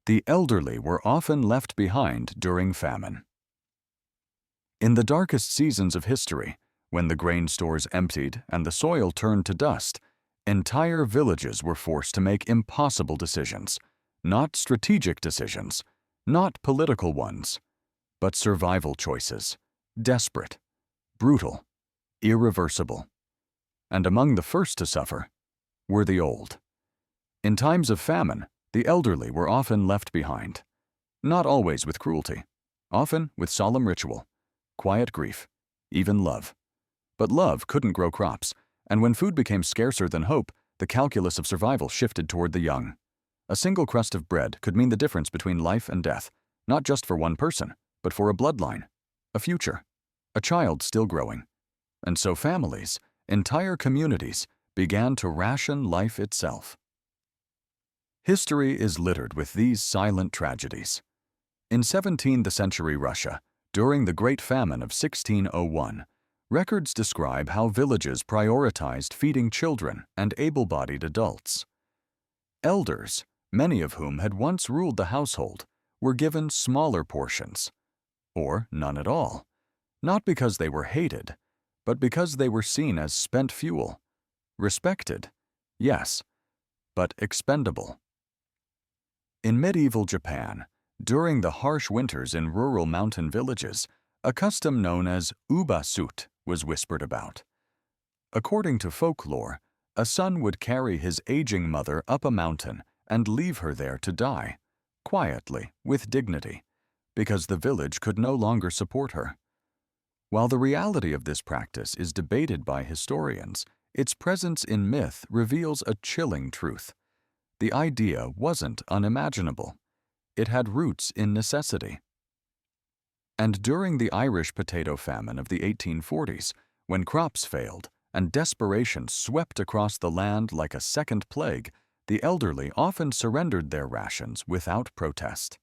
The elderly were often left behind during famine. In the darkest seasons of history, when the grain stores emptied and the soil turned to dust, entire villages were forced to make impossible decisions, not strategic decisions, not political ones, but survival choices, desperate, brutal, irreversible. And among the first to suffer were the old. In times of famine, the elderly were often left behind, not always with cruelty, often with solemn ritual, quiet grief, even love. But love couldn't grow crops, and when food became scarcer than hope, the calculus of survival shifted toward the young. A single crust of bread could mean the difference between life and death, not just for one person, but for a bloodline, a future, a child still growing. And so families, entire communities, began to ration life itself. History is littered with these silent tragedies. In 17th century Russia, during the Great Famine of 1601, records describe how villages prioritized feeding children and able-bodied adults. Elders, many of whom had once ruled the household, were given smaller portions, or none at all, not because they were hated, but because they were seen as spent fuel, respected, yes, but expendable. In medieval Japan, during the harsh winters in rural mountain villages, a custom known as ubasut was whispered about. According to folklore, a son would carry his aging mother up a mountain and leave her there to die, quietly, with dignity, because the village could no longer support her. While the reality of this practice is debated by historians, its presence in myth reveals a chilling truth. The idea wasn't unimaginable. It had roots in necessity. And during the Irish potato famine of the 1840s, when crops failed and desperation swept across the land like a second plague, the elderly often surrendered their rations without protest.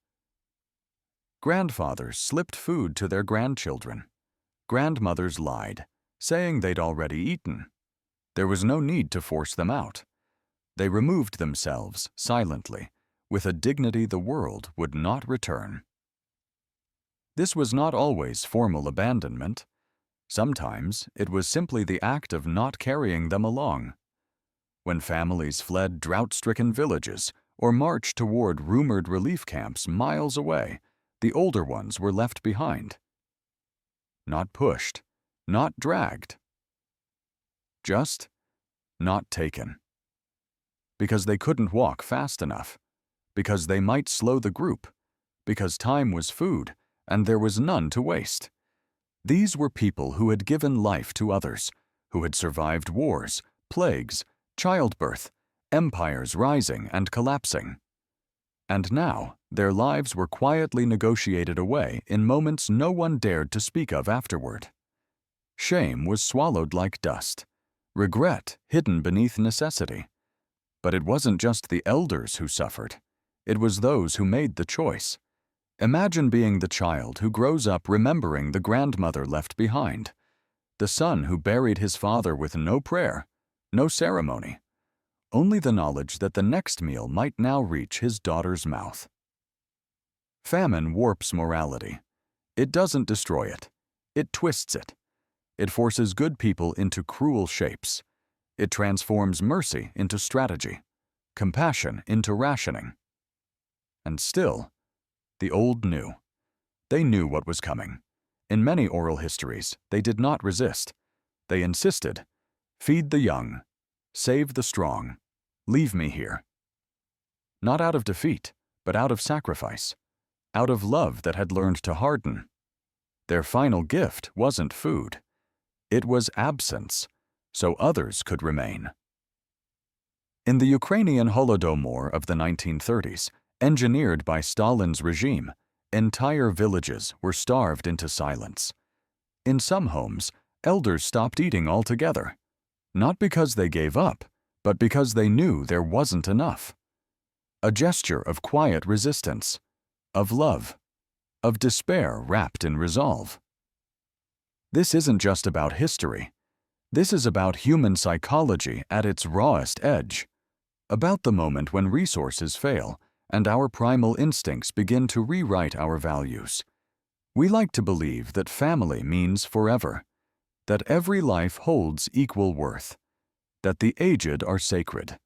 Grandfathers slipped food to their grandchildren. Grandmothers lied, saying they'd already eaten. There was no need to force them out. They removed themselves silently, with a dignity the world would not return. This was not always formal abandonment. Sometimes it was simply the act of not carrying them along. When families fled drought-stricken villages or marched toward rumored relief camps miles away, the older ones were left behind. Not pushed, not dragged. Just not taken. Because they couldn't walk fast enough. Because they might slow the group. Because time was food, and there was none to waste. These were people who had given life to others, who had survived wars, plagues, childbirth, empires rising and collapsing. And now, their lives were quietly negotiated away in moments no one dared to speak of afterward. Shame was swallowed like dust, regret hidden beneath necessity. But it wasn't just the elders who suffered. It was those who made the choice. Imagine being the child who grows up remembering the grandmother left behind, the son who buried his father with no prayer, no ceremony, only the knowledge that the next meal might now reach his daughter's mouth. Famine warps morality. It doesn't destroy it. It twists it. It forces good people into cruel shapes. It transforms mercy into strategy, compassion into rationing. And still, the old knew. They knew what was coming. In many oral histories, they did not resist. They insisted, feed the young, save the strong, leave me here. Not out of defeat, but out of sacrifice, out of love that had learned to harden. Their final gift wasn't food. It was absence, so others could remain. In the Ukrainian Holodomor of the 1930s, engineered by Stalin's regime, entire villages were starved into silence. In some homes, elders stopped eating altogether, not because they gave up, but because they knew there wasn't enough. A gesture of quiet resistance, of love, of despair wrapped in resolve. This isn't just about history. This is about human psychology at its rawest edge, about the moment when resources fail and our primal instincts begin to rewrite our values. We like to believe that family means forever, that every life holds equal worth, that the aged are sacred.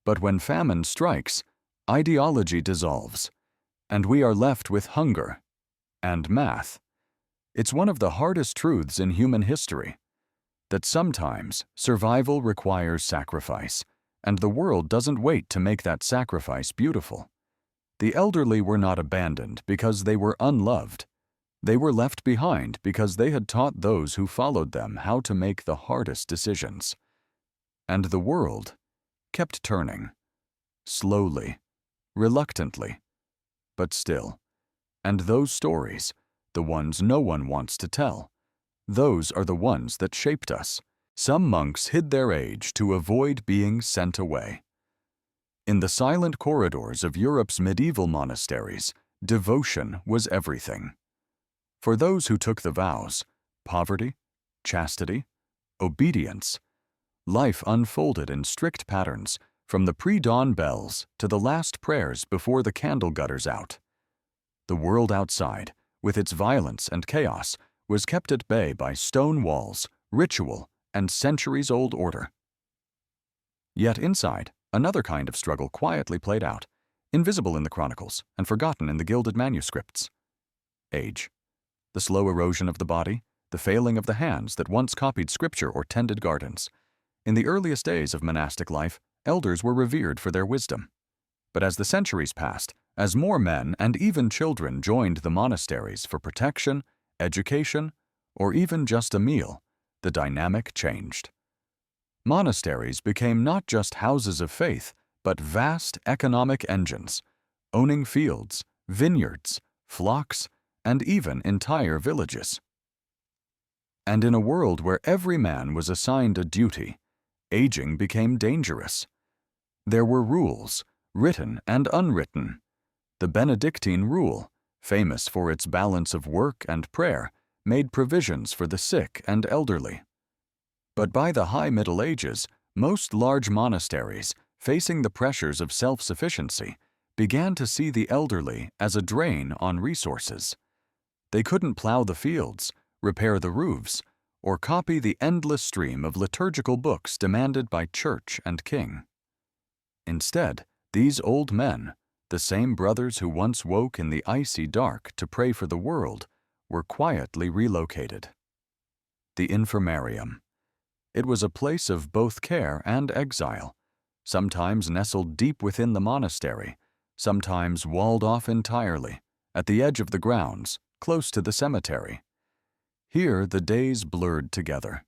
But when famine strikes, ideology dissolves, and we are left with hunger and math. It's one of the hardest truths in human history, that sometimes survival requires sacrifice, and the world doesn't wait to make that sacrifice beautiful. The elderly were not abandoned because they were unloved. They were left behind because they had taught those who followed them how to make the hardest decisions. And the world kept turning, slowly, reluctantly, but still. And those stories, the ones no one wants to tell, those are the ones that shaped us. Some monks hid their age to avoid being sent away. In the silent corridors of Europe's medieval monasteries, devotion was everything. For those who took the vows, poverty, chastity, obedience, life unfolded in strict patterns from the pre-dawn bells to the last prayers before the candle gutters out. The world outside, with its violence and chaos, was kept at bay by stone walls, ritual, and centuries-old order. Yet inside, another kind of struggle quietly played out, invisible in the chronicles and forgotten in the gilded manuscripts. Age. The slow erosion of the body, the failing of the hands that once copied scripture or tended gardens. In the earliest days of monastic life, elders were revered for their wisdom. But as the centuries passed, as more men and even children joined the monasteries for protection, education, or even just a meal, the dynamic changed. Monasteries became not just houses of faith, but vast economic engines, owning fields, vineyards, flocks, and even entire villages. And in a world where every man was assigned a duty, aging became dangerous. There were rules, written and unwritten. The Benedictine rule, famous for its balance of work and prayer, made provisions for the sick and elderly. But by the high Middle Ages, most large monasteries, facing the pressures of self-sufficiency, began to see the elderly as a drain on resources. They couldn't plow the fields, repair the roofs, or copy the endless stream of liturgical books demanded by church and king. Instead, these old men, the same brothers who once woke in the icy dark to pray for the world, were quietly relocated. The infirmarium. It was a place of both care and exile, sometimes nestled deep within the monastery, sometimes walled off entirely, at the edge of the grounds, close to the cemetery. Here the days blurred together.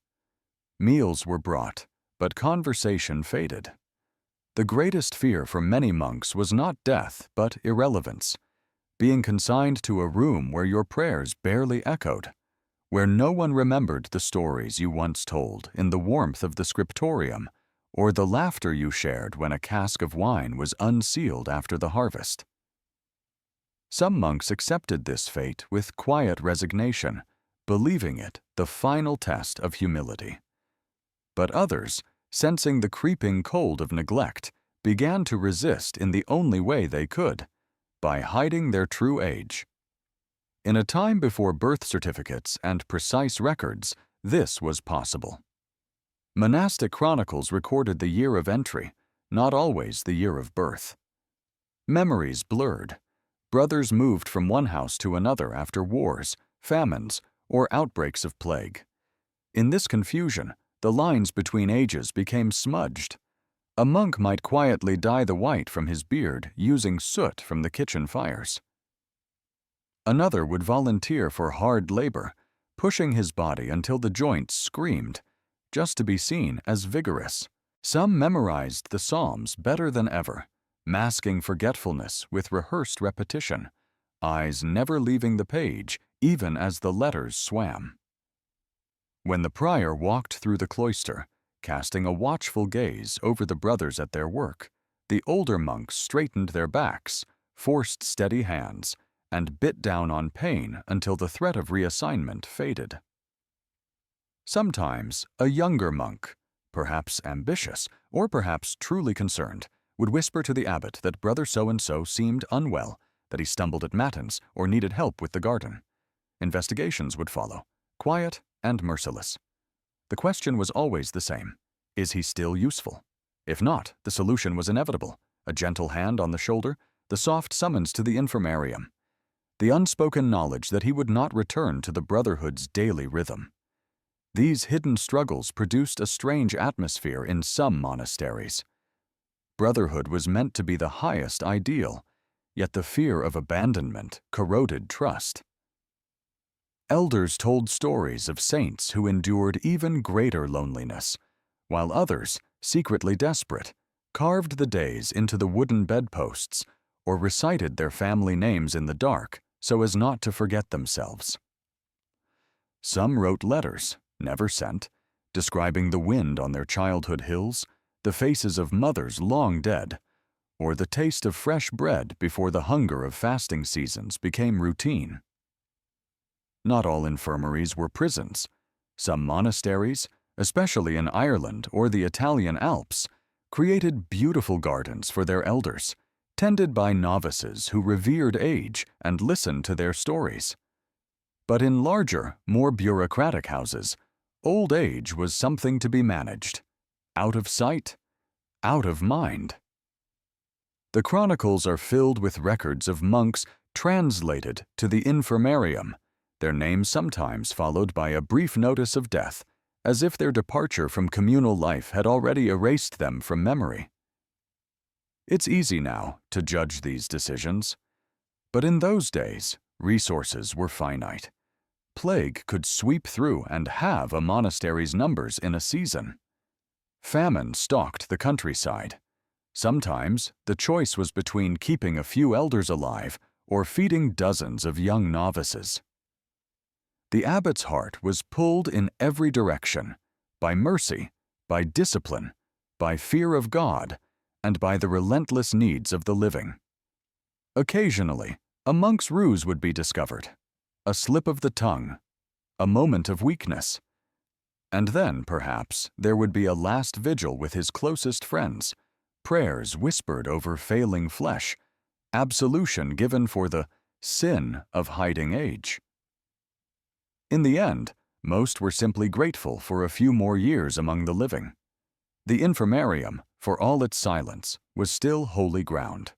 Meals were brought, but conversation faded. The greatest fear for many monks was not death, but irrelevance, being consigned to a room where your prayers barely echoed, where no one remembered the stories you once told in the warmth of the scriptorium, or the laughter you shared when a cask of wine was unsealed after the harvest. Some monks accepted this fate with quiet resignation, believing it the final test of humility. But others, sensing the creeping cold of neglect, began to resist in the only way they could, by hiding their true age. In a time before birth certificates and precise records, this was possible. Monastic chronicles recorded the year of entry, not always the year of birth. Memories blurred. Brothers moved from one house to another after wars, famines, or outbreaks of plague. In this confusion, the lines between ages became smudged. A monk might quietly dye the white from his beard using soot from the kitchen fires. Another would volunteer for hard labor, pushing his body until the joints screamed, just to be seen as vigorous. Some memorized the Psalms better than ever, masking forgetfulness with rehearsed repetition, eyes never leaving the page even as the letters swam. When the prior walked through the cloister, casting a watchful gaze over the brothers at their work, the older monks straightened their backs, forced steady hands, and bit down on pain until the threat of reassignment faded. Sometimes a younger monk, perhaps ambitious or perhaps truly concerned, would whisper to the abbot that brother so-and-so seemed unwell, that he stumbled at matins or needed help with the garden. Investigations would follow, quiet and merciless. The question was always the same: is he still useful? If not, the solution was inevitable: a gentle hand on the shoulder, the soft summons to the infirmarium, the unspoken knowledge that he would not return to the brotherhood's daily rhythm. These hidden struggles produced a strange atmosphere in some monasteries. Brotherhood was meant to be the highest ideal, yet the fear of abandonment corroded trust. Elders told stories of saints who endured even greater loneliness, while others, secretly desperate, carved the days into the wooden bedposts or recited their family names in the dark so as not to forget themselves. Some wrote letters, never sent, describing the wind on their childhood hills, the faces of mothers long dead, or the taste of fresh bread before the hunger of fasting seasons became routine. Not all infirmaries were prisons. Some monasteries, especially in Ireland or the Italian Alps, created beautiful gardens for their elders, tended by novices who revered age and listened to their stories. But in larger, more bureaucratic houses, old age was something to be managed, out of sight, out of mind. The chronicles are filled with records of monks translated to the infirmarium, their names sometimes followed by a brief notice of death, as if their departure from communal life had already erased them from memory. It's easy now to judge these decisions, but in those days, resources were finite. Plague could sweep through and halve a monastery's numbers in a season. Famine stalked the countryside. Sometimes the choice was between keeping a few elders alive or feeding dozens of young novices. The abbot's heart was pulled in every direction, by mercy, by discipline, by fear of God, and by the relentless needs of the living. Occasionally, a monk's ruse would be discovered, a slip of the tongue, a moment of weakness. And then, perhaps, there would be a last vigil with his closest friends, prayers whispered over failing flesh, absolution given for the sin of hiding age. In the end, most were simply grateful for a few more years among the living. The infirmarium, for all its silence, was still holy ground.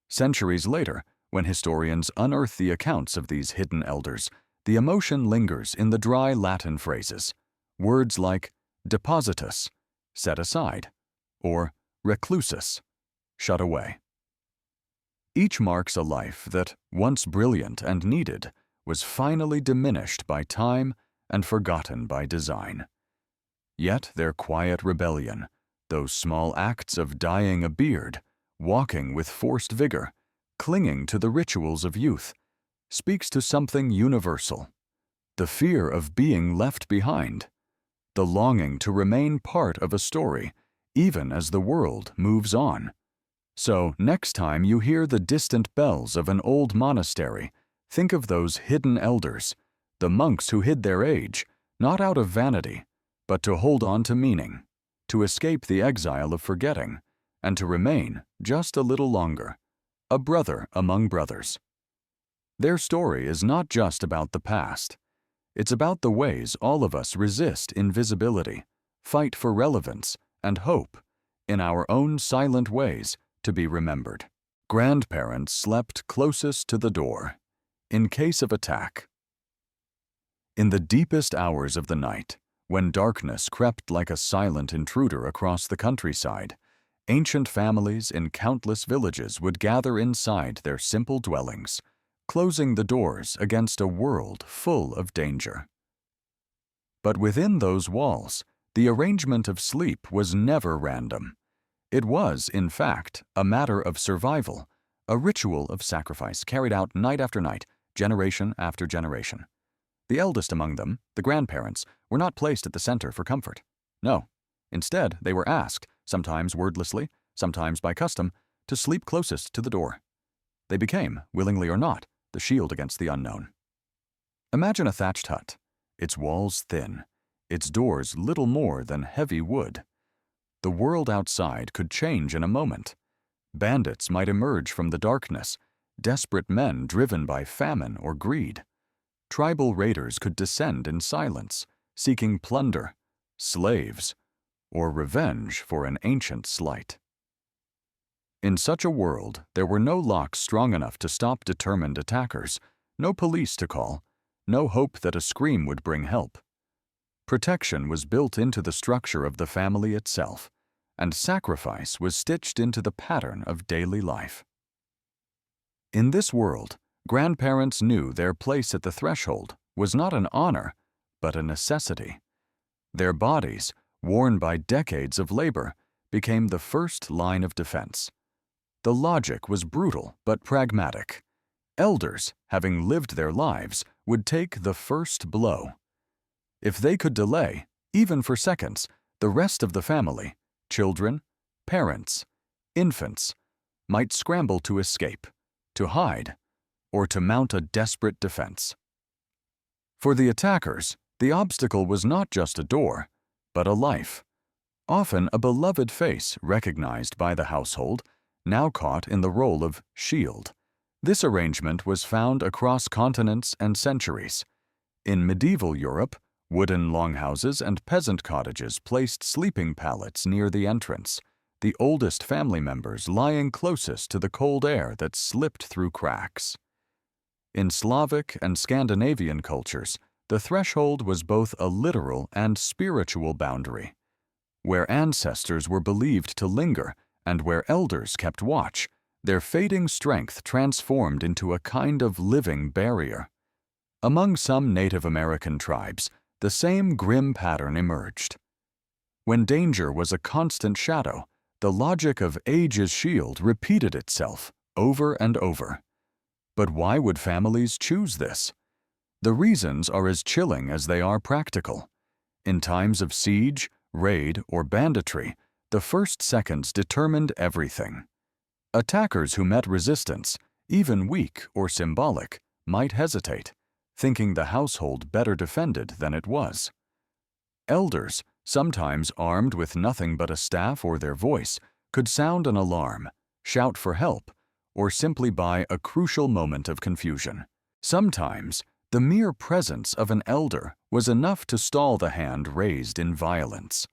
Centuries later, when historians unearth the accounts of these hidden elders, the emotion lingers in the dry Latin phrases, words like depositus, set aside, or reclusus, shut away. Each marks a life that, once brilliant and needed, was finally diminished by time and forgotten by design. Yet their quiet rebellion, those small acts of dyeing a beard, walking with forced vigor, clinging to the rituals of youth, speaks to something universal: the fear of being left behind, the longing to remain part of a story, even as the world moves on. So, next time you hear the distant bells of an old monastery, think of those hidden elders, the monks who hid their age, not out of vanity, but to hold on to meaning, to escape the exile of forgetting, and to remain, just a little longer, a brother among brothers. Their story is not just about the past. It's about the ways all of us resist invisibility, fight for relevance, and hope, in our own silent ways, to be remembered. Grandparents slept closest to the door, in case of attack. In the deepest hours of the night, when darkness crept like a silent intruder across the countryside, ancient families in countless villages would gather inside their simple dwellings, closing the doors against a world full of danger. But within those walls, the arrangement of sleep was never random. It was, in fact, a matter of survival, a ritual of sacrifice carried out night after night, generation after generation. The eldest among them, the grandparents, were not placed at the center for comfort. No. Instead, they were asked, sometimes wordlessly, sometimes by custom, to sleep closest to the door. They became, willingly or not, the shield against the unknown. Imagine a thatched hut, its walls thin, its doors little more than heavy wood. The world outside could change in a moment. Bandits might emerge from the darkness, desperate men driven by famine or greed. Tribal raiders could descend in silence, seeking plunder, slaves, or revenge for an ancient slight. In such a world, there were no locks strong enough to stop determined attackers, no police to call, no hope that a scream would bring help. Protection was built into the structure of the family itself, and sacrifice was stitched into the pattern of daily life. In this world, grandparents knew their place at the threshold was not an honor, but a necessity. Their bodies, worn by decades of labor, became the first line of defense. The logic was brutal but pragmatic. Elders, having lived their lives, would take the first blow. If they could delay, even for seconds, the rest of the family, children, parents, infants, might scramble to escape, to hide, or to mount a desperate defense. For the attackers, the obstacle was not just a door, but a life, often a beloved face recognized by the household, now caught in the role of shield. This arrangement was found across continents and centuries. In medieval Europe, wooden longhouses and peasant cottages placed sleeping pallets near the entrance, the oldest family members lying closest to the cold air that slipped through cracks. In Slavic and Scandinavian cultures, the threshold was both a literal and spiritual boundary. Where ancestors were believed to linger and where elders kept watch, their fading strength transformed into a kind of living barrier. Among some Native American tribes, the same grim pattern emerged. When danger was a constant shadow, the logic of age's shield repeated itself over and over. But why would families choose this? The reasons are as chilling as they are practical. In times of siege, raid, or banditry, the first seconds determined everything. Attackers who met resistance, even weak or symbolic, might hesitate, thinking the household better defended than it was. Elders, sometimes armed with nothing but a staff or their voice, could sound an alarm, shout for help, or simply buy a crucial moment of confusion. Sometimes, the mere presence of an elder was enough to stall the hand raised in violence.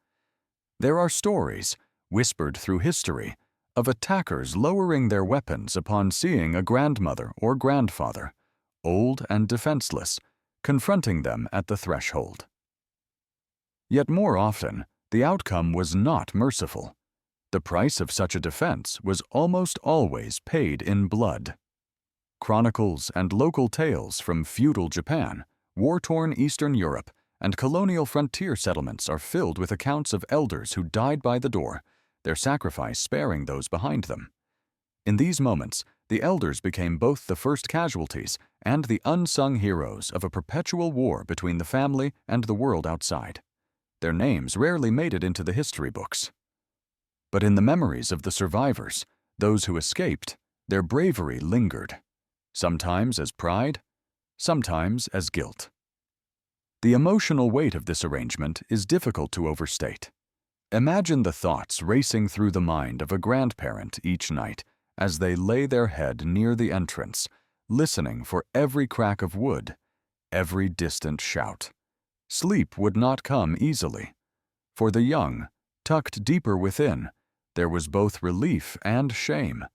There are stories, whispered through history, of attackers lowering their weapons upon seeing a grandmother or grandfather, old and defenseless, confronting them at the threshold. Yet more often, the outcome was not merciful. The price of such a defense was almost always paid in blood. Chronicles and local tales from feudal Japan, war-torn Eastern Europe, and colonial frontier settlements are filled with accounts of elders who died by the door, their sacrifice sparing those behind them. In these moments, the elders became both the first casualties and the unsung heroes of a perpetual war between the family and the world outside. Their names rarely made it into the history books. But in the memories of the survivors, those who escaped, their bravery lingered, sometimes as pride, sometimes as guilt. The emotional weight of this arrangement is difficult to overstate. Imagine the thoughts racing through the mind of a grandparent each night as they lay their head near the entrance, listening for every crack of wood, every distant shout. Sleep would not come easily. For the young, tucked deeper within, there was both relief and shame,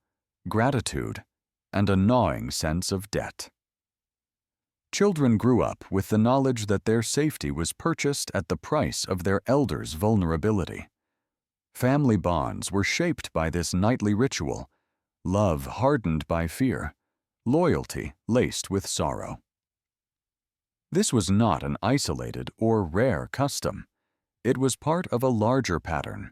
gratitude, and a gnawing sense of debt. Children grew up with the knowledge that their safety was purchased at the price of their elders' vulnerability. Family bonds were shaped by this nightly ritual, love hardened by fear, loyalty laced with sorrow. This was not an isolated or rare custom. It was part of a larger pattern,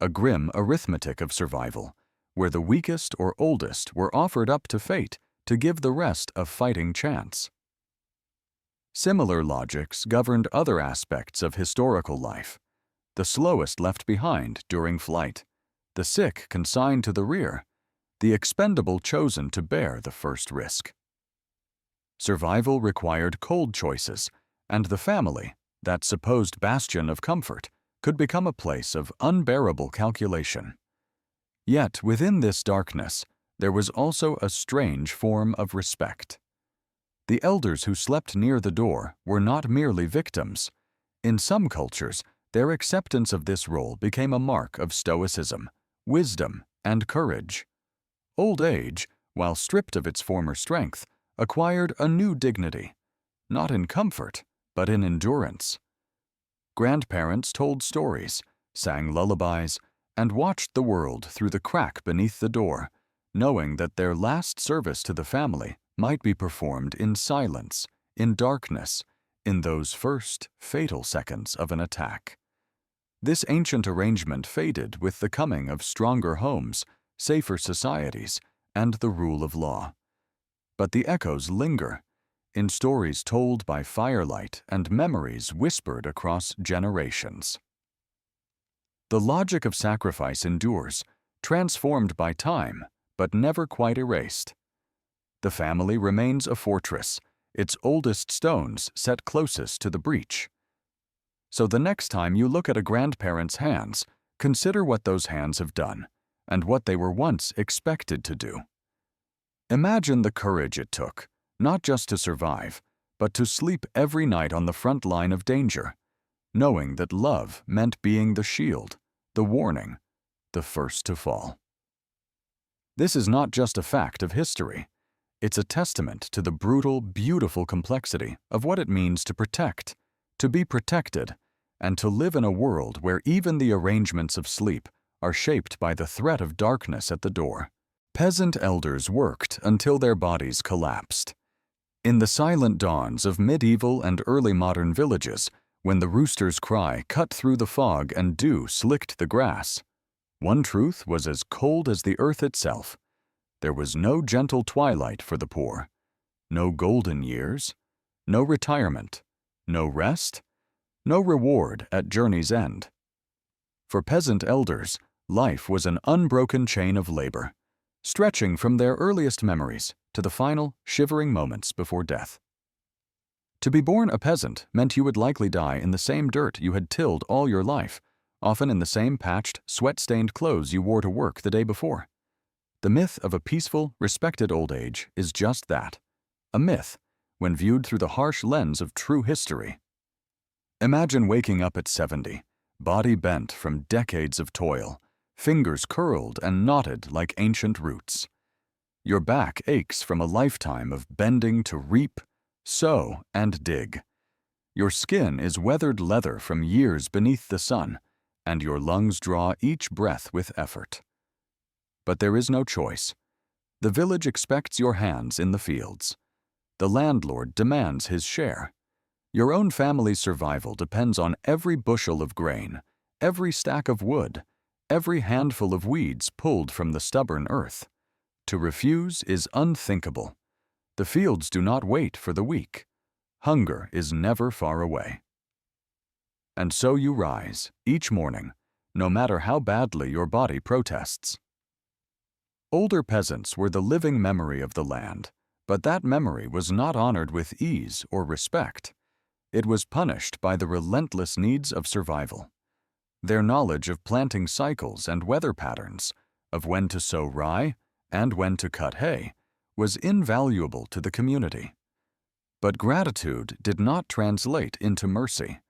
a grim arithmetic of survival, where the weakest or oldest were offered up to fate to give the rest a fighting chance. Similar logics governed other aspects of historical life. The slowest left behind during flight, the sick consigned to the rear, the expendable chosen to bear the first risk. Survival required cold choices, and the family, that supposed bastion of comfort, could become a place of unbearable calculation. Yet within this darkness, there was also a strange form of respect. The elders who slept near the door were not merely victims. In some cultures, their acceptance of this role became a mark of stoicism, wisdom, and courage. Old age, while stripped of its former strength, acquired a new dignity, not in comfort, but in endurance. Grandparents told stories, sang lullabies, and watched the world through the crack beneath the door, knowing that their last service to the family might be performed in silence, in darkness, in those first fatal seconds of an attack. This ancient arrangement faded with the coming of stronger homes, safer societies, and the rule of law. But the echoes linger, in stories told by firelight and memories whispered across generations. The logic of sacrifice endures, transformed by time, but never quite erased. The family remains a fortress, its oldest stones set closest to the breach. So the next time you look at a grandparent's hands, consider what those hands have done, and what they were once expected to do. Imagine the courage it took, not just to survive, but to sleep every night on the front line of danger, knowing that love meant being the shield, the warning, the first to fall. This is not just a fact of history. It's a testament to the brutal, beautiful complexity of what it means to protect, to be protected, and to live in a world where even the arrangements of sleep are shaped by the threat of darkness at the door. Peasant elders worked until their bodies collapsed. In the silent dawns of medieval and early modern villages, when the rooster's cry cut through the fog and dew slicked the grass, one truth was as cold as the earth itself. There was no gentle twilight for the poor, no golden years, no retirement, no rest, no reward at journey's end. For peasant elders, life was an unbroken chain of labor, stretching from their earliest memories to the final, shivering moments before death. To be born a peasant meant you would likely die in the same dirt you had tilled all your life, often in the same patched, sweat-stained clothes you wore to work the day before. The myth of a peaceful, respected old age is just that, a myth, when viewed through the harsh lens of true history. Imagine waking up at 70, body bent from decades of toil, fingers curled and knotted like ancient roots. Your back aches from a lifetime of bending to reap, sow, and dig. Your skin is weathered leather from years beneath the sun, and your lungs draw each breath with effort. But there is no choice. The village expects your hands in the fields. The landlord demands his share. Your own family's survival depends on every bushel of grain, every stack of wood, every handful of weeds pulled from the stubborn earth. To refuse is unthinkable. The fields do not wait for the weak. Hunger is never far away. And so you rise, each morning, no matter how badly your body protests. Older peasants were the living memory of the land, but that memory was not honored with ease or respect. It was punished by the relentless needs of survival. Their knowledge of planting cycles and weather patterns, of when to sow rye and when to cut hay, was invaluable to the community. But gratitude did not translate into mercy.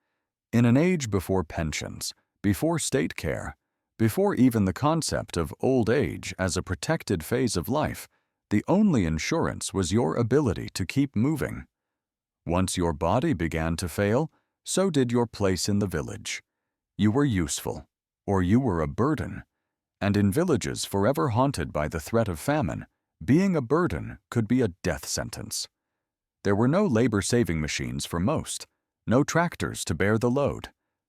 In an age before pensions, before state care, before even the concept of old age as a protected phase of life, the only insurance was your ability to keep moving. Once your body began to fail, so did your place in the village. You were useful, or you were a burden. And in villages forever haunted by the threat of famine, being a burden could be a death sentence. There were no labor-saving machines for most, no tractors to bear the load,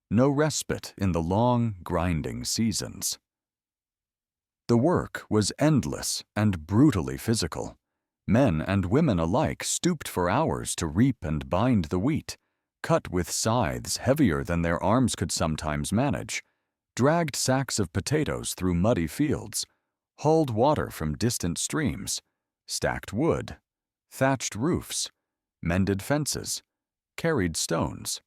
no respite in the long, grinding seasons. The work was endless and brutally physical. Men and women alike stooped for hours to reap and bind the wheat, cut with scythes heavier than their arms could sometimes manage, dragged sacks of potatoes through muddy fields, hauled water from distant streams, stacked wood, thatched roofs, mended fences, carried stones.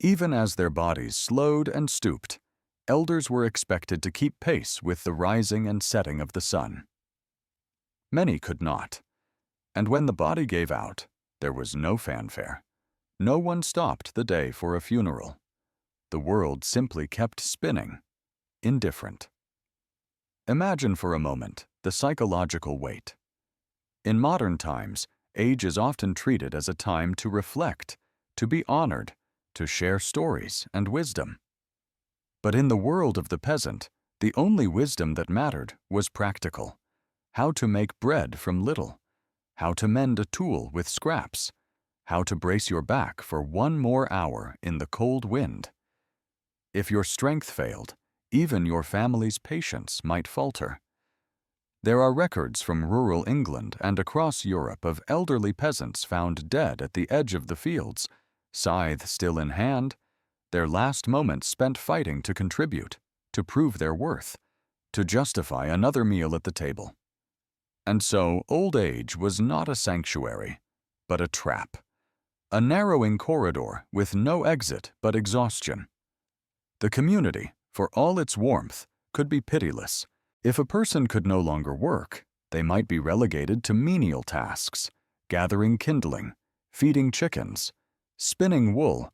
Even as their bodies slowed and stooped, elders were expected to keep pace with the rising and setting of the sun. Many could not, and when the body gave out, there was no fanfare. No one stopped the day for a funeral. The world simply kept spinning, indifferent. Imagine for a moment the psychological weight. In modern times, age is often treated as a time to reflect, to be honored, to share stories and wisdom. But in the world of the peasant, the only wisdom that mattered was practical. How to make bread from little, how to mend a tool with scraps, how to brace your back for one more hour in the cold wind. If your strength failed, even your family's patience might falter. There are records from rural England and across Europe of elderly peasants found dead at the edge of the fields, scythe still in hand, their last moments spent fighting to contribute, to prove their worth, to justify another meal at the table. And so old age was not a sanctuary, but a trap, a narrowing corridor with no exit but exhaustion. The community, for all its warmth, could be pitiless. If a person could no longer work, they might be relegated to menial tasks, gathering kindling, feeding chickens, spinning wool,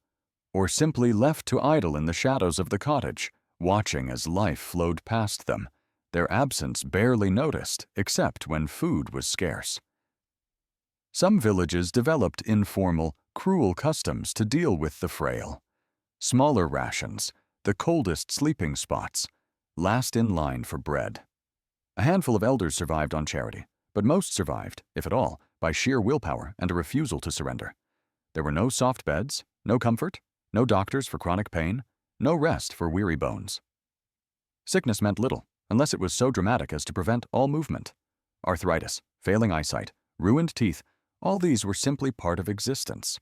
or simply left to idle in the shadows of the cottage, watching as life flowed past them, their absence barely noticed except when food was scarce. Some villages developed informal, cruel customs to deal with the frail. Smaller rations, the coldest sleeping spots, last in line for bread. A handful of elders survived on charity, but most survived, if at all, by sheer willpower and a refusal to surrender. There were no soft beds, no comfort, no doctors for chronic pain, no rest for weary bones. Sickness meant little, unless it was so dramatic as to prevent all movement. Arthritis, failing eyesight, ruined teeth, all these were simply part of existence.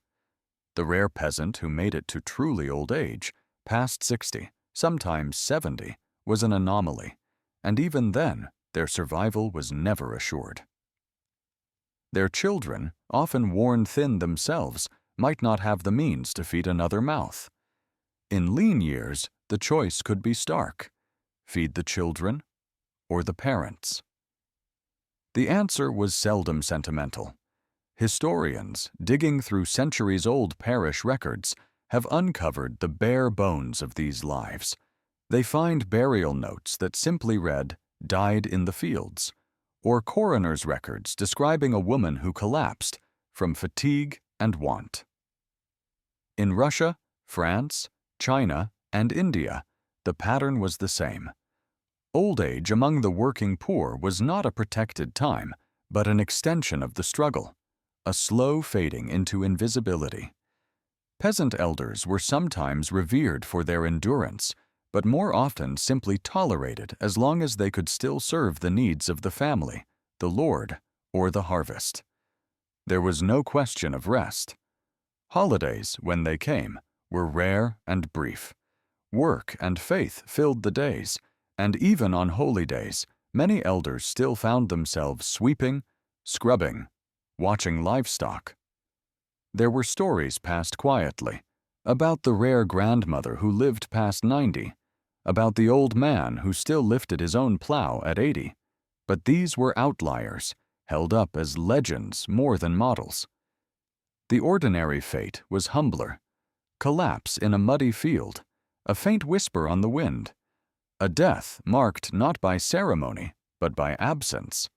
The rare peasant who made it to truly old age, past 60, sometimes 70, was an anomaly, and even then, their survival was never assured. Their children, often worn thin themselves, might not have the means to feed another mouth. In lean years, the choice could be stark: feed the children or the parents. The answer was seldom sentimental. Historians, digging through centuries-old parish records, have uncovered the bare bones of these lives. They find burial notes that simply read, "died in the fields," or coroner's records describing a woman who collapsed from fatigue and want. In Russia, France, China, and India, the pattern was the same. Old age among the working poor was not a protected time, but an extension of the struggle, a slow fading into invisibility. Peasant elders were sometimes revered for their endurance, but more often simply tolerated as long as they could still serve the needs of the family, the lord, or the harvest. There was no question of rest. Holidays, when they came, were rare and brief. Work and faith filled the days, and even on holy days, many elders still found themselves sweeping, scrubbing, watching livestock. There were stories passed quietly, about the rare grandmother who lived past 90, about the old man who still lifted his own plow at 80, but these were outliers, held up as legends more than models. The ordinary fate was humbler: collapse in a muddy field, a faint whisper on the wind, a death marked not by ceremony, but by absence.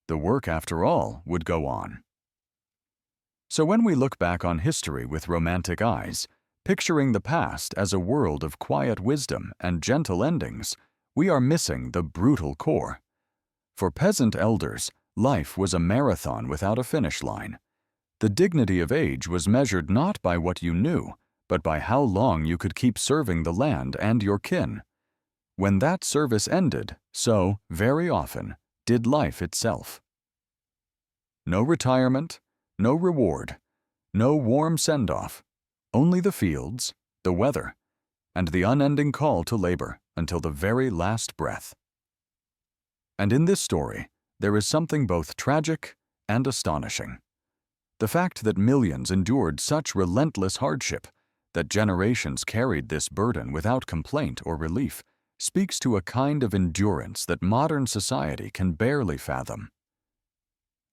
The work, after all, would go on. So when we look back on history with romantic eyes, picturing the past as a world of quiet wisdom and gentle endings, we are missing the brutal core. For peasant elders, life was a marathon without a finish line. The dignity of age was measured not by what you knew, but by how long you could keep serving the land and your kin. When that service ended, so, very often, did life itself. No retirement, no reward, no warm send-off, only the fields, the weather, and the unending call to labor until the very last breath. And in this story, there is something both tragic and astonishing. The fact that millions endured such relentless hardship, that generations carried this burden without complaint or relief speaks to a kind of endurance that modern society can barely fathom.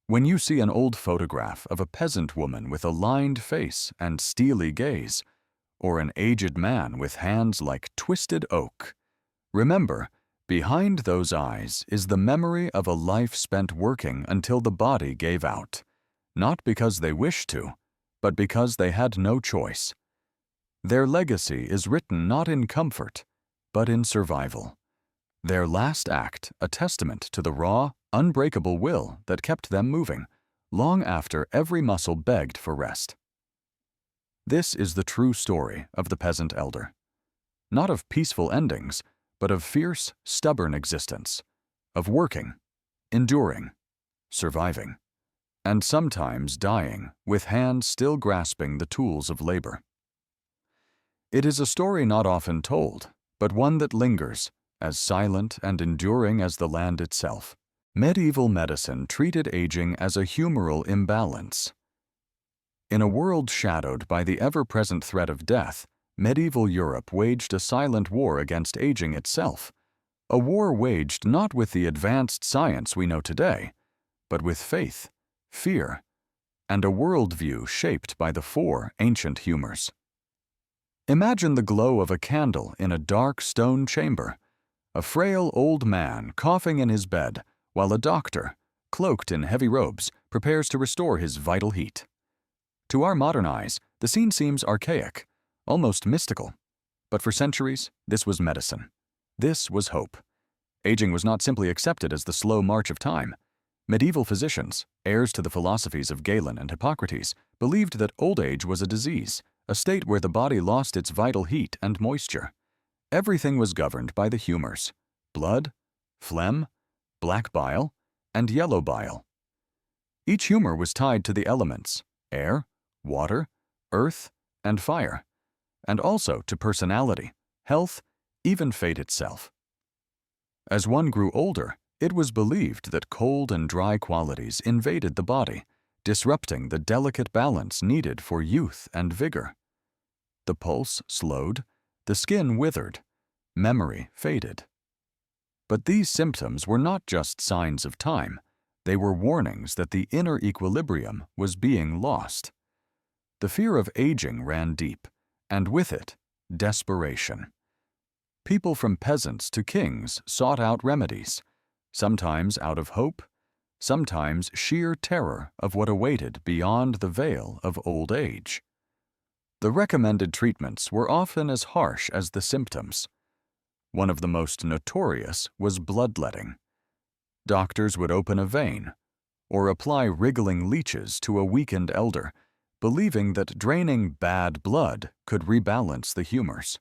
When you see an old photograph of a peasant woman with a lined face and steely gaze, or an aged man with hands like twisted oak, remember, behind those eyes is the memory of a life spent working until the body gave out, not because they wished to, but because they had no choice. Their legacy is written not in comfort, but in survival. Their last act a testament to the raw, unbreakable will that kept them moving, long after every muscle begged for rest. This is the true story of the peasant elder. Not of peaceful endings, but of fierce, stubborn existence, of working, enduring, surviving, and sometimes dying with hands still grasping the tools of labor. It is a story not often told, but one that lingers, as silent and enduring as the land itself. Medieval medicine treated aging as a humoral imbalance. In a world shadowed by the ever-present threat of death, medieval Europe waged a silent war against aging itself, a war waged not with the advanced science we know today, but with faith, fear, and a worldview shaped by the four ancient humors. Imagine the glow of a candle in a dark stone chamber, a frail old man coughing in his bed while a doctor, cloaked in heavy robes, prepares to restore his vital heat. To our modern eyes, the scene seems archaic, almost mystical. But for centuries, this was medicine. This was hope. Aging was not simply accepted as the slow march of time. Medieval physicians, heirs to the philosophies of Galen and Hippocrates, believed that old age was a disease, a state where the body lost its vital heat and moisture. Everything was governed by the humors: blood, phlegm, black bile, and yellow bile. Each humor was tied to the elements: air, water, earth, and fire, and also to personality, health, even fate itself. As one grew older, it was believed that cold and dry qualities invaded the body, disrupting the delicate balance needed for youth and vigor. The pulse slowed, the skin withered, memory faded. But these symptoms were not just signs of time, they were warnings that the inner equilibrium was being lost. The fear of aging ran deep, and with it, desperation. People from peasants to kings sought out remedies, sometimes out of hope, sometimes sheer terror of what awaited beyond the veil of old age. The recommended treatments were often as harsh as the symptoms. One of the most notorious was bloodletting. Doctors would open a vein, or apply wriggling leeches to a weakened elder, believing that draining bad blood could rebalance the humors.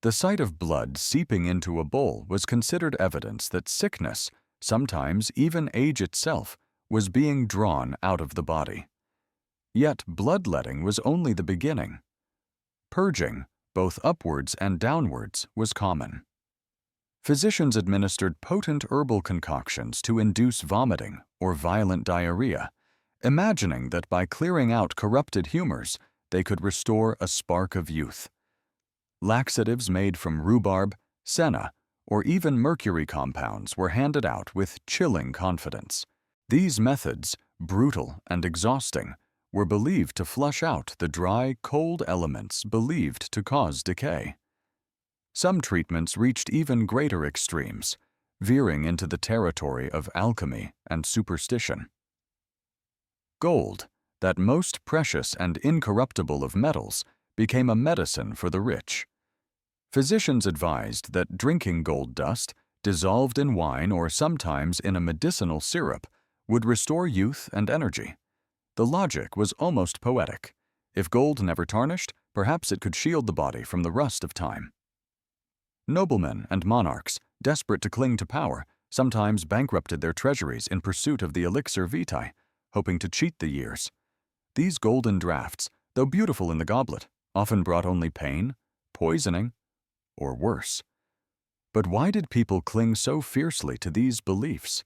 The sight of blood seeping into a bowl was considered evidence that sickness, sometimes even age itself, was being drawn out of the body. Yet bloodletting was only the beginning. Purging, both upwards and downwards, was common. Physicians administered potent herbal concoctions to induce vomiting or violent diarrhea, imagining that by clearing out corrupted humors, they could restore a spark of youth. Laxatives made from rhubarb, senna, or even mercury compounds were handed out with chilling confidence. These methods, brutal and exhausting, were believed to flush out the dry, cold elements believed to cause decay. Some treatments reached even greater extremes, veering into the territory of alchemy and superstition. Gold, that most precious and incorruptible of metals, became a medicine for the rich. Physicians advised that drinking gold dust, dissolved in wine or sometimes in a medicinal syrup, would restore youth and energy. The logic was almost poetic. If gold never tarnished, perhaps it could shield the body from the rust of time. Noblemen and monarchs, desperate to cling to power, sometimes bankrupted their treasuries in pursuit of the elixir vitae, hoping to cheat the years. These golden draughts, though beautiful in the goblet, often brought only pain, poisoning, or worse. But why did people cling so fiercely to these beliefs?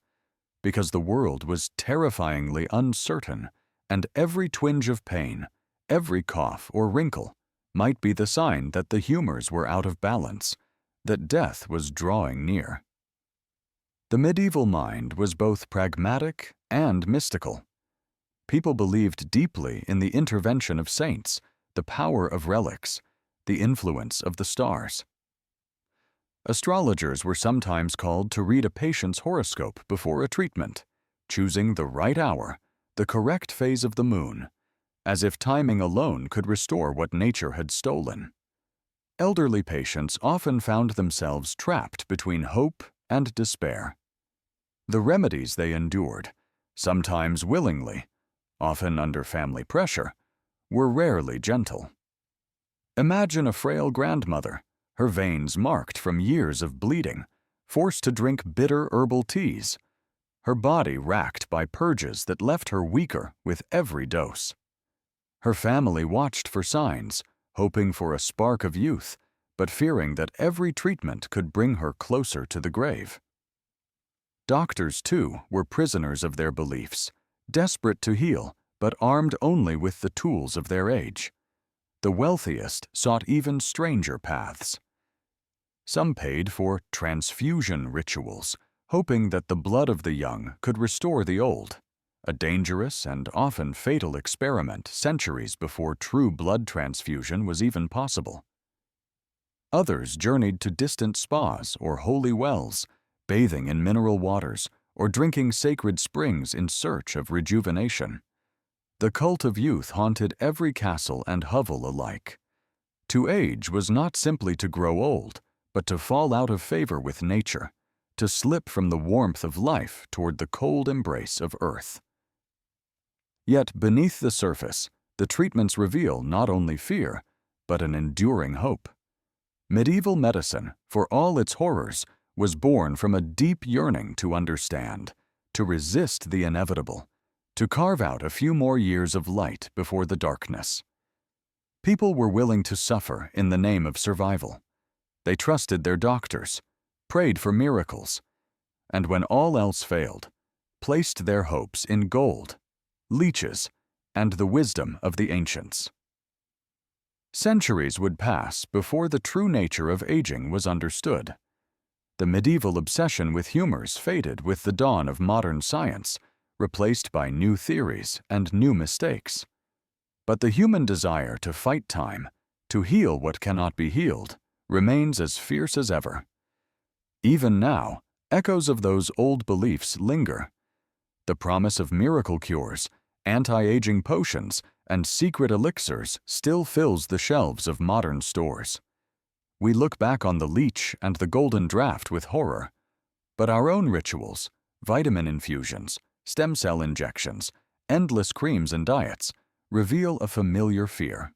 Because the world was terrifyingly uncertain, and every twinge of pain, every cough or wrinkle, might be the sign that the humors were out of balance, that death was drawing near. The medieval mind was both pragmatic and mystical. People believed deeply in the intervention of saints, the power of relics, the influence of the stars. Astrologers were sometimes called to read a patient's horoscope before a treatment, choosing the right hour, the correct phase of the moon, as if timing alone could restore what nature had stolen. Elderly patients often found themselves trapped between hope and despair. The remedies they endured, sometimes willingly, often under family pressure, were rarely gentle. Imagine a frail grandmother, her veins marked from years of bleeding, forced to drink bitter herbal teas, her body racked by purges that left her weaker with every dose. Her family watched for signs, hoping for a spark of youth, but fearing that every treatment could bring her closer to the grave. Doctors, too, were prisoners of their beliefs, desperate to heal, but armed only with the tools of their age. The wealthiest sought even stranger paths. Some paid for transfusion rituals, hoping that the blood of the young could restore the old, a dangerous and often fatal experiment centuries before true blood transfusion was even possible. Others journeyed to distant spas or holy wells, bathing in mineral waters or drinking sacred springs in search of rejuvenation. The cult of youth haunted every castle and hovel alike. To age was not simply to grow old, but to fall out of favor with nature, to slip from the warmth of life toward the cold embrace of earth. Yet beneath the surface, the treatments reveal not only fear, but an enduring hope. Medieval medicine, for all its horrors, was born from a deep yearning to understand, to resist the inevitable, to carve out a few more years of light before the darkness. People were willing to suffer in the name of survival. They trusted their doctors, prayed for miracles, and when all else failed, placed their hopes in gold, leeches, and the wisdom of the ancients. Centuries would pass before the true nature of aging was understood. The medieval obsession with humors faded with the dawn of modern science, replaced by new theories and new mistakes. But the human desire to fight time, to heal what cannot be healed, remains as fierce as ever. Even now, echoes of those old beliefs linger. The promise of miracle cures, anti-aging potions, and secret elixirs still fills the shelves of modern stores. We look back on the leech and the golden draft with horror, but our own rituals, vitamin infusions, stem cell injections, endless creams and diets, reveal a familiar fear.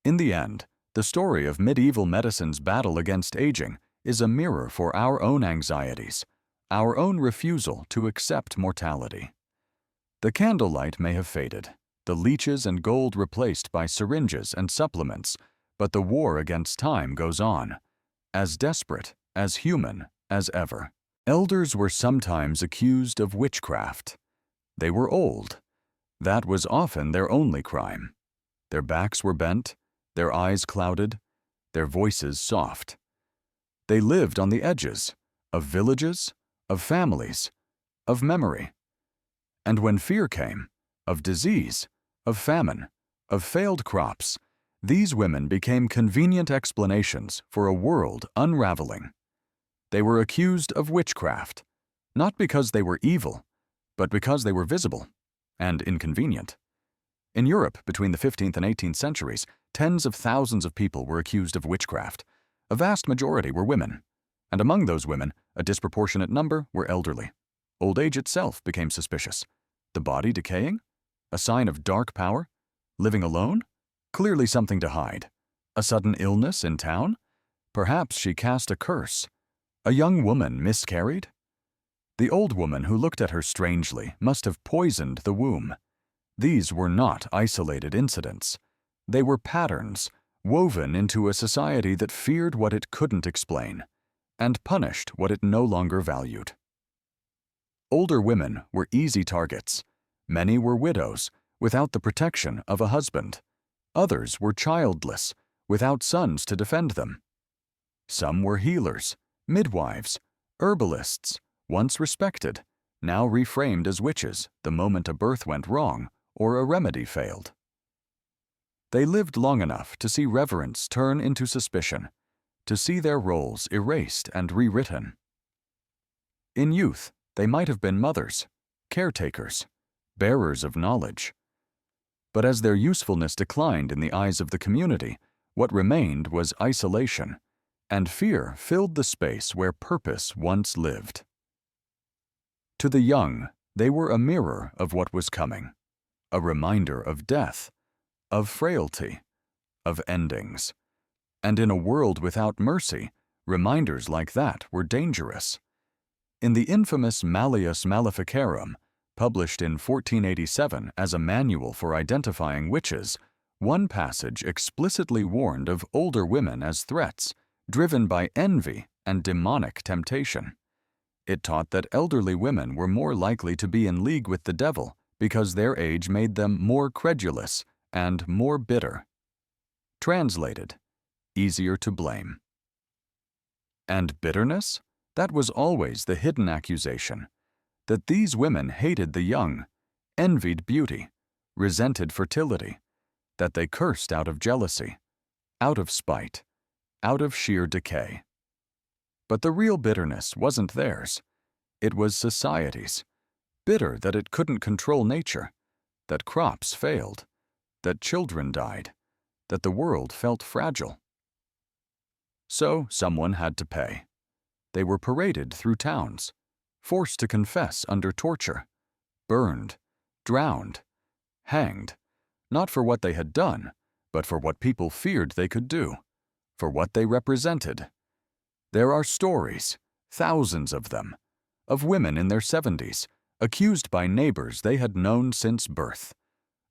In the end, the story of medieval medicine's battle against aging is a mirror for our own anxieties, our own refusal to accept mortality. The candlelight may have faded, the leeches and gold replaced by syringes and supplements, but the war against time goes on, as desperate, as human as ever. Elders were sometimes accused of witchcraft. They were old. That was often their only crime. Their backs were bent, their eyes clouded, their voices soft. They lived on the edges of villages, of families, of memory. And when fear came, of disease, of famine, of failed crops, these women became convenient explanations for a world unraveling. They were accused of witchcraft, not because they were evil, but because they were visible and inconvenient. In Europe, between the 15th and 18th centuries, tens of thousands of people were accused of witchcraft. A vast majority were women, and among those women, a disproportionate number were elderly. Old age itself became suspicious. The body decaying? A sign of dark power? Living alone? Clearly something to hide. A sudden illness in town? Perhaps she cast a curse. A young woman miscarried? The old woman who looked at her strangely must have poisoned the womb. These were not isolated incidents. They were patterns, woven into a society that feared what it couldn't explain, and punished what it no longer valued. Older women were easy targets. Many were widows, without the protection of a husband. Others were childless, without sons to defend them. Some were healers, midwives, herbalists, once respected, now reframed as witches the moment a birth went wrong or a remedy failed. They lived long enough to see reverence turn into suspicion, to see their roles erased and rewritten. In youth, they might have been mothers, caretakers, bearers of knowledge. But as their usefulness declined in the eyes of the community, what remained was isolation, and fear filled the space where purpose once lived. To the young, they were a mirror of what was coming, a reminder of death, of frailty, of endings. And in a world without mercy, reminders like that were dangerous. In the infamous Malleus Maleficarum, published in 1487 as a manual for identifying witches, one passage explicitly warned of older women as threats, driven by envy and demonic temptation. It taught that elderly women were more likely to be in league with the devil because their age made them more credulous and more bitter. Translated, easier to blame. And bitterness? That was always the hidden accusation, that these women hated the young, envied beauty, resented fertility, that they cursed out of jealousy, out of spite, out of sheer decay. But the real bitterness wasn't theirs. It was society's, bitter that it couldn't control nature, that crops failed, that children died, that the world felt fragile. So someone had to pay. They were paraded through towns, forced to confess under torture, burned, drowned, hanged, not for what they had done, but for what people feared they could do, for what they represented. There are stories, thousands of them, of women in their 70s, accused by neighbors they had known since birth,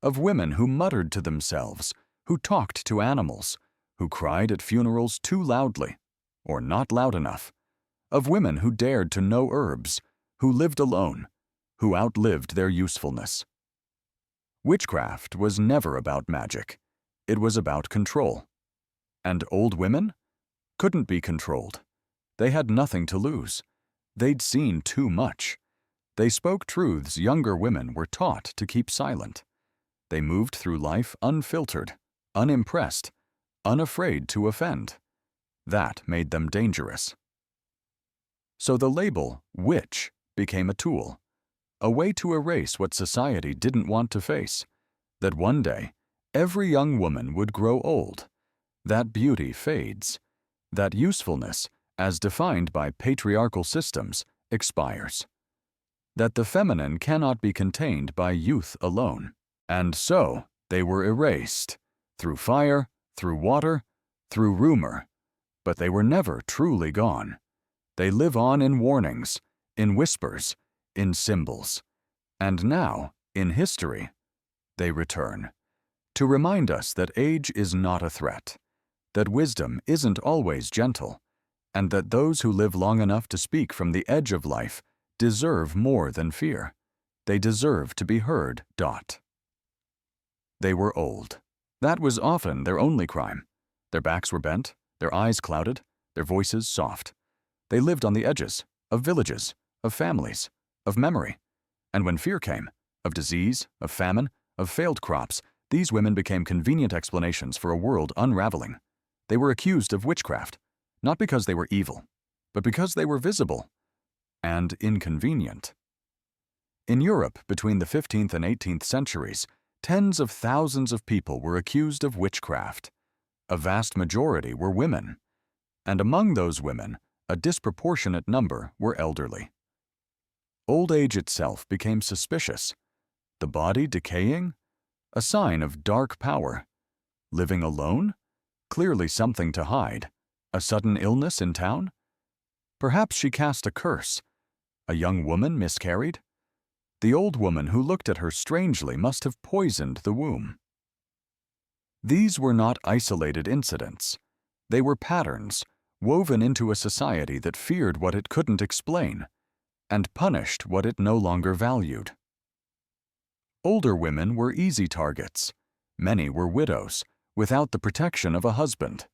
of women who muttered to themselves, who talked to animals, who cried at funerals too loudly, or not loud enough, of women who dared to know herbs, who lived alone, who outlived their usefulness. Witchcraft was never about magic. It was about control. And old women? Couldn't be controlled. They had nothing to lose. They'd seen too much. They spoke truths younger women were taught to keep silent. They moved through life unfiltered, unimpressed, unafraid to offend. That made them dangerous. So the label witch became a tool, a way to erase what society didn't want to face, that one day every young woman would grow old, that beauty fades, that usefulness, as defined by patriarchal systems, expires, that the feminine cannot be contained by youth alone. And so they were erased, through fire, through water, through rumor, but they were never truly gone. They live on in warnings, in whispers, in symbols. And now, in history, they return, to remind us that age is not a threat, that wisdom isn't always gentle, and that those who live long enough to speak from the edge of life deserve more than fear. They deserve to be heard. They were old. That was often their only crime. Their backs were bent, their eyes clouded, their voices soft. They lived on the edges of villages, of families, of memory. And when fear came, of disease, of famine, of failed crops, these women became convenient explanations for a world unraveling. They were accused of witchcraft, not because they were evil, but because they were visible and inconvenient. In Europe between the 15th and 18th centuries, tens of thousands of people were accused of witchcraft. A vast majority were women, and among those women, a disproportionate number were elderly. Old age itself became suspicious. The body decaying? A sign of dark power. Living alone? Clearly something to hide. A sudden illness in town? Perhaps she cast a curse. A young woman miscarried? The old woman who looked at her strangely must have poisoned the womb. These were not isolated incidents. They were patterns, woven into a society that feared what it couldn't explain, and punished what it no longer valued. Older women were easy targets. Many were widows, without the protection of a husband.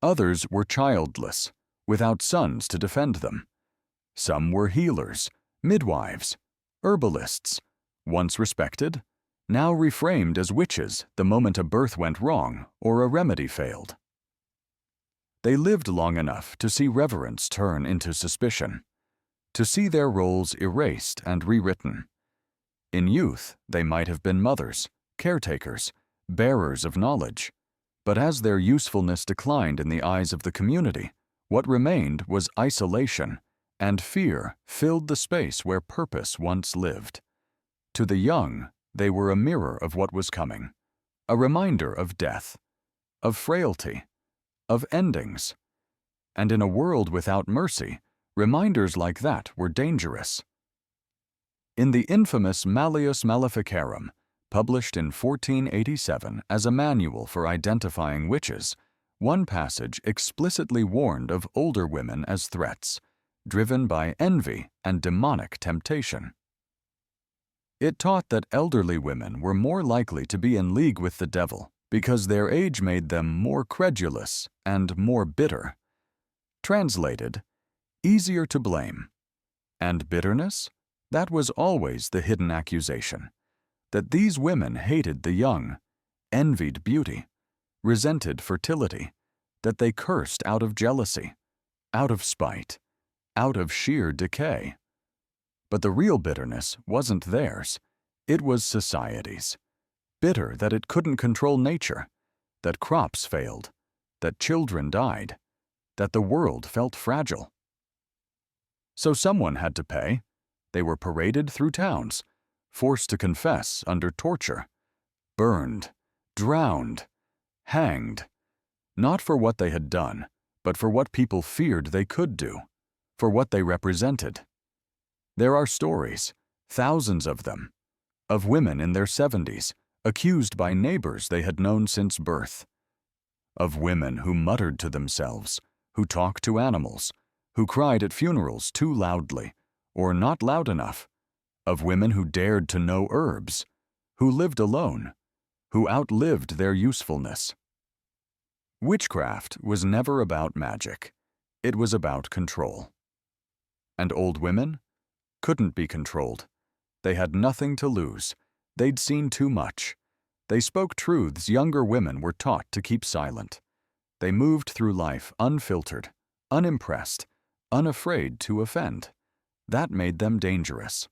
Others were childless, without sons to defend them. Some were healers, midwives, herbalists, once respected, now reframed as witches the moment a birth went wrong or a remedy failed. They lived long enough to see reverence turn into suspicion, to see their roles erased and rewritten. In youth, they might have been mothers, caretakers, bearers of knowledge, but as their usefulness declined in the eyes of the community, what remained was isolation, and fear filled the space where purpose once lived. To the young, they were a mirror of what was coming, a reminder of death, of frailty, of endings. And in a world without mercy, reminders like that were dangerous. In the infamous Malleus Maleficarum, published in 1487 as a manual for identifying witches, one passage explicitly warned of older women as threats, driven by envy and demonic temptation. It taught that elderly women were more likely to be in league with the devil because their age made them more credulous and more bitter. Translated, easier to blame. And bitterness? That was always the hidden accusation, that these women hated the young, envied beauty, resented fertility, that they cursed out of jealousy, out of spite, out of sheer decay. But the real bitterness wasn't theirs, it was society's. Bitter that it couldn't control nature, that crops failed, that children died, that the world felt fragile. So someone had to pay. They were paraded through towns, forced to confess under torture, burned, drowned, hanged, not for what they had done, but for what people feared they could do, for what they represented. There are stories, thousands of them, of women in their 70s, accused by neighbors they had known since birth, of women who muttered to themselves, who talked to animals, who cried at funerals too loudly, or not loud enough, of women who dared to know herbs, who lived alone, who outlived their usefulness. Witchcraft was never about magic. It was about control. And old women couldn't be controlled. They had nothing to lose. They'd seen too much. They spoke truths younger women were taught to keep silent. They moved through life unfiltered, unimpressed, unafraid to offend. That made them dangerous.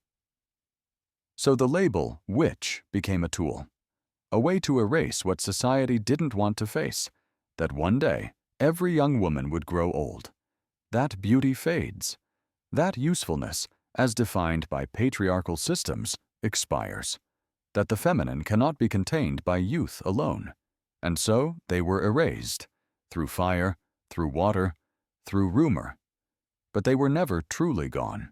So the label witch became a tool, a way to erase what society didn't want to face, that one day every young woman would grow old. That beauty fades. That usefulness, as defined by patriarchal systems, expires. That the feminine cannot be contained by youth alone. And so they were erased, through fire, through water, through rumor. But they were never truly gone.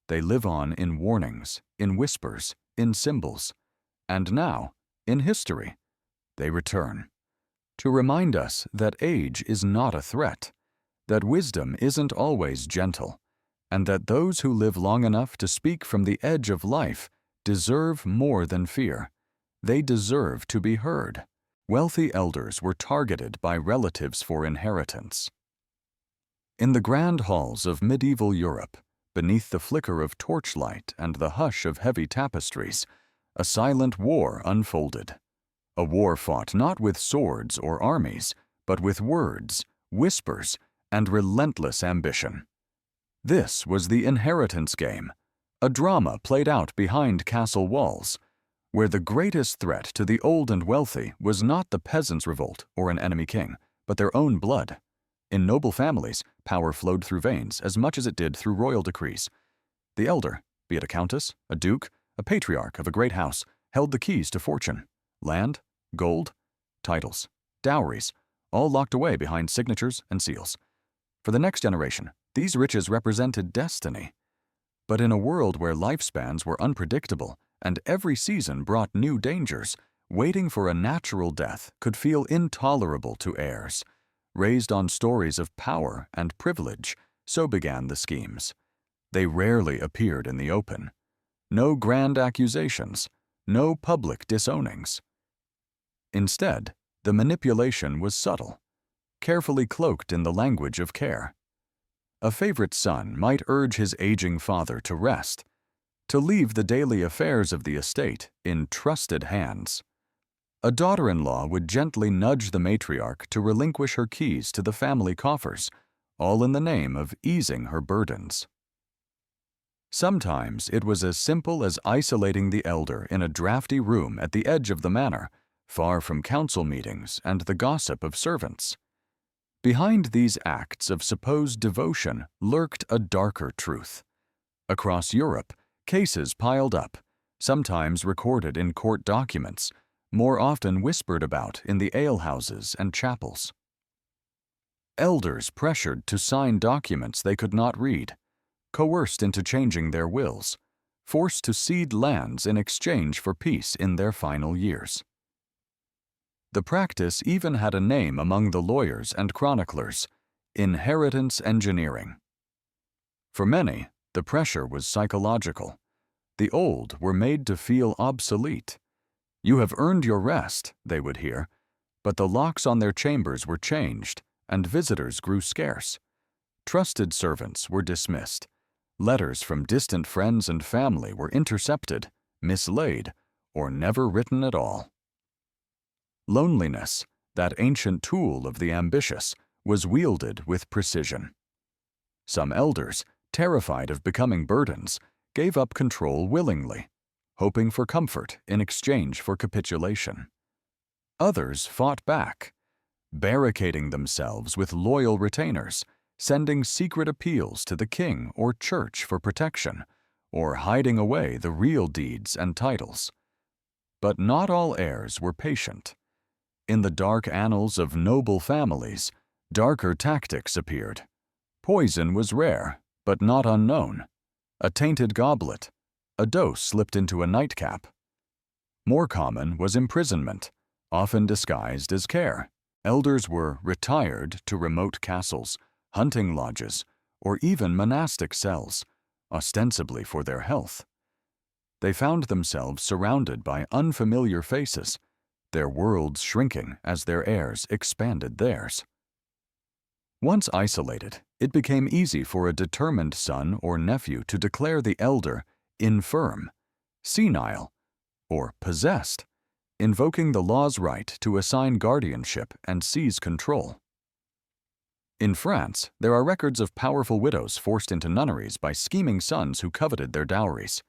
They live on in warnings, in whispers, in symbols, and now, in history, they return, to remind us that age is not a threat, that wisdom isn't always gentle, and that those who live long enough to speak from the edge of life deserve more than fear. They deserve to be heard. Wealthy elders were targeted by relatives for inheritance. In the grand halls of medieval Europe, beneath the flicker of torchlight and the hush of heavy tapestries, a silent war unfolded. A war fought not with swords or armies, but with words, whispers, and relentless ambition. This was the inheritance game, a drama played out behind castle walls, where the greatest threat to the old and wealthy was not the peasants' revolt or an enemy king, but their own blood. In noble families, power flowed through veins as much as it did through royal decrees. The elder, be it a countess, a duke, a patriarch of a great house, held the keys to fortune. Land, gold, titles, dowries, all locked away behind signatures and seals. For the next generation, these riches represented destiny. But in a world where lifespans were unpredictable and every season brought new dangers, waiting for a natural death could feel intolerable to heirs. Raised on stories of power and privilege, so began the schemes. They rarely appeared in the open. No grand accusations, no public disownings. Instead, The manipulation was subtle, carefully cloaked in the language of care. A favorite son might urge his aging father to rest, to leave the daily affairs of the estate in trusted hands. A daughter-in-law would gently nudge the matriarch to relinquish her keys to the family coffers, all in the name of easing her burdens. Sometimes it was as simple as isolating the elder in a drafty room at the edge of the manor, far from council meetings and the gossip of servants. Behind these acts of supposed devotion lurked a darker truth. Across Europe, cases piled up, sometimes recorded in court documents, more often whispered about in the alehouses and chapels. Elders pressured to sign documents they could not read, coerced into changing their wills, forced to cede lands in exchange for peace in their final years. The practice even had a name among the lawyers and chroniclers: inheritance engineering. For many, the pressure was psychological. The old were made to feel obsolete. "You have earned your rest," they would hear, but the locks on their chambers were changed, and visitors grew scarce. Trusted servants were dismissed. Letters from distant friends and family were intercepted, mislaid, or never written at all. Loneliness, that ancient tool of the ambitious, was wielded with precision. Some elders, terrified of becoming burdens, gave up control willingly, hoping for comfort in exchange for capitulation. Others fought back, barricading themselves with loyal retainers, sending secret appeals to the king or church for protection, or hiding away the real deeds and titles. But not all heirs were patient. In the dark annals of noble families, darker tactics appeared. Poison was rare, but not unknown. A tainted goblet, a dose slipped into a nightcap. More common was imprisonment, often disguised as care. Elders were retired to remote castles, hunting lodges, or even monastic cells, ostensibly for their health. They found themselves surrounded by unfamiliar faces, their worlds shrinking as their heirs expanded theirs. Once isolated, it became easy for a determined son or nephew to declare the elder infirm, senile, or possessed, invoking the law's right to assign guardianship and seize control. In France, there are records of powerful widows forced into nunneries by scheming sons who coveted their dowries.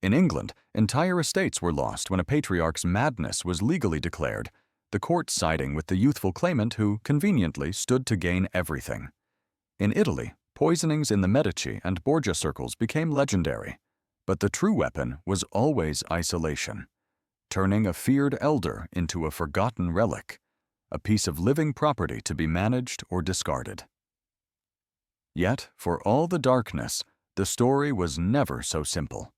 In England, entire estates were lost when a patriarch's madness was legally declared, the court siding with the youthful claimant who, conveniently, stood to gain everything. In Italy, poisonings in the Medici and Borgia circles became legendary, but the true weapon was always isolation, turning a feared elder into a forgotten relic, a piece of living property to be managed or discarded. Yet, for all the darkness, the story was never so simple.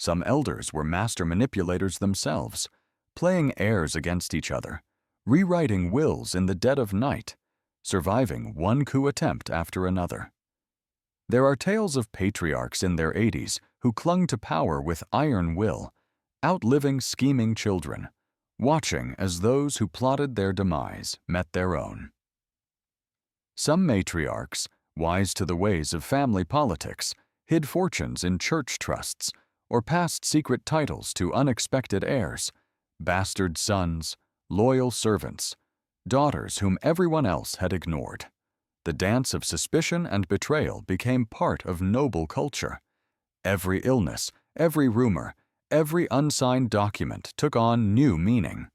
Some elders were master manipulators themselves, playing heirs against each other, rewriting wills in the dead of night, surviving one coup attempt after another. There are tales of patriarchs in their 80s who clung to power with iron will, outliving scheming children, watching as those who plotted their demise met their own. Some matriarchs, wise to the ways of family politics, hid fortunes in church trusts or passed secret titles to unexpected heirs, bastard sons, loyal servants, daughters whom everyone else had ignored. The dance of suspicion and betrayal became part of noble culture. Every illness, every rumor, every unsigned document took on new meaning.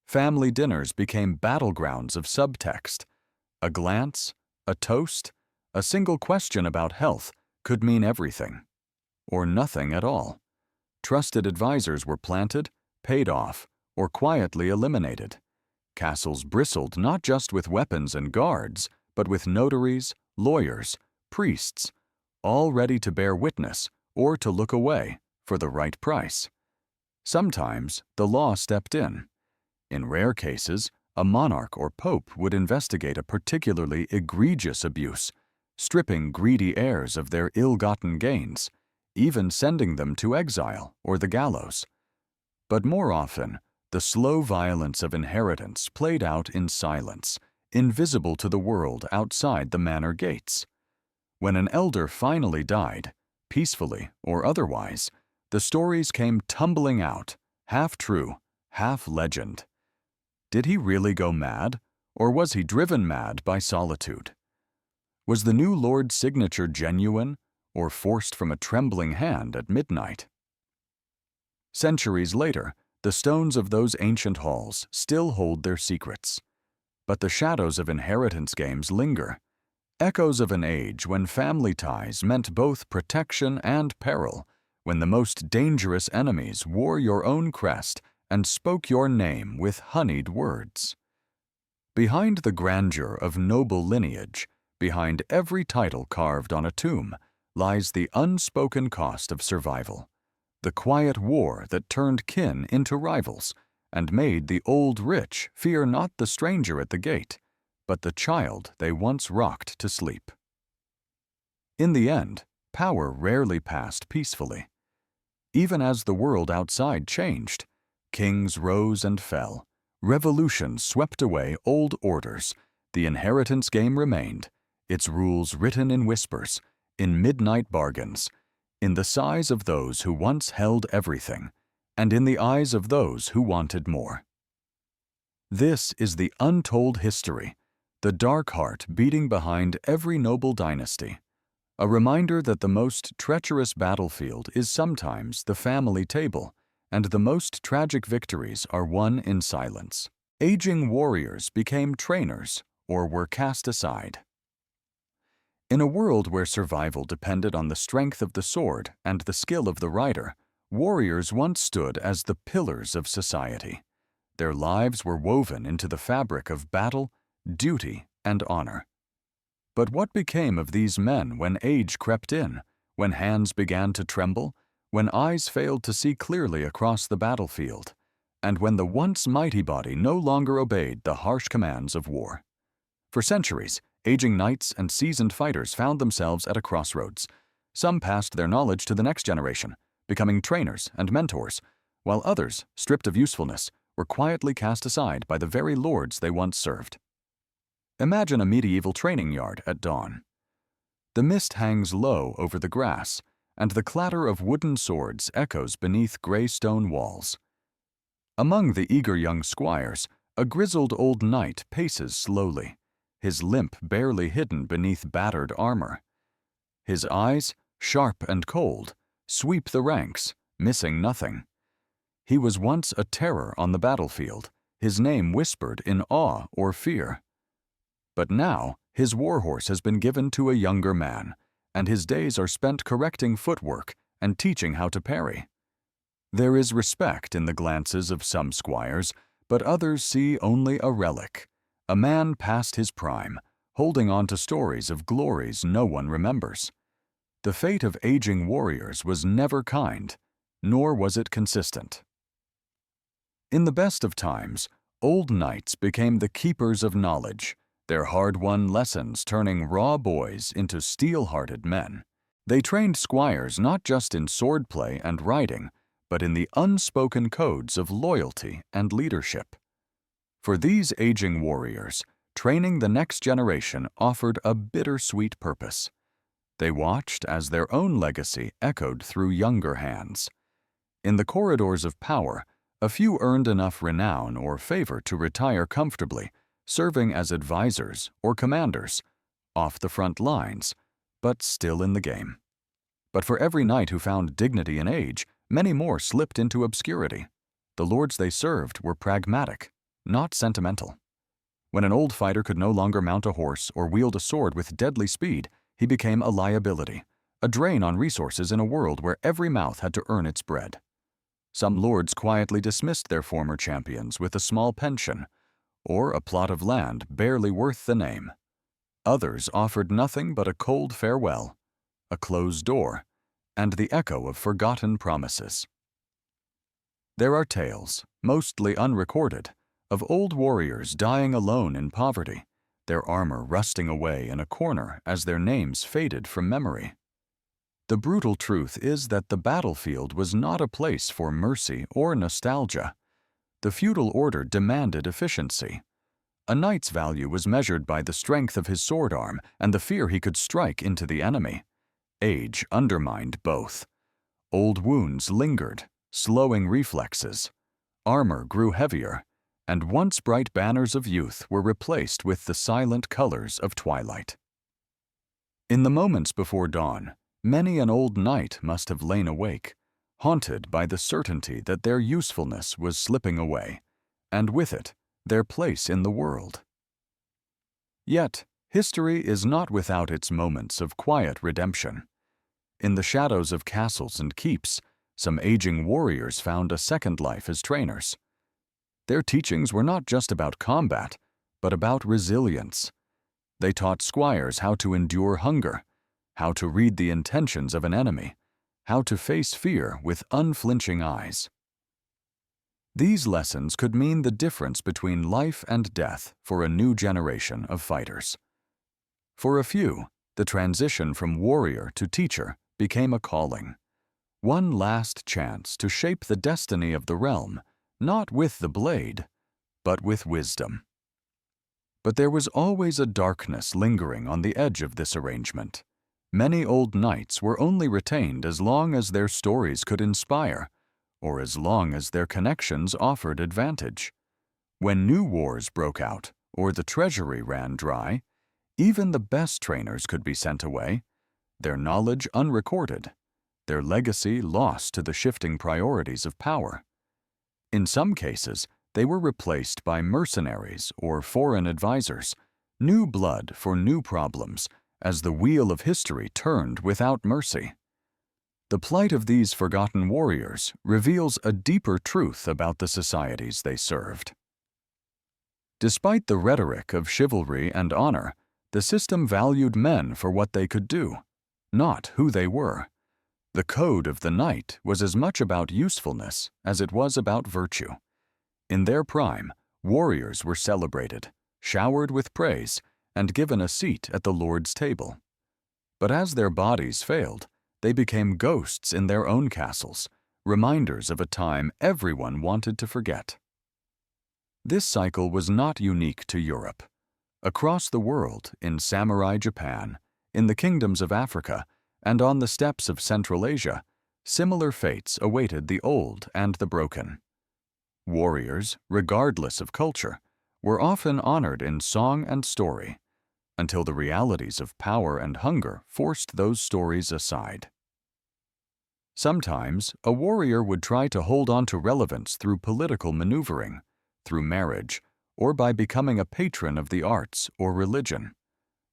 Family dinners became battlegrounds of subtext. A glance, a toast, a single question about health could mean everything, or nothing at all. Trusted advisors were planted, paid off, or quietly eliminated. Castles bristled not just with weapons and guards, but with notaries, lawyers, priests, all ready to bear witness or to look away for the right price. Sometimes the law stepped in. In rare cases, a monarch or pope would investigate a particularly egregious abuse, stripping greedy heirs of their ill-gotten gains, even sending them to exile or the gallows. But more often, The slow violence of inheritance played out in silence, invisible to the world outside the manor gates. When an elder finally died, peacefully or otherwise, the stories came tumbling out, half true, half legend. Did he really go mad, or was he driven mad by solitude? Was the new lord's signature genuine, or forced from a trembling hand at midnight? Centuries later, the stones of those ancient halls still hold their secrets. But the shadows of inheritance games linger, echoes of an age when family ties meant both protection and peril, when the most dangerous enemies wore your own crest and spoke your name with honeyed words. Behind the grandeur of noble lineage, behind every title carved on a tomb, lies the unspoken cost of survival, the quiet war that turned kin into rivals and made the old rich fear not the stranger at the gate, but the child they once rocked to sleep. In the end, power rarely passed peacefully. Even as the world outside changed, kings rose and fell, revolutions swept away old orders, the inheritance game remained, its rules written in whispers, in midnight bargains, in the sighs of those who once held everything, and in the eyes of those who wanted more. This is the untold history, the dark heart beating behind every noble dynasty, a reminder that the most treacherous battlefield is sometimes the family table, and the most tragic victories are won in silence. Aging warriors became trainers or were cast aside. In a world where survival depended on the strength of the sword and the skill of the rider, warriors once stood as the pillars of society. Their lives were woven into the fabric of battle, duty, and honor. But what became of these men when age crept in, when hands began to tremble, when eyes failed to see clearly across the battlefield, and when the once mighty body no longer obeyed the harsh commands of war? For centuries, aging knights and seasoned fighters found themselves at a crossroads. Some passed their knowledge to the next generation, becoming trainers and mentors, while others, stripped of usefulness, were quietly cast aside by the very lords they once served. Imagine a medieval training yard at dawn. The mist hangs low over the grass, and the clatter of wooden swords echoes beneath gray stone walls. Among the eager young squires, a grizzled old knight paces slowly, his limp barely hidden beneath battered armor. His eyes, sharp and cold, sweep the ranks, missing nothing. He was once a terror on the battlefield, his name whispered in awe or fear. But now his warhorse has been given to a younger man, and his days are spent correcting footwork and teaching how to parry. There is respect in the glances of some squires, but others see only a relic, a man past his prime, holding on to stories of glories no one remembers. The fate of aging warriors was never kind, nor was it consistent. In the best of times, old knights became the keepers of knowledge, their hard-won lessons turning raw boys into steel-hearted men. They trained squires not just in swordplay and riding, but in the unspoken codes of loyalty and leadership. For these aging warriors, training the next generation offered a bittersweet purpose. They watched as their own legacy echoed through younger hands. In the corridors of power, a few earned enough renown or favor to retire comfortably, serving as advisors or commanders, off the front lines, but still in the game. But for every knight who found dignity in age, many more slipped into obscurity. The lords they served were pragmatic, not sentimental. When an old fighter could no longer mount a horse or wield a sword with deadly speed, he became a liability, a drain on resources in a world where every mouth had to earn its bread. Some lords quietly dismissed their former champions with a small pension, or a plot of land barely worth the name. Others offered nothing but a cold farewell, a closed door, and the echo of forgotten promises. There are tales, mostly unrecorded, of old warriors dying alone in poverty, their armor rusting away in a corner as their names faded from memory. The brutal truth is that the battlefield was not a place for mercy or nostalgia. The the feudal order demanded efficiency. A knight's value was measured by the strength of his sword arm and the fear he could strike into the enemy. Age undermined both. Old wounds lingered, slowing reflexes. Armor grew heavier, and once bright banners of youth were replaced with the silent colors of twilight. In the moments before dawn, many an old knight must have lain awake, haunted by the certainty that their usefulness was slipping away, and with it, their place in the world. Yet, history is not without its moments of quiet redemption. In the shadows of castles and keeps, some aging warriors found a second life as trainers. Their teachings were not just about combat, but about resilience. They taught squires how to endure hunger, how to read the intentions of an enemy, how to face fear with unflinching eyes. These lessons could mean the difference between life and death for a new generation of fighters. For a few, the transition from warrior to teacher became a calling. One last chance to shape the destiny of the realm, not with the blade, but with wisdom. But there was always a darkness lingering on the edge of this arrangement. Many old knights were only retained as long as their stories could inspire, or as long as their connections offered advantage. When new wars broke out, or the treasury ran dry, even the best trainers could be sent away, their knowledge unrecorded, their legacy lost to the shifting priorities of power. In some cases, they were replaced by mercenaries or foreign advisors, new blood for new problems, as the wheel of history turned without mercy. The plight of these forgotten warriors reveals a deeper truth about the societies they served. Despite the rhetoric of chivalry and honor, the system valued men for what they could do, not who they were. The code of the knight was as much about usefulness as it was about virtue. In their prime, warriors were celebrated, showered with praise, and given a seat at the Lord's table. But as their bodies failed, they became ghosts in their own castles, reminders of a time everyone wanted to forget. This cycle was not unique to Europe. Across the world, in samurai Japan, in the kingdoms of Africa, and on the steppes of Central Asia, similar fates awaited the old and the broken. Warriors, regardless of culture, were often honored in song and story, until the realities of power and hunger forced those stories aside. Sometimes, a warrior would try to hold on to relevance through political maneuvering, through marriage, or by becoming a patron of the arts or religion.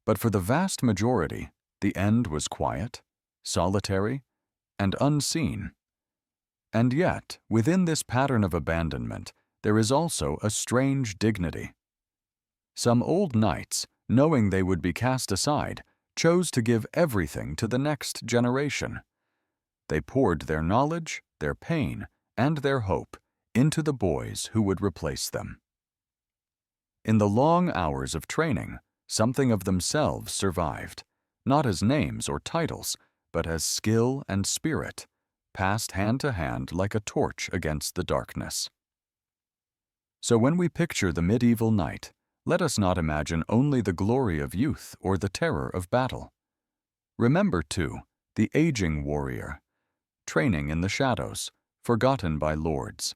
But for the vast majority, the end was quiet, solitary, and unseen. And yet, within this pattern of abandonment, there is also a strange dignity. Some old knights, knowing they would be cast aside, chose to give everything to the next generation. They poured their knowledge, their pain, and their hope into the boys who would replace them. In the long hours of training, something of themselves survived, not as names or titles, but as skill and spirit, passed hand to hand like a torch against the darkness. So when we picture the medieval knight, let us not imagine only the glory of youth or the terror of battle. Remember, too, the aging warrior, training in the shadows, forgotten by lords,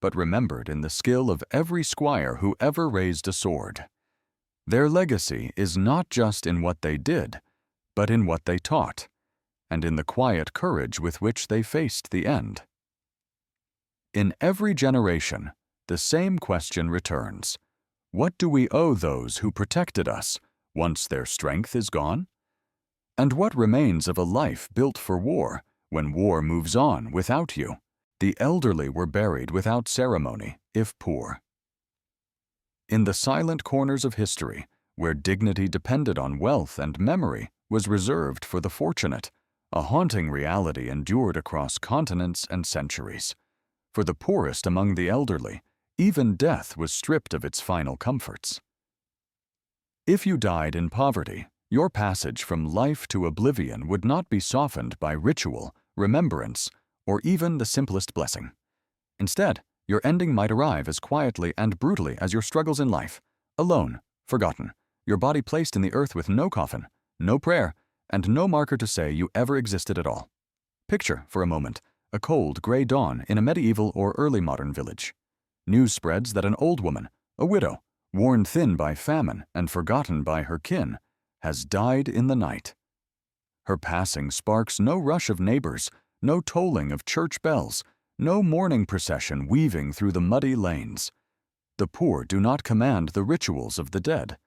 but remembered in the skill of every squire who ever raised a sword. Their legacy is not just in what they did, but in what they taught, and in the quiet courage with which they faced the end. In every generation, the same question returns. What do we owe those who protected us once their strength is gone? And what remains of a life built for war when war moves on without you? The elderly were buried without ceremony, if poor. In the silent corners of history, where dignity depended on wealth and memory was reserved for the fortunate, a haunting reality endured across continents and centuries. For the poorest among the elderly, even death was stripped of its final comforts. If you died in poverty, your passage from life to oblivion would not be softened by ritual, remembrance, or even the simplest blessing. Instead, Your ending might arrive as quietly and brutally as your struggles in life. Alone, forgotten, your body placed in the earth with no coffin, no prayer, and no marker to say you ever existed at all. Picture, for a moment, a cold, gray dawn in a medieval or early modern village. News spreads that an old woman, a widow, worn thin by famine and forgotten by her kin, has died in the night. Her passing sparks no rush of neighbors, no tolling of church bells, no mourning procession weaving through the muddy lanes. The poor do not command the rituals of the dead.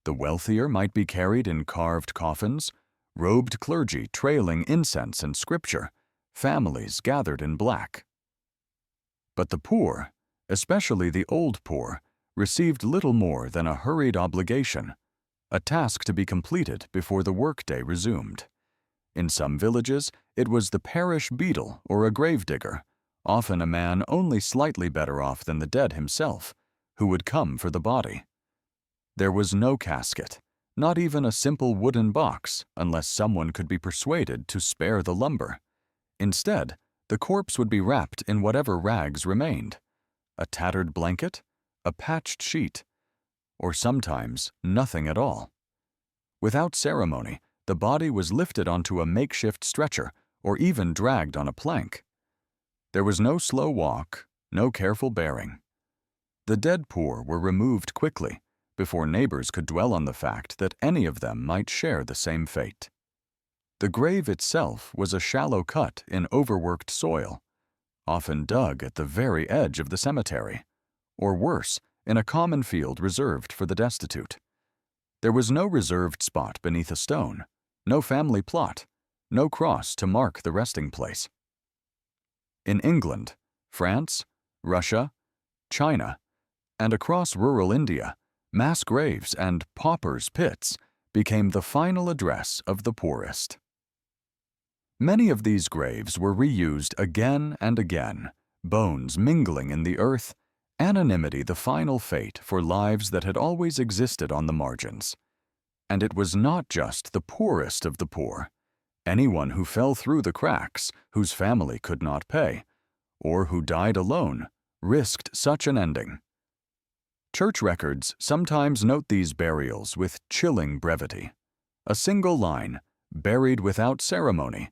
The wealthier might be carried in carved coffins, robed clergy trailing incense and scripture, families gathered in black. But the poor, especially the old poor, received little more than a hurried obligation, a task to be completed before the workday resumed. In some villages, it was the parish beadle or a gravedigger, often a man only slightly better off than the dead himself, who would come for the body. There was no casket, not even a simple wooden box, unless someone could be persuaded to spare the lumber. Instead, the corpse would be wrapped in whatever rags remained, a tattered blanket, a patched sheet, or sometimes nothing at all. Without ceremony, the body was lifted onto a makeshift stretcher or even dragged on a plank. There was no slow walk, no careful bearing. The dead poor were removed quickly, before neighbors could dwell on the fact that any of them might share the same fate. The grave itself was a shallow cut in overworked soil, often dug at the very edge of the cemetery, or worse, in a common field reserved for the destitute. There was no reserved spot beneath a stone, no family plot, no cross to mark the resting place. In England, France, Russia, China, and across rural India, mass graves and paupers' pits became the final address of the poorest. Many of these graves were reused again and again, bones mingling in the earth, anonymity the final fate for lives that had always existed on the margins. And it was not just the poorest of the poor. Anyone who fell through the cracks, whose family could not pay, or who died alone, risked such an ending. Church records sometimes note these burials with chilling brevity. A single line, buried without ceremony,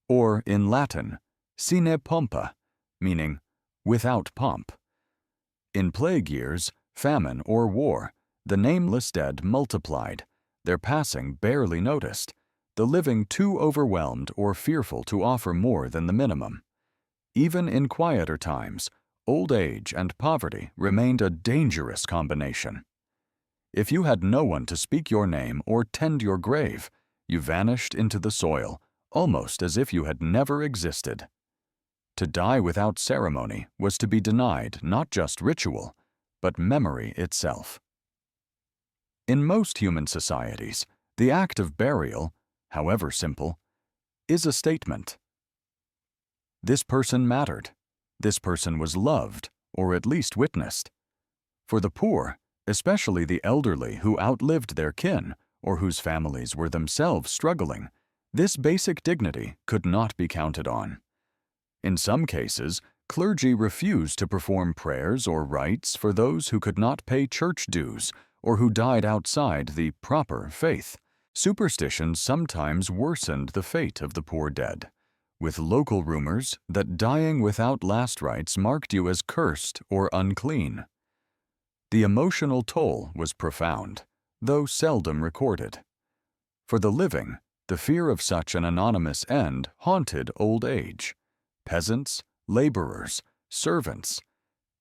or in Latin, sine pompa, meaning without pomp. In plague years, famine, or war, the nameless dead multiplied, their passing barely noticed, the living too overwhelmed or fearful to offer more than the minimum. Even in quieter times, old age and poverty remained a dangerous combination. If you had no one to speak your name or tend your grave, you vanished into the soil, almost as if you had never existed. To die without ceremony was to be denied not just ritual, but memory itself. In most human societies, the act of burial, however simple, is a statement. This person mattered. This person was loved, or at least witnessed. For the poor, especially the elderly who outlived their kin, or whose families were themselves struggling, this basic dignity could not be counted on. In some cases, clergy refused to perform prayers or rites for those who could not pay church dues or who died outside the proper faith. Superstitions sometimes worsened the fate of the poor dead, with local rumors that dying without last rites marked you as cursed or unclean. The emotional toll was profound, though seldom recorded. For the living, the fear of such an anonymous end haunted old age. Peasants, laborers, servants,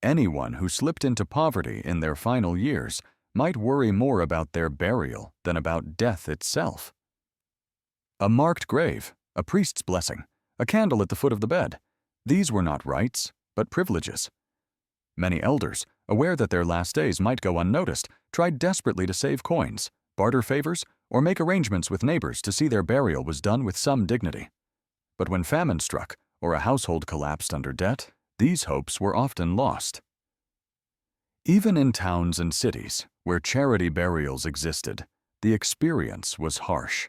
anyone who slipped into poverty in their final years might worry more about their burial than about death itself. A marked grave, a priest's blessing, a candle at the foot of the bed, these were not rights, but privileges. Many elders, aware that their last days might go unnoticed, tried desperately to save coins, barter favors, or make arrangements with neighbors to see their burial was done with some dignity. But when famine struck, or a household collapsed under debt, these hopes were often lost. Even in towns and cities, where charity burials existed, the experience was harsh.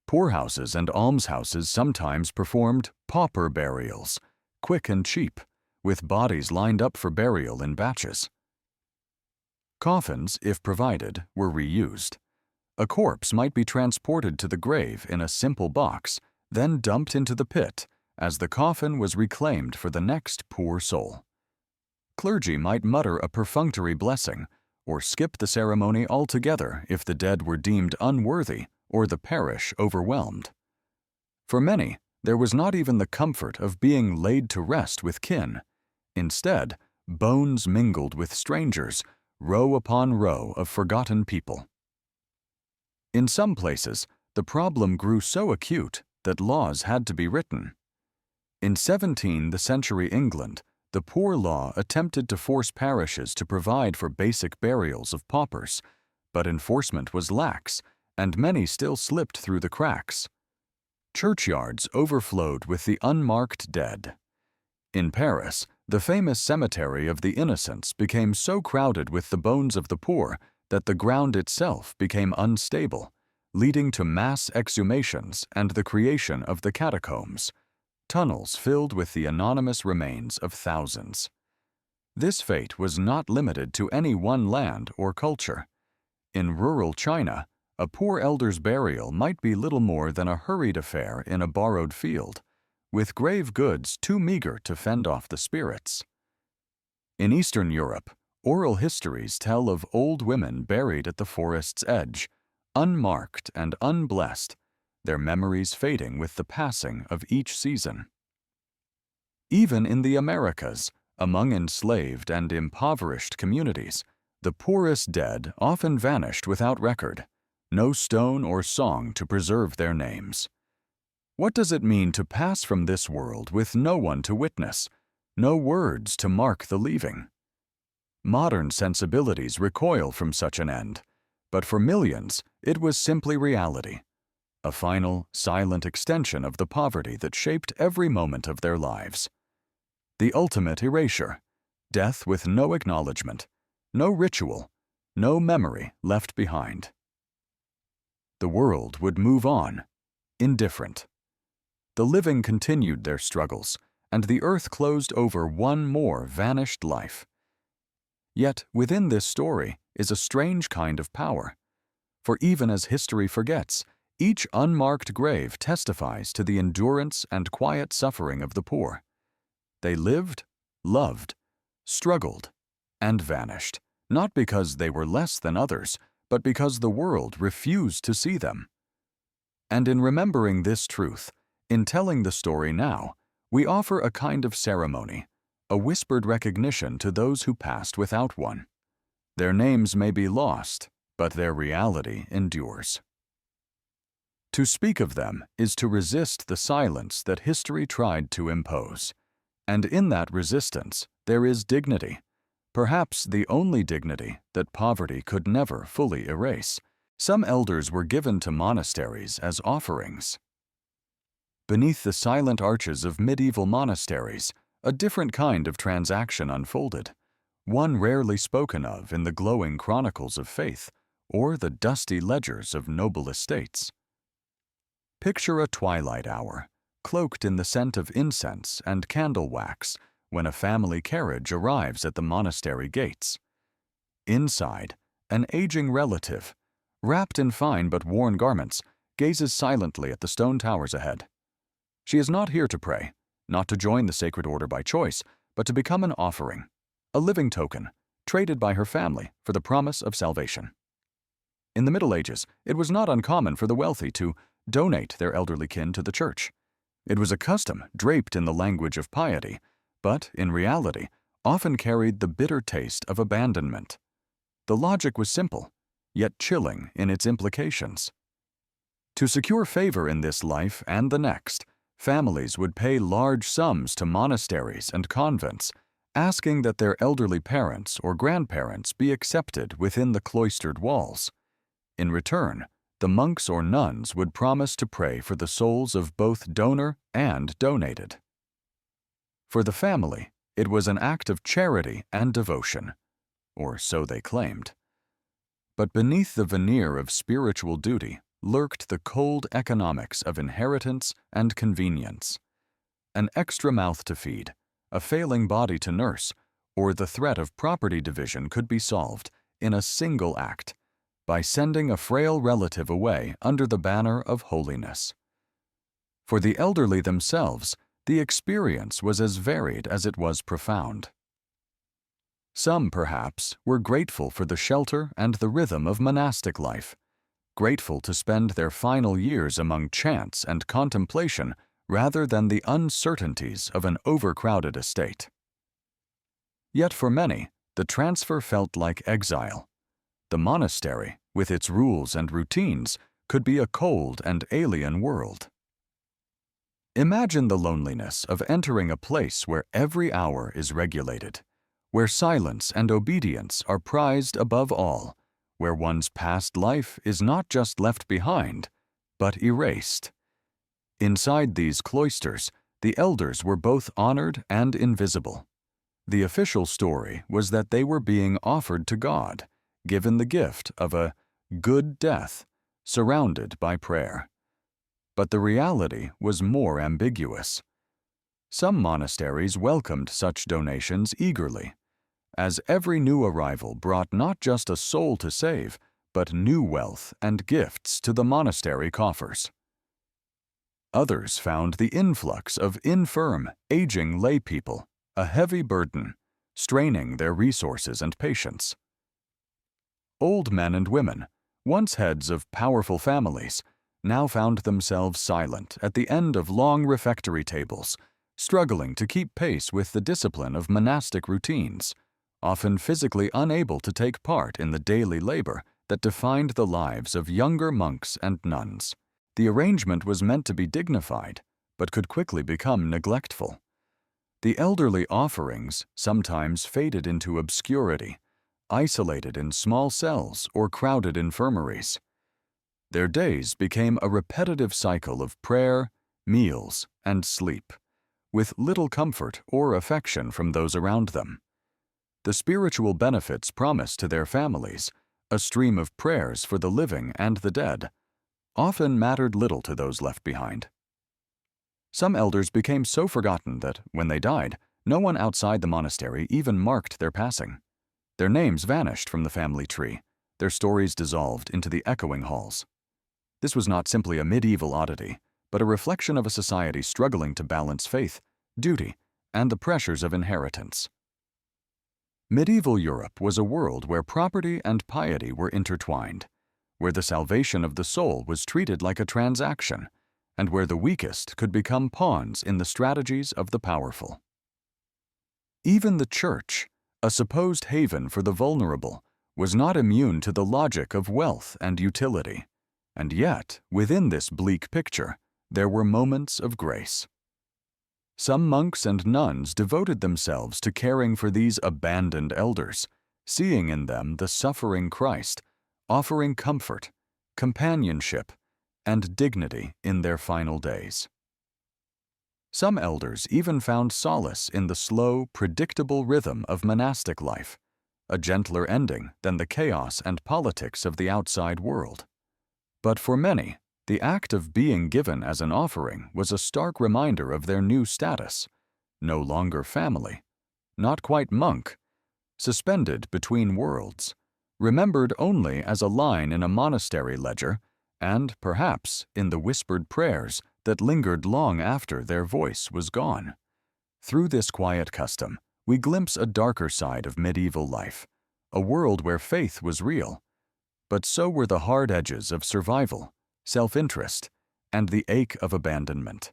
Poorhouses and almshouses sometimes performed pauper burials, quick and cheap, with bodies lined up for burial in batches. Coffins, if provided, were reused. A corpse might be transported to the grave in a simple box, then dumped into the pit, as the coffin was reclaimed for the next poor soul. Clergy might mutter a perfunctory blessing, or skip the ceremony altogether if the dead were deemed unworthy or the parish overwhelmed. For many, there was not even the comfort of being laid to rest with kin. Instead, bones mingled with strangers, row upon row of forgotten people. In some places, the problem grew so acute that laws had to be written. In 17th century England, the Poor Law attempted to force parishes to provide for basic burials of paupers, but enforcement was lax, and many still slipped through the cracks. Churchyards overflowed with the unmarked dead. In Paris, the famous Cemetery of the Innocents became so crowded with the bones of the poor that the ground itself became unstable, leading to mass exhumations and the creation of the catacombs, tunnels filled with the anonymous remains of thousands. This fate was not limited to any one land or culture. In rural China, a poor elder's burial might be little more than a hurried affair in a borrowed field, with grave goods too meager to fend off the spirits. In Eastern Europe, oral histories tell of old women buried at the forest's edge, unmarked and unblessed, their memories fading with the passing of each season. Even in the Americas, among enslaved and impoverished communities, the poorest dead often vanished without record, no stone or song to preserve their names. What does it mean to pass from this world with no one to witness, no words to mark the leaving? Modern sensibilities recoil from such an end, but for millions it was simply reality, a final, silent extension of the poverty that shaped every moment of their lives. The ultimate erasure, death with no acknowledgement, no ritual, no memory left behind. The world would move on, indifferent. The living continued their struggles, and the earth closed over one more vanished life. Yet within this story is a strange kind of power, for even as history forgets, each unmarked grave testifies to the endurance and quiet suffering of the poor. They lived, loved, struggled, and vanished, not because they were less than others, but because the world refused to see them. And in remembering this truth, in telling the story now, we offer a kind of ceremony, a whispered recognition to those who passed without one. Their names may be lost, but their reality endures. To speak of them is to resist the silence that history tried to impose. And in that resistance, there is dignity, perhaps the only dignity that poverty could never fully erase. Some elders were given to monasteries as offerings. Beneath the silent arches of medieval monasteries, a different kind of transaction unfolded, one rarely spoken of in the glowing chronicles of faith or the dusty ledgers of noble estates. Picture a twilight hour, cloaked in the scent of incense and candle wax, when a family carriage arrives at the monastery gates. Inside, an aging relative, wrapped in fine but worn garments, gazes silently at the stone towers ahead. She is not here to pray, not to join the sacred order by choice, but to become an offering, a living token, traded by her family for the promise of salvation. In the Middle Ages, it was not uncommon for the wealthy to donate their elderly kin to the church. It was a custom draped in the language of piety, but, in reality, often carried the bitter taste of abandonment. The logic was simple, yet chilling in its implications. To secure favor in this life and the next, families would pay large sums to monasteries and convents, asking that their elderly parents or grandparents be accepted within the cloistered walls. In return, the monks or nuns would promise to pray for the souls of both donor and donated. For the family, it was an act of charity and devotion, or so they claimed. But beneath the veneer of spiritual duty lurked the cold economics of inheritance and convenience. An extra mouth to feed, a failing body to nurse, or the threat of property division could be solved in a single act, by sending a frail relative away under the banner of holiness. For the elderly themselves, the experience was as varied as it was profound. Some, perhaps, were grateful for the shelter and the rhythm of monastic life, grateful to spend their final years among chants and contemplation rather than the uncertainties of an overcrowded estate. Yet for many, the transfer felt like exile. The monastery, with its rules and routines, could be a cold and alien world. Imagine the loneliness of entering a place where every hour is regulated, where silence and obedience are prized above all, where one's past life is not just left behind, but erased. Inside these cloisters, the elders were both honored and invisible. The official story was that they were being offered to God, given the gift of a good death, surrounded by prayer. But the reality was more ambiguous. Some monasteries welcomed such donations eagerly, as every new arrival brought not just a soul to save, but new wealth and gifts to the monastery coffers. Others found the influx of infirm, aging lay people a heavy burden, straining their resources and patience. Old men and women, once heads of powerful families, now found themselves silent at the end of long refectory tables, struggling to keep pace with the discipline of monastic routines, often physically unable to take part in the daily labor that defined the lives of younger monks and nuns. The arrangement was meant to be dignified, but could quickly become neglectful. The elderly offerings sometimes faded into obscurity, isolated in small cells or crowded infirmaries. Their days became a repetitive cycle of prayer, meals, and sleep, with little comfort or affection from those around them. The spiritual benefits promised to their families, a stream of prayers for the living and the dead, often mattered little to those left behind. Some elders became so forgotten that, when they died, no one outside the monastery even marked their passing. Their names vanished from the family tree, their stories dissolved into the echoing halls. This was not simply a medieval oddity, but a reflection of a society struggling to balance faith, duty, and the pressures of inheritance. Medieval Europe was a world where property and piety were intertwined, where the salvation of the soul was treated like a transaction, and where the weakest could become pawns in the strategies of the powerful. Even the Church, a supposed haven for the vulnerable, was not immune to the logic of wealth and utility. And yet, within this bleak picture, there were moments of grace. Some monks and nuns devoted themselves to caring for these abandoned elders, seeing in them the suffering Christ, offering comfort, companionship, and dignity in their final days. Some elders even found solace in the slow, predictable rhythm of monastic life, a gentler ending than the chaos and politics of the outside world. But for many, the act of being given as an offering was a stark reminder of their new status, no longer family, not quite monk, suspended between worlds, remembered only as a line in a monastery ledger, and, perhaps, in the whispered prayers that lingered long after their voice was gone. Through this quiet custom, we glimpse a darker side of medieval life, a world where faith was real, but so were the hard edges of survival, self-interest, and the ache of abandonment.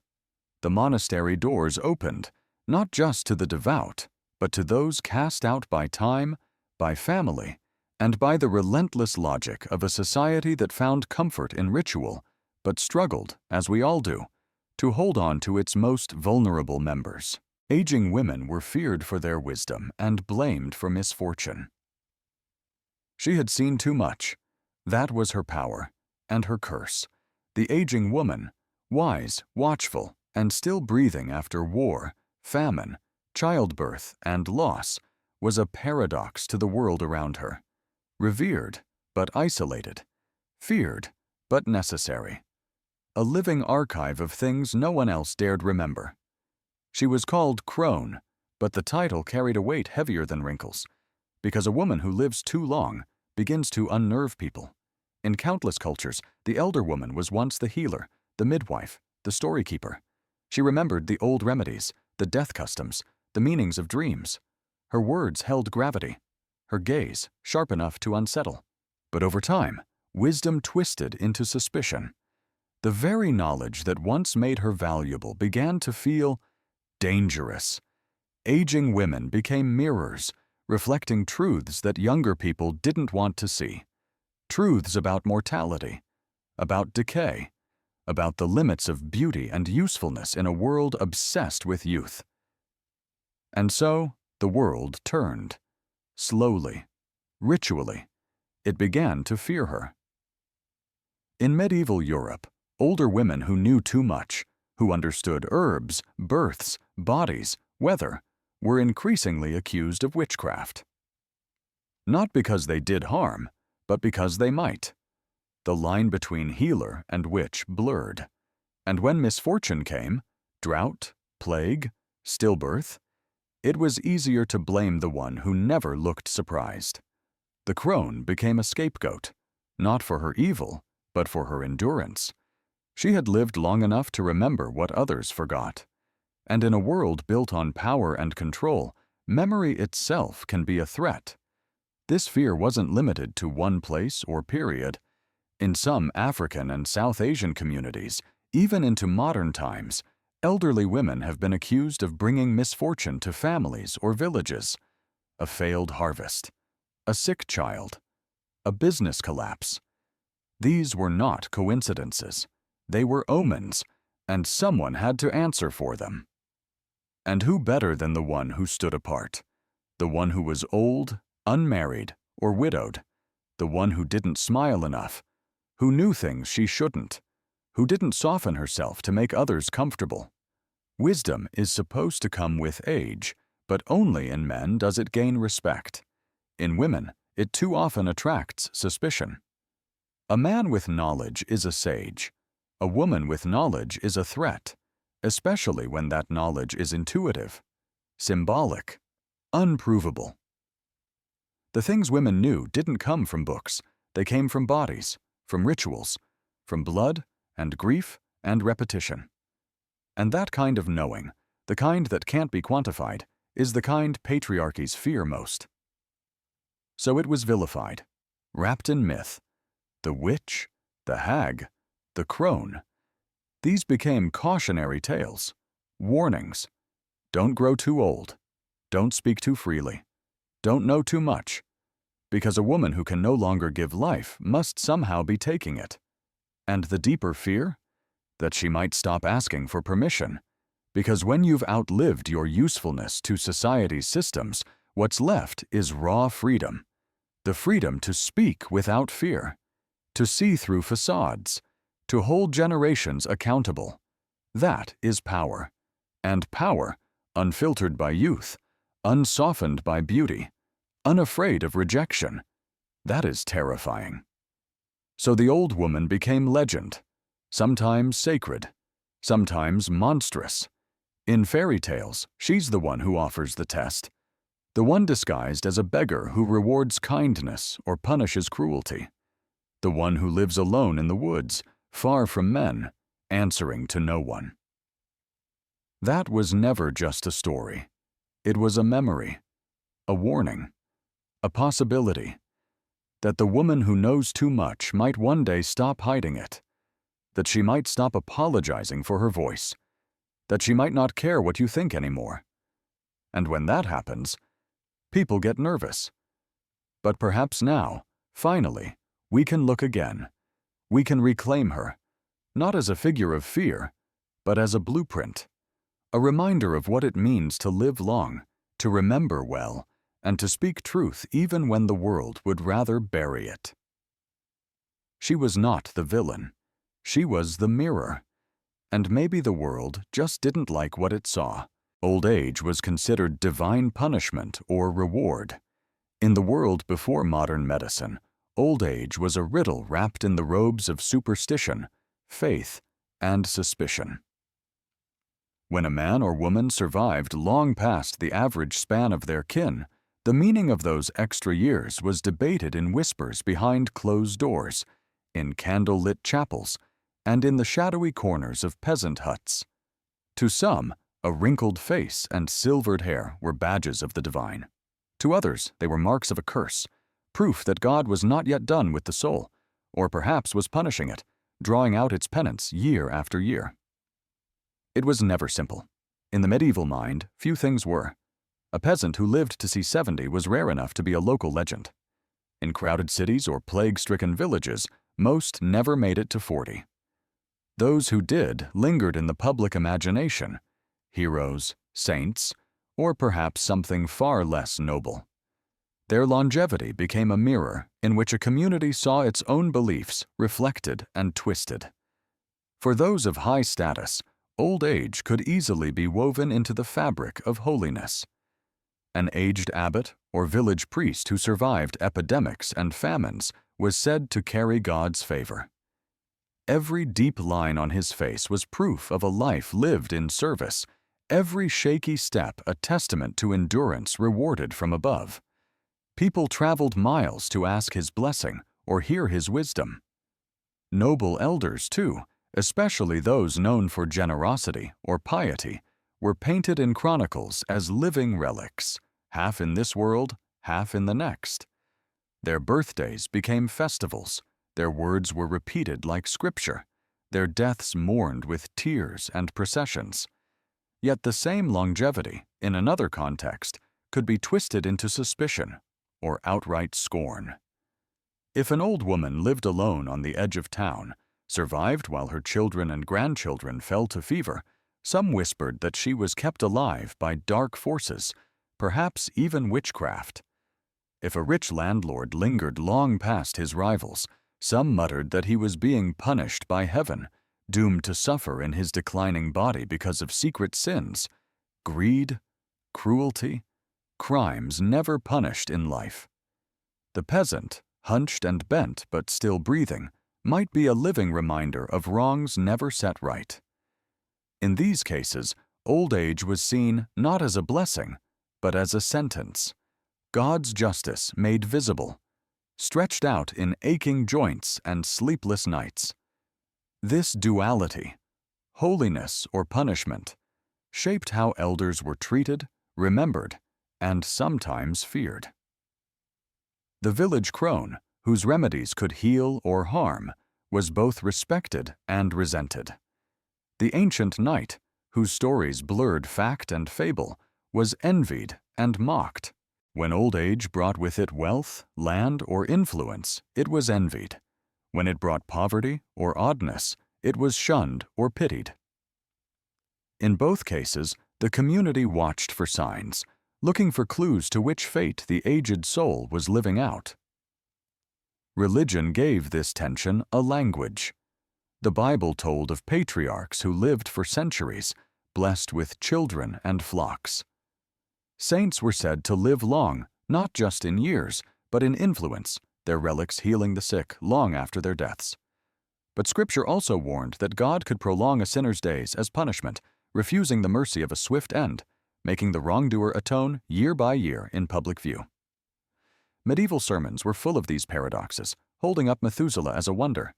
The monastery doors opened, not just to the devout, but to those cast out by time, by family, and by the relentless logic of a society that found comfort in ritual, but struggled, as we all do, to hold on to its most vulnerable members. Aging women were feared for their wisdom and blamed for misfortune. She had seen too much. That was her power, and her curse. The aging woman, wise, watchful, and still breathing after war, famine, childbirth, and loss, was a paradox to the world around her. Revered, but isolated. Feared, but necessary. A living archive of things no one else dared remember. She was called crone, But the title carried a weight heavier than wrinkles, because a woman who lives too long begins to unnerve people. In countless cultures, the elder woman was once the healer, the midwife, the story-keeper. She remembered the old remedies, the death customs, the meanings of dreams. Her words held gravity, her gaze sharp enough to unsettle. But over time, wisdom twisted into suspicion. The very knowledge that once made her valuable began to feel dangerous. Aging women became mirrors, reflecting truths that younger people didn't want to see. Truths about mortality, about decay, about the limits of beauty and usefulness in a world obsessed with youth. And so, the world turned. Slowly, ritually, it began to fear her. In medieval Europe, older women who knew too much, who understood herbs, births, bodies, weather, were increasingly accused of witchcraft. Not because they did harm, but because they might. The line between healer and witch blurred. And when misfortune came, drought, plague, stillbirth, it was easier to blame the one who never looked surprised. The crone became a scapegoat, not for her evil, but for her endurance. She had lived long enough to remember what others forgot. And in a world built on power and control, memory itself can be a threat. This fear wasn't limited to one place or period. In some African and South Asian communities, even into modern times, elderly women have been accused of bringing misfortune to families or villages. A failed harvest, a sick child, a business collapse. These were not coincidences. They were omens, and someone had to answer for them. And who better than the one who stood apart? The one who was old, unmarried, or widowed. The one who didn't smile enough, who knew things she shouldn't, who didn't soften herself to make others comfortable. Wisdom is supposed to come with age, but only in men does it gain respect. In women, it too often attracts suspicion. A man with knowledge is a sage. A woman with knowledge is a threat, especially when that knowledge is intuitive, symbolic, unprovable. The things women knew didn't come from books. They came from bodies, from rituals, from blood and grief and repetition. And that kind of knowing, the kind that can't be quantified, is the kind patriarchies fear most. So it was vilified, wrapped in myth. The witch, the hag, the crone. These became cautionary tales, warnings. Don't grow too old. Don't speak too freely. Don't know too much. Because a woman who can no longer give life must somehow be taking it. And the deeper fear? That she might stop asking for permission. Because when you've outlived your usefulness to society's systems, what's left is raw freedom. The freedom to speak without fear, to see through facades, to hold generations accountable. That is power. And power, unfiltered by youth, unsoftened by beauty, unafraid of rejection, that is terrifying. So the old woman became legend, sometimes sacred, sometimes monstrous. In fairy tales, she's the one who offers the test, the one disguised as a beggar who rewards kindness or punishes cruelty, the one who lives alone in the woods, far from men, answering to no one. That was never just a story. It was a memory, a warning, a possibility, that the woman who knows too much might one day stop hiding it, that she might stop apologizing for her voice, that she might not care what you think anymore. And when that happens, people get nervous. But perhaps now, finally, we can look again. We can reclaim her, not as a figure of fear, but as a blueprint, a reminder of what it means to live long, to remember well, and to speak truth even when the world would rather bury it. She was not the villain. She was the mirror. And maybe the world just didn't like what it saw. Old age was considered divine punishment or reward. In the world before modern medicine, old age was a riddle wrapped in the robes of superstition, faith, and suspicion. When a man or woman survived long past the average span of their kin, the meaning of those extra years was debated in whispers behind closed doors, in candle-lit chapels, and in the shadowy corners of peasant huts. To some, a wrinkled face and silvered hair were badges of the divine. To others, they were marks of a curse, proof that God was not yet done with the soul, or perhaps was punishing it, drawing out its penance year after year. It was never simple. In the medieval mind, few things were. A peasant who lived to see 70 was rare enough to be a local legend. In crowded cities or plague-stricken villages, most never made it to 40. Those who did lingered in the public imagination, heroes, saints, or perhaps something far less noble. Their longevity became a mirror in which a community saw its own beliefs reflected and twisted. For those of high status, old age could easily be woven into the fabric of holiness. An aged abbot or village priest who survived epidemics and famines was said to carry God's favor. Every deep line on his face was proof of a life lived in service, every shaky step a testament to endurance rewarded from above. People traveled miles to ask his blessing or hear his wisdom. Noble elders, too, especially those known for generosity or piety, were painted in chronicles as living relics, half in this world, half in the next. Their birthdays became festivals, their words were repeated like scripture, their deaths mourned with tears and processions. Yet the same longevity, in another context, could be twisted into suspicion or outright scorn. If an old woman lived alone on the edge of town, survived while her children and grandchildren fell to fever, some whispered that she was kept alive by dark forces, perhaps even witchcraft. If a rich landlord lingered long past his rivals, some muttered that he was being punished by heaven, doomed to suffer in his declining body because of secret sins, greed, cruelty, crimes never punished in life. The peasant, hunched and bent but still breathing, might be a living reminder of wrongs never set right. In these cases, old age was seen not as a blessing, but as a sentence, God's justice made visible, stretched out in aching joints and sleepless nights. This duality, holiness or punishment, shaped how elders were treated, remembered, and sometimes feared. The village crone, whose remedies could heal or harm, was both respected and resented. The ancient knight, whose stories blurred fact and fable, was envied and mocked. When old age brought with it wealth, land, or influence, it was envied. When it brought poverty or oddness, it was shunned or pitied. In both cases, the community watched for signs, looking for clues to which fate the aged soul was living out. Religion gave this tension a language. The Bible told of patriarchs who lived for centuries, blessed with children and flocks. Saints were said to live long, not just in years, but in influence, their relics healing the sick long after their deaths. But Scripture also warned that God could prolong a sinner's days as punishment, refusing the mercy of a swift end, making the wrongdoer atone year by year in public view. Medieval sermons were full of these paradoxes, holding up Methuselah as a wonder,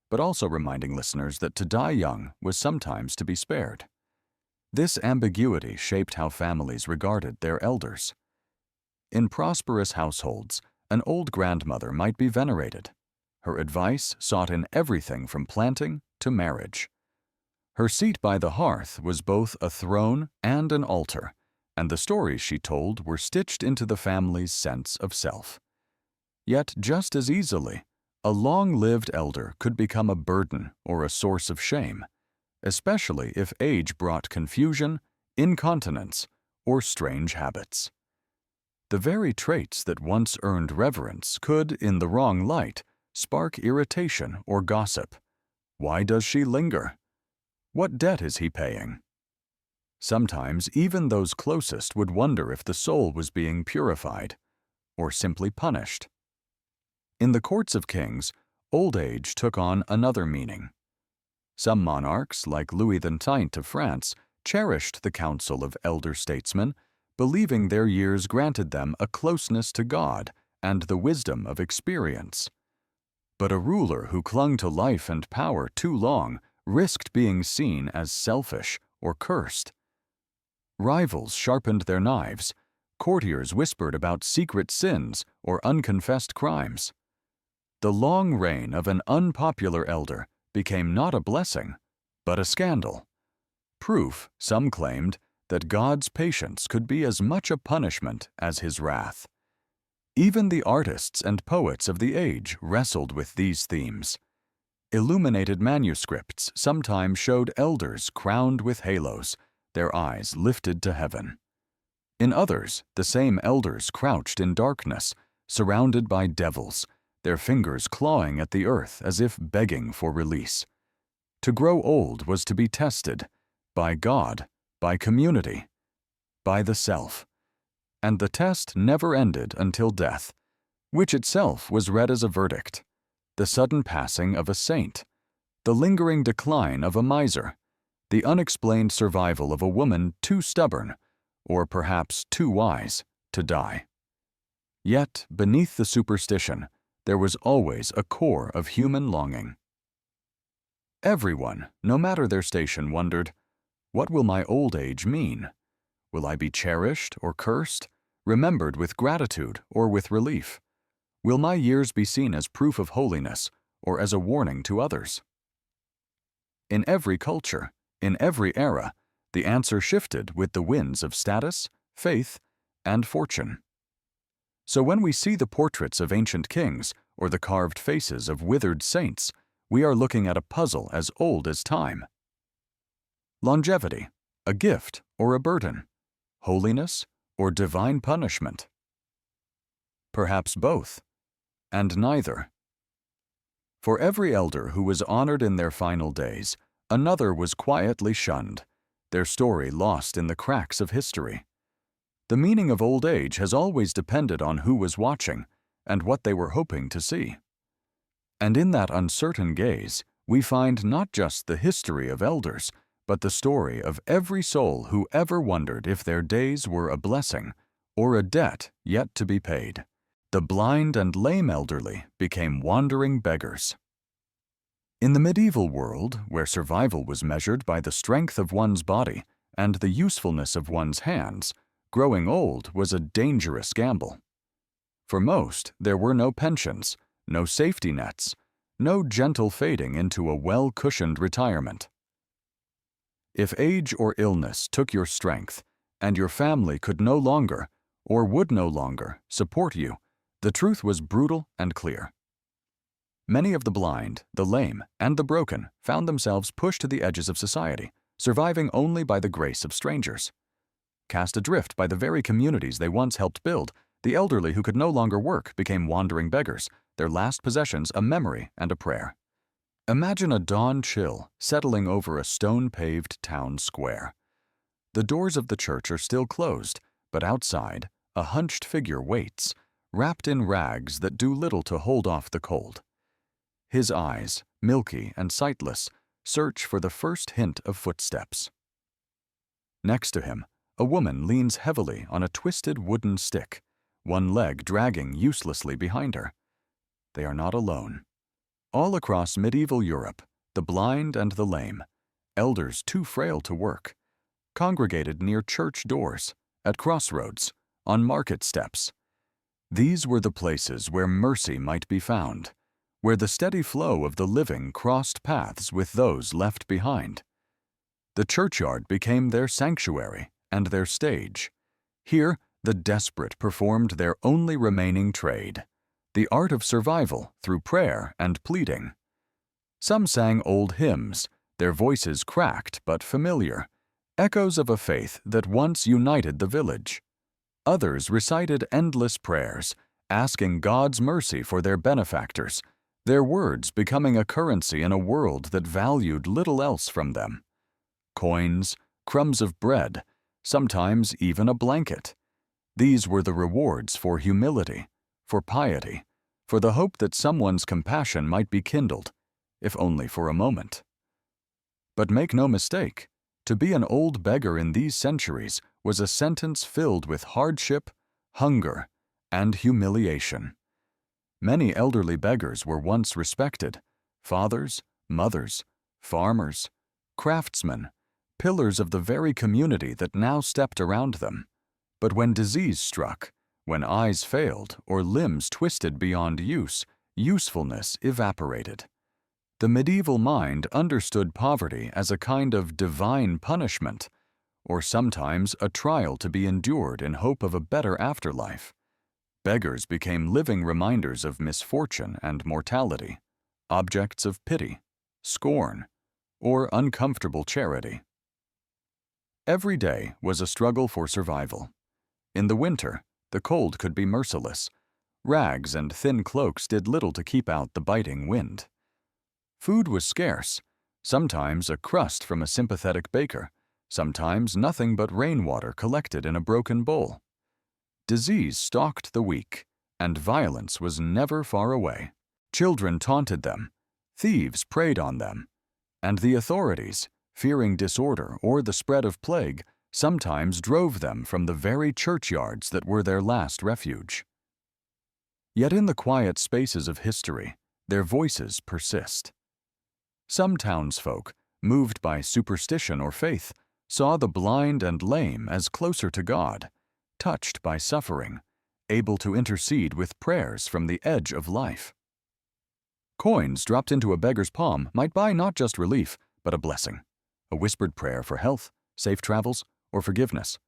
but also reminding listeners that to die young was sometimes to be spared. This ambiguity shaped how families regarded their elders. In prosperous households, an old grandmother might be venerated. Her advice sought in everything from planting to marriage. Her seat by the hearth was both a throne and an altar, and the stories she told were stitched into the family's sense of self. Yet just as easily, a long-lived elder could become a burden or a source of shame, especially if age brought confusion, incontinence, or strange habits. The very traits that once earned reverence could, in the wrong light, spark irritation or gossip. Why does she linger? What debt is he paying? Sometimes even those closest would wonder if the soul was being purified, or simply punished. In the courts of kings, old age took on another meaning. Some monarchs, like Louis XIII of France, cherished the counsel of elder statesmen, believing their years granted them a closeness to God and the wisdom of experience. But a ruler who clung to life and power too long risked being seen as selfish or cursed. Rivals sharpened their knives. Courtiers whispered about secret sins or unconfessed crimes. The long reign of an unpopular elder became not a blessing, but a scandal. Proof, some claimed, that God's patience could be as much a punishment as his wrath. Even the artists and poets of the age wrestled with these themes. Illuminated manuscripts sometimes showed elders crowned with halos, their eyes lifted to heaven. In others, the same elders crouched in darkness, surrounded by devils, their fingers clawing at the earth as if begging for release. To grow old was to be tested by God, by community, by the self. And the test never ended until death, which itself was read as a verdict, the sudden passing of a saint, the lingering decline of a miser, the unexplained survival of a woman too stubborn, or perhaps too wise, to die. Yet, beneath the superstition, there was always a core of human longing. Everyone, no matter their station, wondered, what will my old age mean? Will I be cherished or cursed, remembered with gratitude or with relief? Will my years be seen as proof of holiness or as a warning to others? In every culture, in every era, the answer shifted with the winds of status, faith, and fortune. So when we see the portraits of ancient kings or the carved faces of withered saints, we are looking at a puzzle as old as time. Longevity, a gift or a burden? Holiness or divine punishment? Perhaps both, and neither. For every elder who was honored in their final days, another was quietly shunned, their story lost in the cracks of history. The meaning of old age has always depended on who was watching and what they were hoping to see. And in that uncertain gaze, we find not just the history of elders, but the story of every soul who ever wondered if their days were a blessing or a debt yet to be paid. The blind and lame elderly became wandering beggars. In the medieval world, where survival was measured by the strength of one's body and the usefulness of one's hands, growing old was a dangerous gamble. For most, there were no pensions, no safety nets, no gentle fading into a well-cushioned retirement. If age or illness took your strength, and your family could no longer, or would no longer, support you, the truth was brutal and clear. Many of the blind, the lame, and the broken found themselves pushed to the edges of society, surviving only by the grace of strangers. Cast adrift by the very communities they once helped build, the elderly who could no longer work became wandering beggars, their last possessions a memory and a prayer. Imagine a dawn chill settling over a stone-paved town square. The doors of the church are still closed, but outside, a hunched figure waits, wrapped in rags that do little to hold off the cold. His eyes, milky and sightless, search for the first hint of footsteps. Next to him, a woman leans heavily on a twisted wooden stick, one leg dragging uselessly behind her. They are not alone. All across medieval Europe, the blind and the lame, elders too frail to work, congregated near church doors, at crossroads, on market steps. These were the places where mercy might be found, where the steady flow of the living crossed paths with those left behind. The churchyard became their sanctuary and their stage. Here, the desperate performed their only remaining trade, the art of survival through prayer and pleading. Some sang old hymns, their voices cracked but familiar, echoes of a faith that once united the village. Others recited endless prayers, asking God's mercy for their benefactors, their words becoming a currency in a world that valued little else from them. Coins, crumbs of bread, sometimes even a blanket. These were the rewards for humility, for piety, for the hope that someone's compassion might be kindled, if only for a moment. But make no mistake, To be an old beggar in these centuries was a sentence filled with hardship, hunger, and humiliation. Many elderly beggars were once respected: fathers, mothers, farmers, craftsmen, pillars of the very community that now stepped around them. But when disease struck, when eyes failed or limbs twisted beyond use, usefulness evaporated. The medieval mind understood poverty as a kind of divine punishment, or sometimes a trial to be endured in hope of a better afterlife. Beggars became living reminders of misfortune and mortality, objects of pity, scorn, or uncomfortable charity. Every day was a struggle for survival. In the winter, the cold could be merciless. Rags and thin cloaks did little to keep out the biting wind. Food was scarce, sometimes a crust from a sympathetic baker, sometimes nothing but rainwater collected in a broken bowl. Disease stalked the weak, and violence was never far away. Children taunted them, thieves preyed on them, and the authorities, fearing disorder or the spread of plague, sometimes drove them from the very churchyards that were their last refuge. Yet in the quiet spaces of history, their voices persist. Some townsfolk, moved by superstition or faith, saw the blind and lame as closer to God, touched by suffering, able to intercede with prayers from the edge of life. Coins dropped into a beggar's palm might buy not just relief, but a blessing, a whispered prayer for health, safe travels, or forgiveness.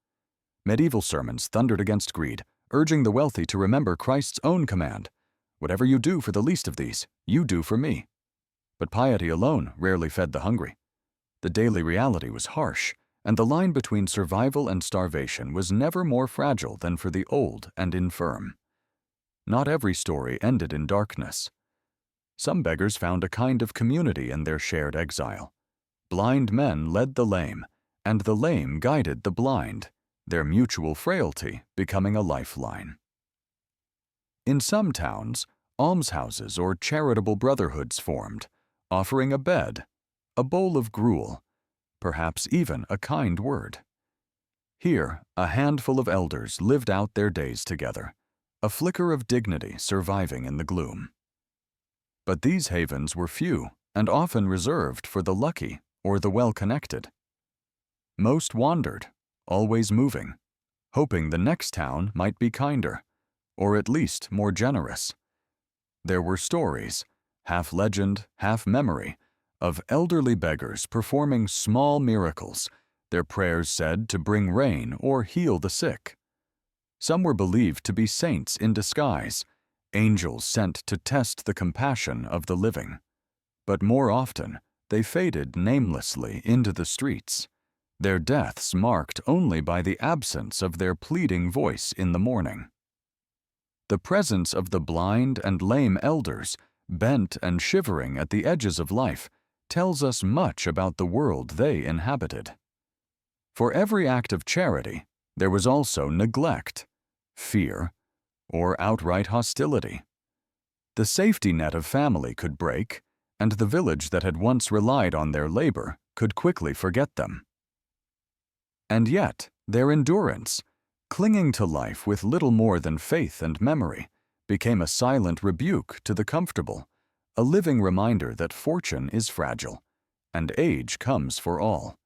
Medieval sermons thundered against greed, urging the wealthy to remember Christ's own command: "Whatever you do for the least of these, you do for me." But piety alone rarely fed the hungry. The daily reality was harsh, and the line between survival and starvation was never more fragile than for the old and infirm. Not every story ended in darkness. Some beggars found a kind of community in their shared exile. Blind men led the lame, and the lame guided the blind, their mutual frailty becoming a lifeline. In some towns, almshouses or charitable brotherhoods formed, offering a bed, a bowl of gruel, perhaps even a kind word. Here, a handful of elders lived out their days together, a flicker of dignity surviving in the gloom. But these havens were few and often reserved for the lucky or the well-connected. Most wandered, always moving, hoping the next town might be kinder, or at least more generous. There were stories, half legend, half memory, of elderly beggars performing small miracles, their prayers said to bring rain or heal the sick. Some were believed to be saints in disguise, angels sent to test the compassion of the living. But more often, they faded namelessly into the streets, their deaths marked only by the absence of their pleading voice in the morning. The presence of the blind and lame elders, bent and shivering at the edges of life, tells us much about the world they inhabited. For every act of charity, there was also neglect, fear, or outright hostility. The safety net of family could break, and the village that had once relied on their labor could quickly forget them. And yet, their endurance, clinging to life with little more than faith and memory, became a silent rebuke to the comfortable, a living reminder that fortune is fragile, and age comes for all.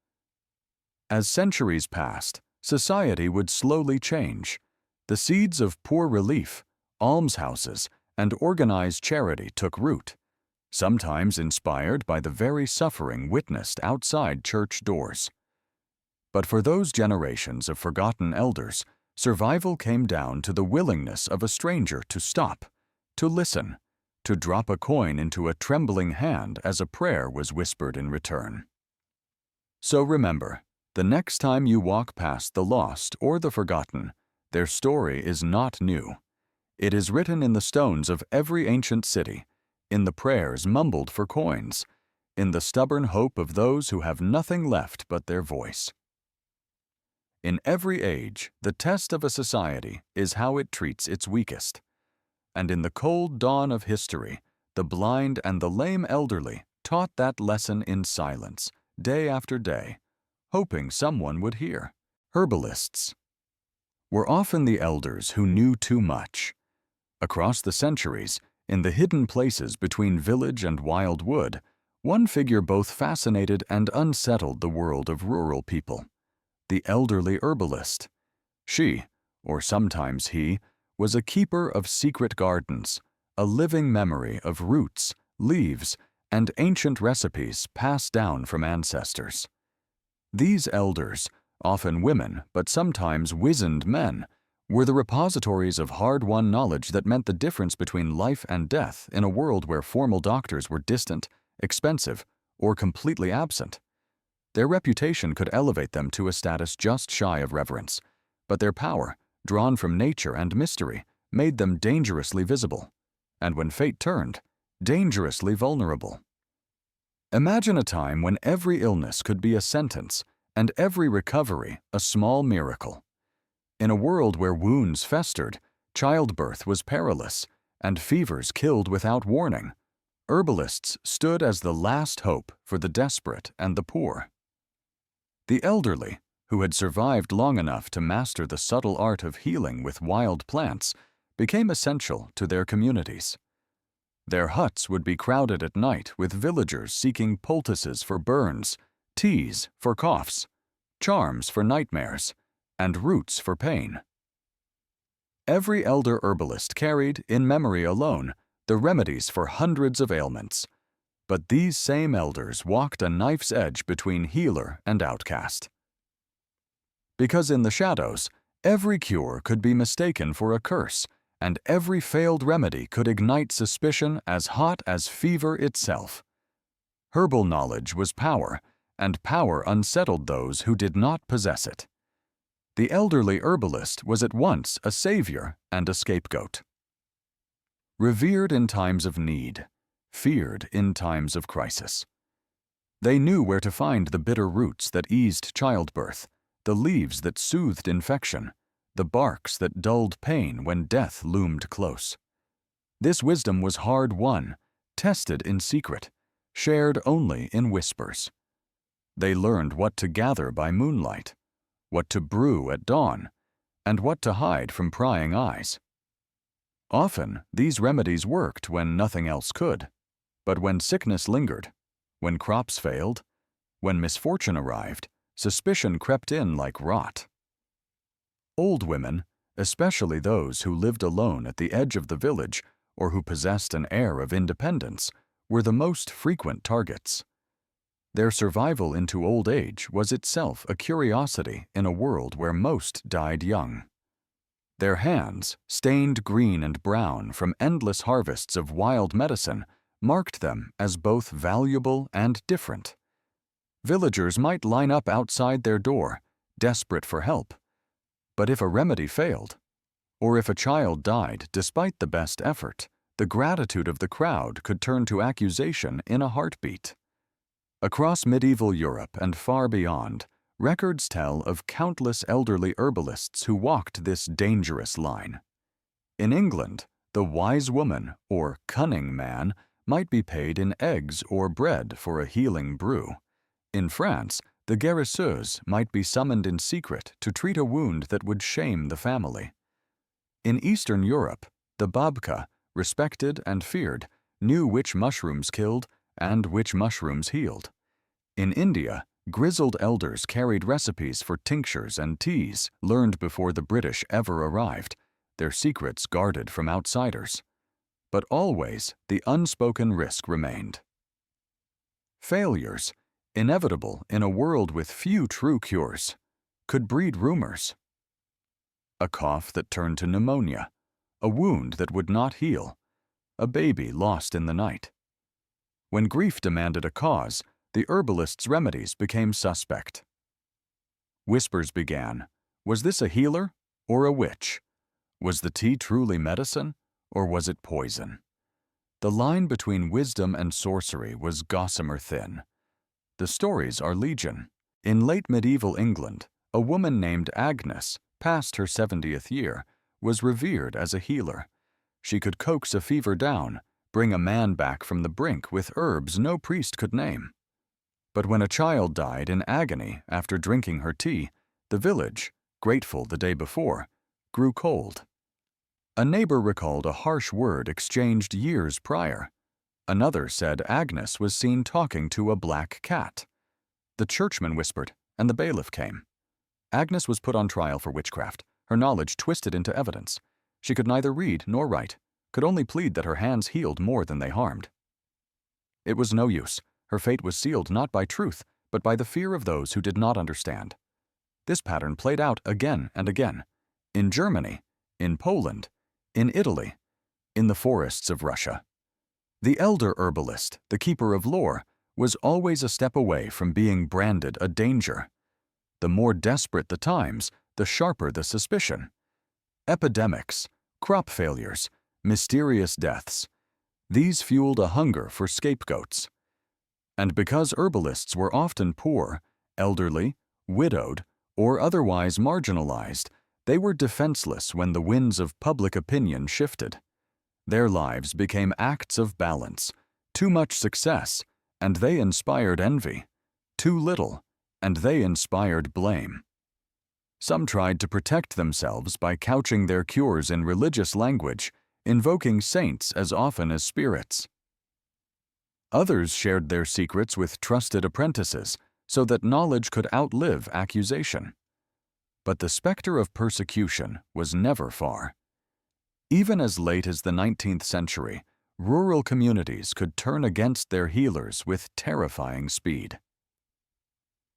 As centuries passed, society would slowly change. The seeds of poor relief, almshouses, and organized charity took root, sometimes inspired by the very suffering witnessed outside church doors. But for those generations of forgotten elders, survival came down to the willingness of a stranger to stop, to listen, to drop a coin into a trembling hand as a prayer was whispered in return. So remember, the next time you walk past the lost or the forgotten, their story is not new. It is written in the stones of every ancient city, in the prayers mumbled for coins, in the stubborn hope of those who have nothing left but their voice. In every age, the test of a society is how it treats its weakest. And in the cold dawn of history, the blind and the lame elderly taught that lesson in silence, day after day, hoping someone would hear. Herbalists were often the elders who knew too much. Across the centuries, in the hidden places between village and wild wood, one figure both fascinated and unsettled the world of rural people: the elderly herbalist. She, or sometimes he, was a keeper of secret gardens, a living memory of roots, leaves, and ancient recipes passed down from ancestors. These elders, often women but sometimes wizened men, were the repositories of hard-won knowledge that meant the difference between life and death in a world where formal doctors were distant, expensive, or completely absent. Their reputation could elevate them to a status just shy of reverence, but their power, drawn from nature and mystery, made them dangerously visible, and when fate turned, dangerously vulnerable. Imagine a time when every illness could be a sentence and every recovery a small miracle. In a world where wounds festered, childbirth was perilous, and fevers killed without warning, herbalists stood as the last hope for the desperate and the poor. The elderly, who had survived long enough to master the subtle art of healing with wild plants, became essential to their communities. Their huts would be crowded at night with villagers seeking poultices for burns, teas for coughs, charms for nightmares, and roots for pain. Every elder herbalist carried, in memory alone, the remedies for hundreds of ailments. But these same elders walked a knife's edge between healer and outcast. Because in the shadows, every cure could be mistaken for a curse, and every failed remedy could ignite suspicion as hot as fever itself. Herbal knowledge was power, and power unsettled those who did not possess it. The elderly herbalist was at once a savior and a scapegoat. Revered in times of need, feared in times of crisis. They knew where to find the bitter roots that eased childbirth, the leaves that soothed infection, the barks that dulled pain when death loomed close. This wisdom was hard-won, tested in secret, shared only in whispers. They learned what to gather by moonlight, what to brew at dawn, and what to hide from prying eyes. Often, these remedies worked when nothing else could, but when sickness lingered, when crops failed, when misfortune arrived, suspicion crept in like rot. Old women, especially those who lived alone at the edge of the village or who possessed an air of independence, were the most frequent targets. Their survival into old age was itself a curiosity in a world where most died young. Their hands, stained green and brown from endless harvests of wild medicine, marked them as both valuable and different. Villagers might line up outside their door, desperate for help. But if a remedy failed, or if a child died despite the best effort, the gratitude of the crowd could turn to accusation in a heartbeat. Across medieval Europe and far beyond, records tell of countless elderly herbalists who walked this dangerous line. In England, the wise woman, or cunning man, might be paid in eggs or bread for a healing brew. In France, the guérisseuse might be summoned in secret to treat a wound that would shame the family. In Eastern Europe, the babka, respected and feared, knew which mushrooms killed and which mushrooms healed. In India, grizzled elders carried recipes for tinctures and teas learned before the British ever arrived, their secrets guarded from outsiders. But always the unspoken risk remained. Failures, inevitable in a world with few true cures, could breed rumors. A cough that turned to pneumonia, a wound that would not heal, a baby lost in the night. When grief demanded a cause, the herbalist's remedies became suspect. Whispers began. Was this a healer or a witch? Was the tea truly medicine, or was it poison? The line between wisdom and sorcery was gossamer thin. The stories are legion. In late medieval England, a woman named Agnes, past her 70th year, was revered as a healer. She could coax a fever down, bring a man back from the brink with herbs no priest could name. But when a child died in agony after drinking her tea, the village, grateful the day before, grew cold. A neighbor recalled a harsh word exchanged years prior. Another said Agnes was seen talking to a black cat. The churchman whispered, and the bailiff came. Agnes was put on trial for witchcraft, her knowledge twisted into evidence. She could neither read nor write, could only plead that her hands healed more than they harmed. It was no use. Her fate was sealed not by truth, but by the fear of those who did not understand. This pattern played out again and again, in Germany, in Poland, in Italy, in the forests of Russia. The elder herbalist, the keeper of lore, was always a step away from being branded a danger. The more desperate the times, the sharper the suspicion. Epidemics, crop failures, mysterious deaths. These fueled a hunger for scapegoats. And because herbalists were often poor, elderly, widowed, or otherwise marginalized, they were defenseless when the winds of public opinion shifted. Their lives became acts of balance, too much success, and they inspired envy, too little, and they inspired blame. Some tried to protect themselves by couching their cures in religious language, invoking saints as often as spirits. Others shared their secrets with trusted apprentices so that knowledge could outlive accusation. But the specter of persecution was never far. Even as late as the 19th century, rural communities could turn against their healers with terrifying speed.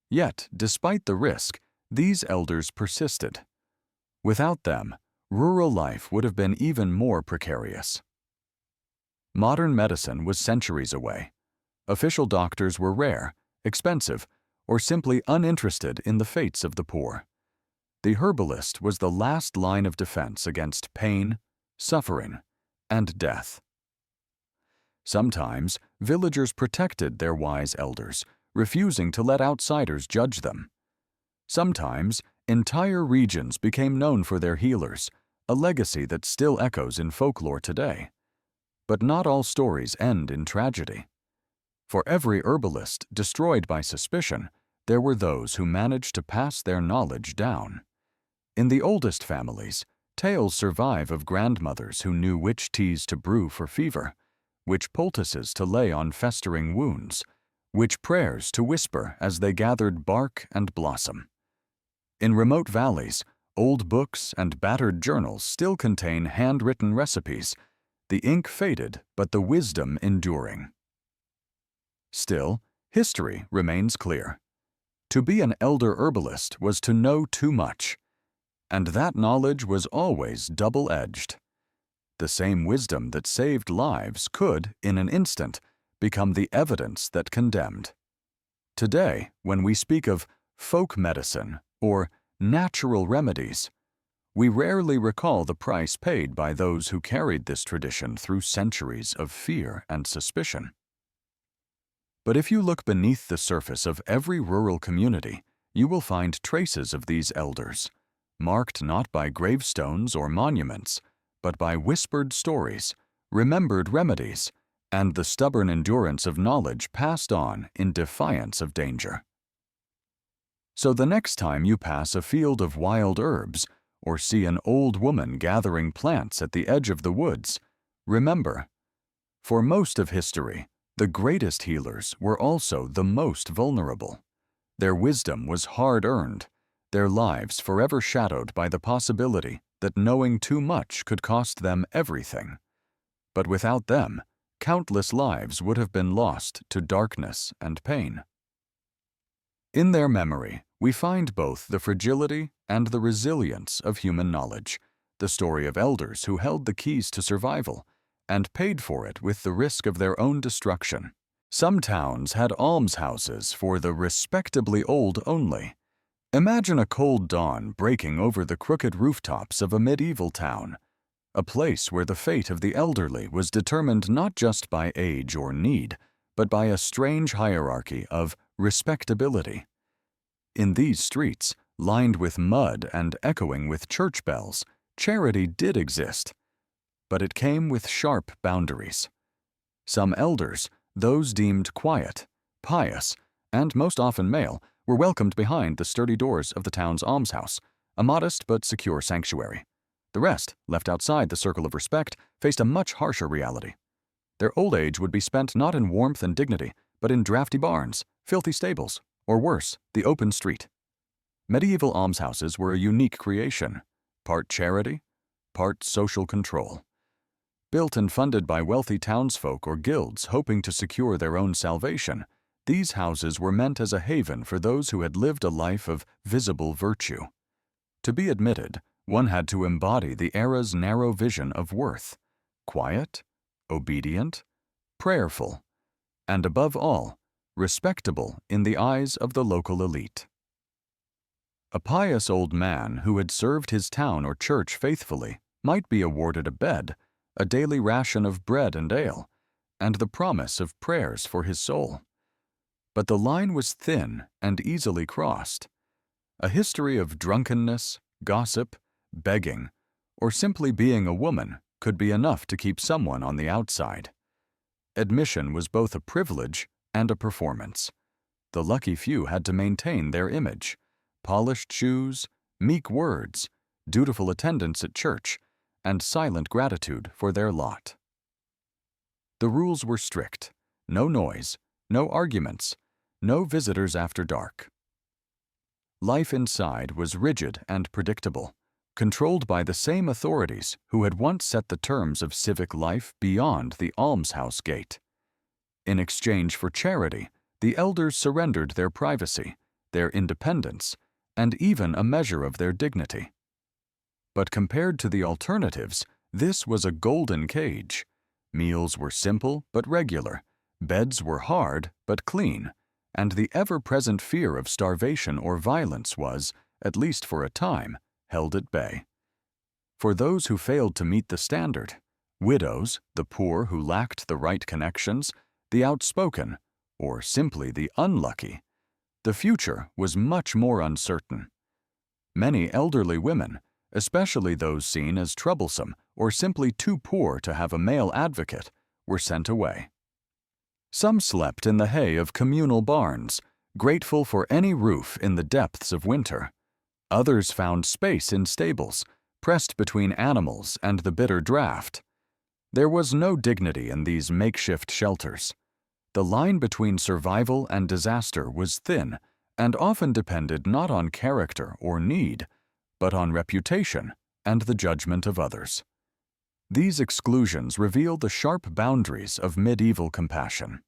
Yet, despite the risk, these elders persisted. Without them, rural life would have been even more precarious. Modern medicine was centuries away. Official doctors were rare, expensive, or simply uninterested in the fates of the poor. The herbalist was the last line of defense against pain, suffering, and death. Sometimes, villagers protected their wise elders, refusing to let outsiders judge them. Sometimes, entire regions became known for their healers, a legacy that still echoes in folklore today. But not all stories end in tragedy. For every herbalist destroyed by suspicion, there were those who managed to pass their knowledge down. In the oldest families, tales survive of grandmothers who knew which teas to brew for fever, which poultices to lay on festering wounds, which prayers to whisper as they gathered bark and blossom. In remote valleys, old books and battered journals still contain handwritten recipes, the ink faded but the wisdom enduring. Still, history remains clear. To be an elder herbalist was to know too much, and that knowledge was always double-edged. The same wisdom that saved lives could, in an instant, become the evidence that condemned. Today, when we speak of folk medicine or natural remedies, we rarely recall the price paid by those who carried this tradition through centuries of fear and suspicion. But if you look beneath the surface of every rural community, you will find traces of these elders, marked not by gravestones or monuments, but by whispered stories, remembered remedies, and the stubborn endurance of knowledge passed on in defiance of danger. So the next time you pass a field of wild herbs, or see an old woman gathering plants at the edge of the woods, remember, for most of history, the greatest healers were also the most vulnerable. Their wisdom was hard-earned, their lives forever shadowed by the possibility that knowing too much could cost them everything. But without them, countless lives would have been lost to darkness and pain. In their memory, we find both the fragility and the resilience of human knowledge, the story of elders who held the keys to survival and paid for it with the risk of their own destruction. Some towns had almshouses for the respectably old only. Imagine a cold dawn breaking over the crooked rooftops of a medieval town, a place where the fate of the elderly was determined not just by age or need, but by a strange hierarchy of respectability. In these streets, lined with mud and echoing with church bells, charity did exist, but it came with sharp boundaries. Some elders, those deemed quiet, pious, and most often male, were welcomed behind the sturdy doors of the town's almshouse, a modest but secure sanctuary. The rest, left outside the circle of respect, faced a much harsher reality. Their old age would be spent not in warmth and dignity, but in drafty barns, filthy stables, or worse, the open street. Medieval almshouses were a unique creation, part charity, part social control. Built and funded by wealthy townsfolk or guilds hoping to secure their own salvation, these houses were meant as a haven for those who had lived a life of visible virtue. To be admitted, one had to embody the era's narrow vision of worth: quiet, obedient, prayerful, and above all, respectable in the eyes of the local elite. A pious old man who had served his town or church faithfully might be awarded a bed, a daily ration of bread and ale, and the promise of prayers for his soul. But the line was thin and easily crossed. A history of drunkenness, gossip, begging, or simply being a woman could be enough to keep someone on the outside. Admission was both a privilege and a performance. The lucky few had to maintain their image: polished shoes, meek words, dutiful attendance at church, and silent gratitude for their lot. The rules were strict: no noise, no arguments, no visitors after dark. Life inside was rigid and predictable, controlled by the same authorities who had once set the terms of civic life beyond the almshouse gate. In exchange for charity, the elders surrendered their privacy, their independence, and even a measure of their dignity. But compared to the alternatives, this was a golden cage. Meals were simple but regular, beds were hard but clean, and the ever-present fear of starvation or violence was, at least for a time, held at bay. For those who failed to meet the standard, widows, the poor who lacked the right connections, the outspoken, or simply the unlucky, the future was much more uncertain. Many elderly women, especially those seen as troublesome or simply too poor to have a male advocate, were sent away. Some slept in the hay of communal barns, grateful for any roof in the depths of winter. Others found space in stables, pressed between animals and the bitter draught. There was no dignity in these makeshift shelters. The line between survival and disaster was thin and often depended not on character or need, but on reputation and the judgment of others. These exclusions reveal the sharp boundaries of medieval compassion.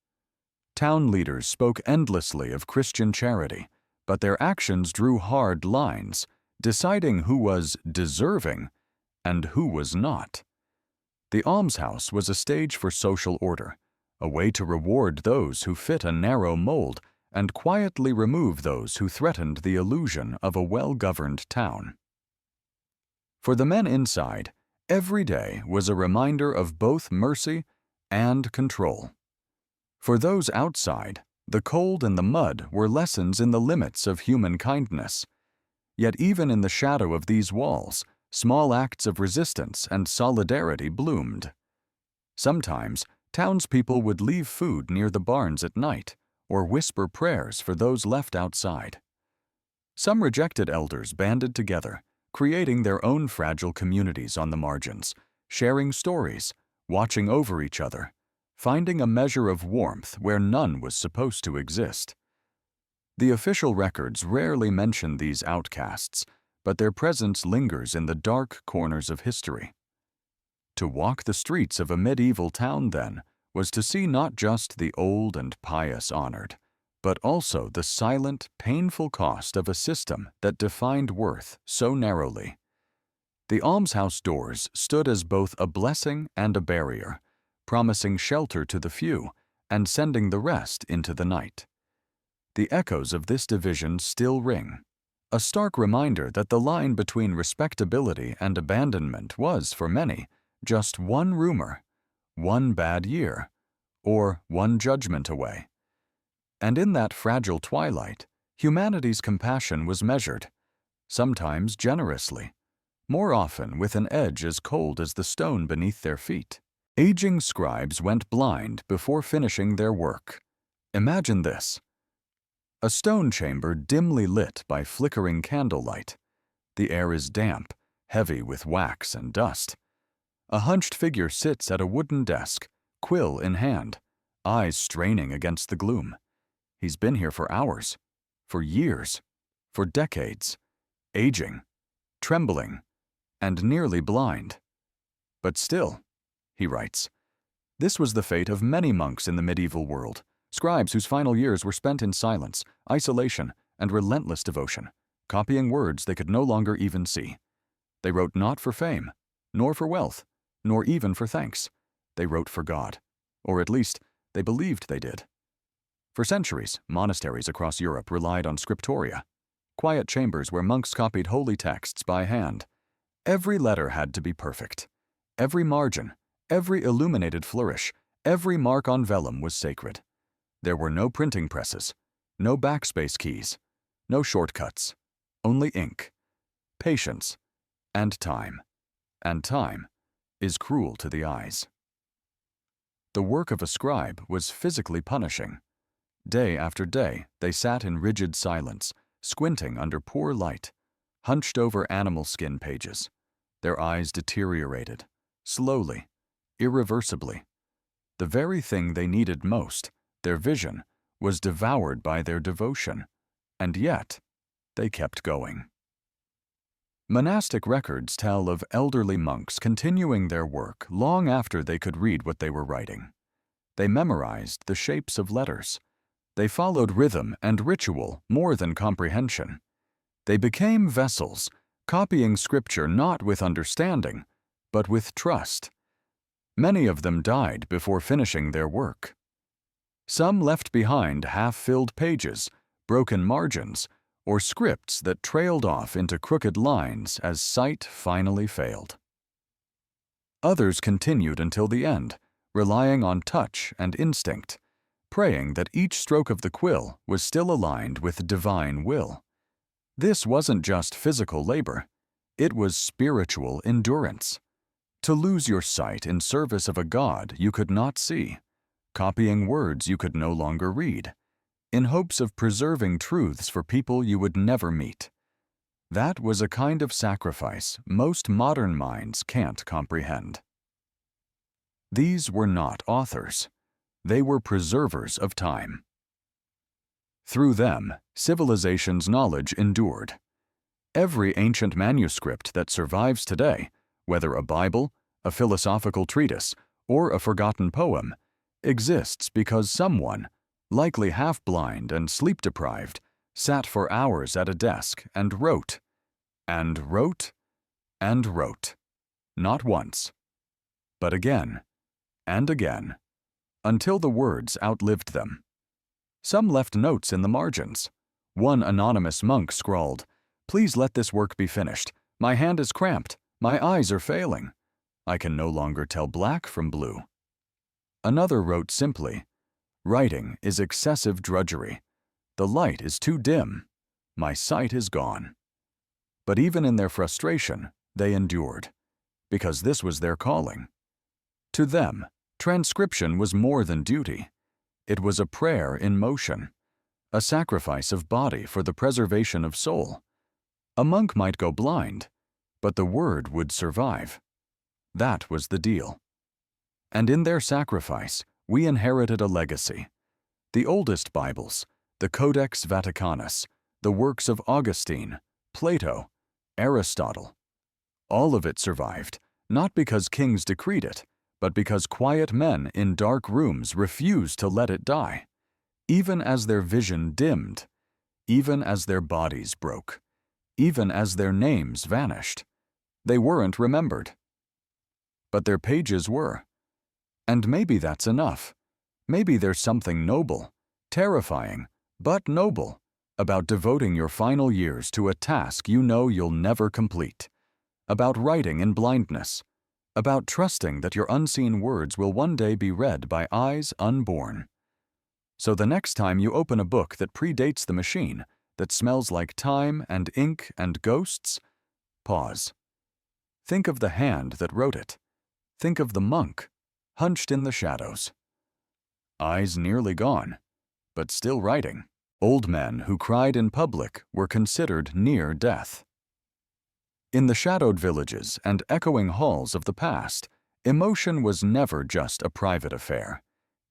Town leaders spoke endlessly of Christian charity, but their actions drew hard lines, deciding who was deserving and who was not. The almshouse was a stage for social order, a way to reward those who fit a narrow mold and quietly remove those who threatened the illusion of a well-governed town. For the men inside, every day was a reminder of both mercy and control. For those outside, the cold and the mud were lessons in the limits of human kindness. Yet even in the shadow of these walls, small acts of resistance and solidarity bloomed. Sometimes, townspeople would leave food near the barns at night, or whisper prayers for those left outside. Some rejected elders banded together, creating their own fragile communities on the margins, sharing stories, watching over each other, finding a measure of warmth where none was supposed to exist. The official records rarely mention these outcasts, but their presence lingers in the dark corners of history. To walk the streets of a medieval town, then, was to see not just the old and pious honored, but also the silent, painful cost of a system that defined worth so narrowly. The almshouse doors stood as both a blessing and a barrier, promising shelter to the few and sending the rest into the night. The echoes of this division still ring, a stark reminder that the line between respectability and abandonment was, for many, just one rumor, one bad year, or one judgment away. And in that fragile twilight, humanity's compassion was measured, sometimes generously, more often with an edge as cold as the stone beneath their feet. Aging scribes went blind before finishing their work. Imagine this: A stone chamber dimly lit by flickering candlelight. The air is damp, heavy with wax and dust. A hunched figure sits at a wooden desk, quill in hand, eyes straining against the gloom. He's been here for hours, for years, for decades, aging, trembling, and nearly blind. But still, he writes, this was the fate of many monks in the medieval world, scribes whose final years were spent in silence, isolation, and relentless devotion, copying words they could no longer even see. They wrote not for fame, nor for wealth, nor even for thanks. They wrote for God, or at least they believed they did. For centuries, monasteries across Europe relied on scriptoria, quiet chambers where monks copied holy texts by hand. Every letter had to be perfect. Every margin, every illuminated flourish, every mark on vellum was sacred. There were no printing presses, no backspace keys, no shortcuts, only ink, patience, and time. And time is cruel to the eyes. The work of a scribe was physically punishing. Day after day, they sat in rigid silence, squinting under poor light, hunched over animal skin pages. Their eyes deteriorated, slowly, irreversibly. The very thing they needed most, their vision, was devoured by their devotion, and yet they kept going. Monastic records tell of elderly monks continuing their work long after they could read what they were writing. They memorized the shapes of letters. They followed rhythm and ritual more than comprehension. They became vessels, copying scripture not with understanding, but with trust. Many of them died before finishing their work. Some left behind half-filled pages, broken margins, or scripts that trailed off into crooked lines as sight finally failed. Others continued until the end, relying on touch and instinct, praying that each stroke of the quill was still aligned with divine will. This wasn't just physical labor, it was spiritual endurance. To lose your sight in service of a God you could not see, copying words you could no longer read, in hopes of preserving truths for people you would never meet. That was a kind of sacrifice most modern minds can't comprehend. These were not authors. They were preservers of time. Through them, civilization's knowledge endured. Every ancient manuscript that survives today, whether a Bible, a philosophical treatise, or a forgotten poem, exists because someone, likely half-blind and sleep-deprived, sat for hours at a desk and wrote, and wrote, and wrote, not once, but again and again, until the words outlived them. Some left notes in the margins. One anonymous monk scrawled, "Please let this work be finished. My hand is cramped. My eyes are failing. I can no longer tell black from blue." Another wrote simply, "Writing is excessive drudgery. The light is too dim. My sight is gone." But even in their frustration, they endured, because this was their calling. To them, transcription was more than duty. It was a prayer in motion, a sacrifice of body for the preservation of soul. A monk might go blind, but the word would survive. That was the deal. And in their sacrifice, we inherited a legacy. The oldest Bibles, the Codex Vaticanus, the works of Augustine, Plato, Aristotle. All of it survived, not because kings decreed it, but because quiet men in dark rooms refused to let it die, even as their vision dimmed, even as their bodies broke, even as their names vanished. They weren't remembered. But their pages were. And maybe that's enough. Maybe there's something noble, terrifying, but noble, about devoting your final years to a task you know you'll never complete, about writing in blindness, about trusting that your unseen words will one day be read by eyes unborn. So the next time you open a book that predates the machine, that smells like time and ink and ghosts, pause. Think of the hand that wrote it. Think of the monk, hunched in the shadows. Eyes nearly gone, but still writing. Old men who cried in public were considered near death. In the shadowed villages and echoing halls of the past, emotion was never just a private affair.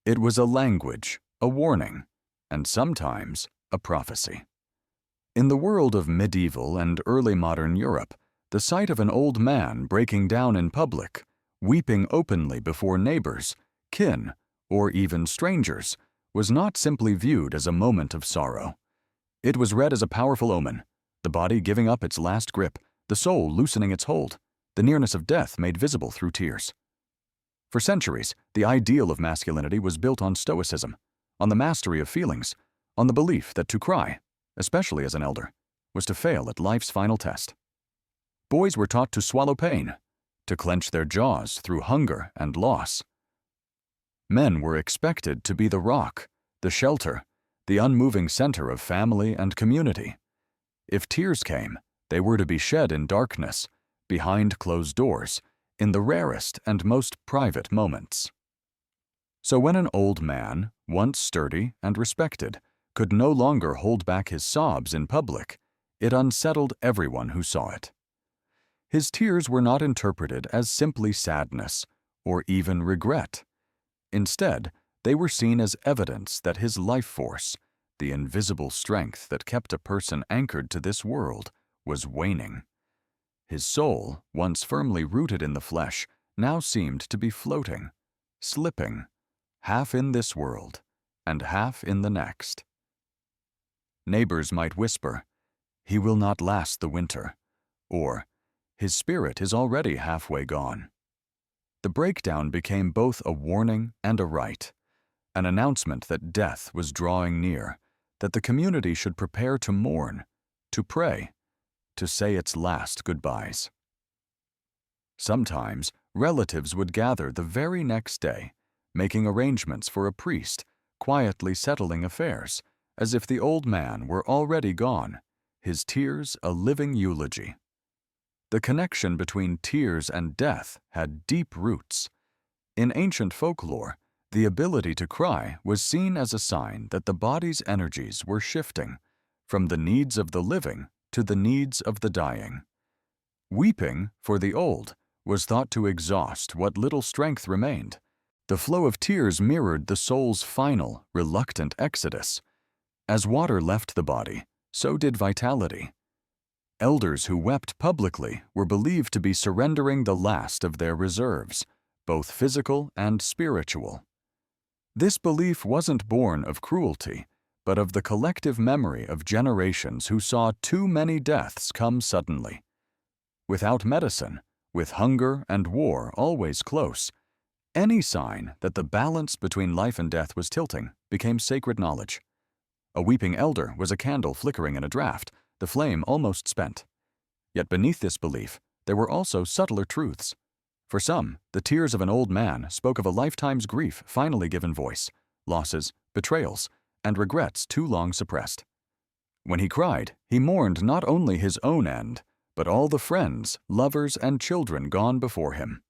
It was a language, a warning, and sometimes a prophecy. In the world of medieval and early modern Europe, the sight of an old man breaking down in public, weeping openly before neighbors, kin, or even strangers, was not simply viewed as a moment of sorrow. It was read as a powerful omen, the body giving up its last grip, the soul loosening its hold, the nearness of death made visible through tears. For centuries, the ideal of masculinity was built on stoicism, on the mastery of feelings, on the belief that to cry, especially as an elder, was to fail at life's final test. Boys were taught to swallow pain, to clench their jaws through hunger and loss. Men were expected to be the rock, the shelter, the unmoving center of family and community. If tears came, they were to be shed in darkness, behind closed doors, in the rarest and most private moments. So when an old man, once sturdy and respected, could no longer hold back his sobs in public, it unsettled everyone who saw it. His tears were not interpreted as simply sadness or even regret. Instead, they were seen as evidence that his life force, the invisible strength that kept a person anchored to this world, was waning. His soul, once firmly rooted in the flesh, now seemed to be floating, slipping, half in this world and half in the next. Neighbors might whisper, "He will not last the winter," or "His spirit is already halfway gone." The breakdown became both a warning and a rite, an announcement that death was drawing near, that the community should prepare to mourn, to pray, to say its last goodbyes. Sometimes, relatives would gather the very next day, making arrangements for a priest, quietly settling affairs, as if the old man were already gone, his tears a living eulogy. The connection between tears and death had deep roots. In ancient folklore, the ability to cry was seen as a sign that the body's energies were shifting from the needs of the living to the needs of the dying. Weeping, for the old, was thought to exhaust what little strength remained. The flow of tears mirrored the soul's final, reluctant exodus. As water left the body, so did vitality. Elders who wept publicly were believed to be surrendering the last of their reserves, both physical and spiritual. This belief wasn't born of cruelty, but of the collective memory of generations who saw too many deaths come suddenly. Without medicine, with hunger and war always close, any sign that the balance between life and death was tilting became sacred knowledge. A weeping elder was a candle flickering in a draught, the flame almost spent. Yet beneath this belief, there were also subtler truths. For some, the tears of an old man spoke of a lifetime's grief finally given voice, losses, betrayals, and regrets too long suppressed. When he cried, he mourned not only his own end, but all the friends, lovers, and children gone before him.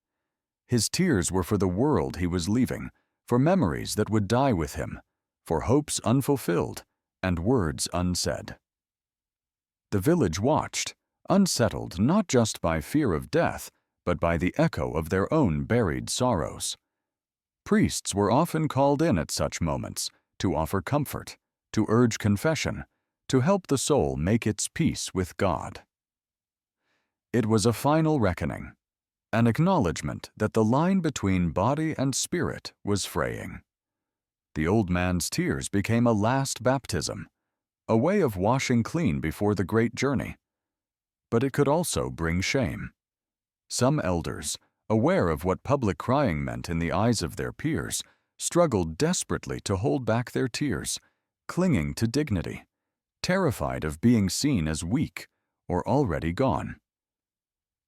His tears were for the world he was leaving, for memories that would die with him, for hopes unfulfilled, and words unsaid. The village watched, unsettled not just by fear of death, but by the echo of their own buried sorrows. Priests were often called in at such moments to offer comfort, to urge confession, to help the soul make its peace with God. It was a final reckoning, an acknowledgement that the line between body and spirit was fraying. The old man's tears became a last baptism, a way of washing clean before the great journey. But it could also bring shame. Some elders, aware of what public crying meant in the eyes of their peers, struggled desperately to hold back their tears, clinging to dignity, terrified of being seen as weak or already gone.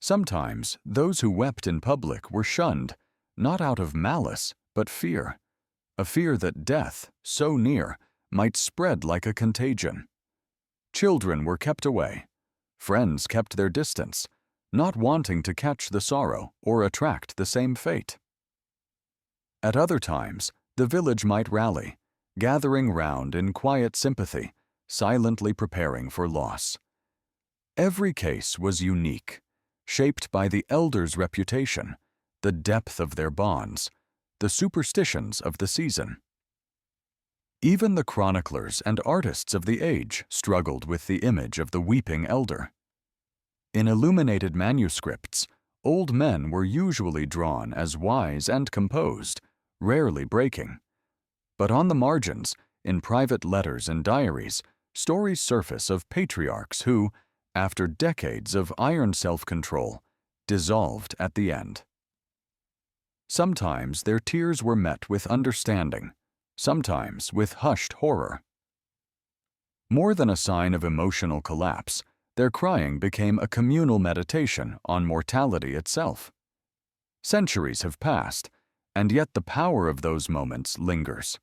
Sometimes those who wept in public were shunned, not out of malice, but fear, a fear that death, so near, might spread like a contagion. Children were kept away. Friends kept their distance, not wanting to catch the sorrow or attract the same fate. At other times, the village might rally, gathering round in quiet sympathy, silently preparing for loss. Every case was unique, shaped by the elder's reputation, the depth of their bonds, the superstitions of the season. Even the chroniclers and artists of the age struggled with the image of the weeping elder. In illuminated manuscripts, old men were usually drawn as wise and composed, rarely breaking. But on the margins, in private letters and diaries, stories surface of patriarchs who, after decades of iron self-control, dissolved at the end. Sometimes their tears were met with understanding, sometimes with hushed horror. More than a sign of emotional collapse, their crying became a communal meditation on mortality itself. Centuries have passed, and yet the power of those moments lingers.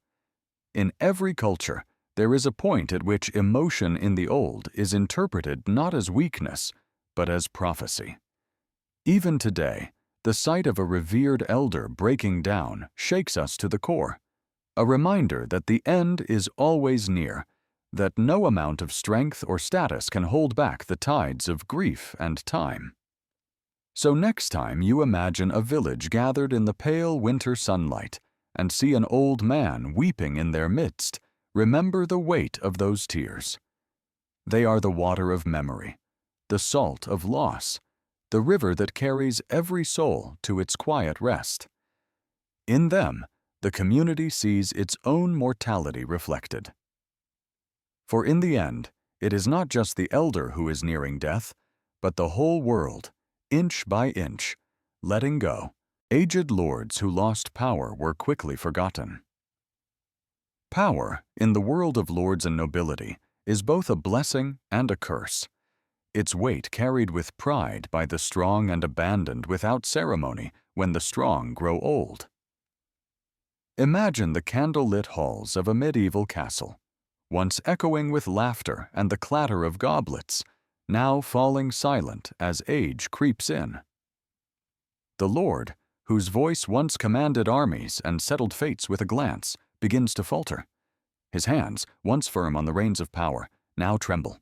In every culture, there is a point at which emotion in the old is interpreted not as weakness, but as prophecy. Even today, the sight of a revered elder breaking down shakes us to the core, a reminder that the end is always near, that no amount of strength or status can hold back the tides of grief and time. So next time you imagine a village gathered in the pale winter sunlight and see an old man weeping in their midst, remember the weight of those tears. They are the water of memory, the salt of loss, the river that carries every soul to its quiet rest. In them, the community sees its own mortality reflected. For in the end, it is not just the elder who is nearing death, but the whole world, inch by inch, letting go. Aged lords who lost power were quickly forgotten. Power, in the world of lords and nobility, is both a blessing and a curse, its weight carried with pride by the strong and abandoned without ceremony when the strong grow old. Imagine the candle-lit halls of a medieval castle, once echoing with laughter and the clatter of goblets, now falling silent as age creeps in. The lord, whose voice once commanded armies and settled fates with a glance, begins to falter. His hands, once firm on the reins of power, now tremble.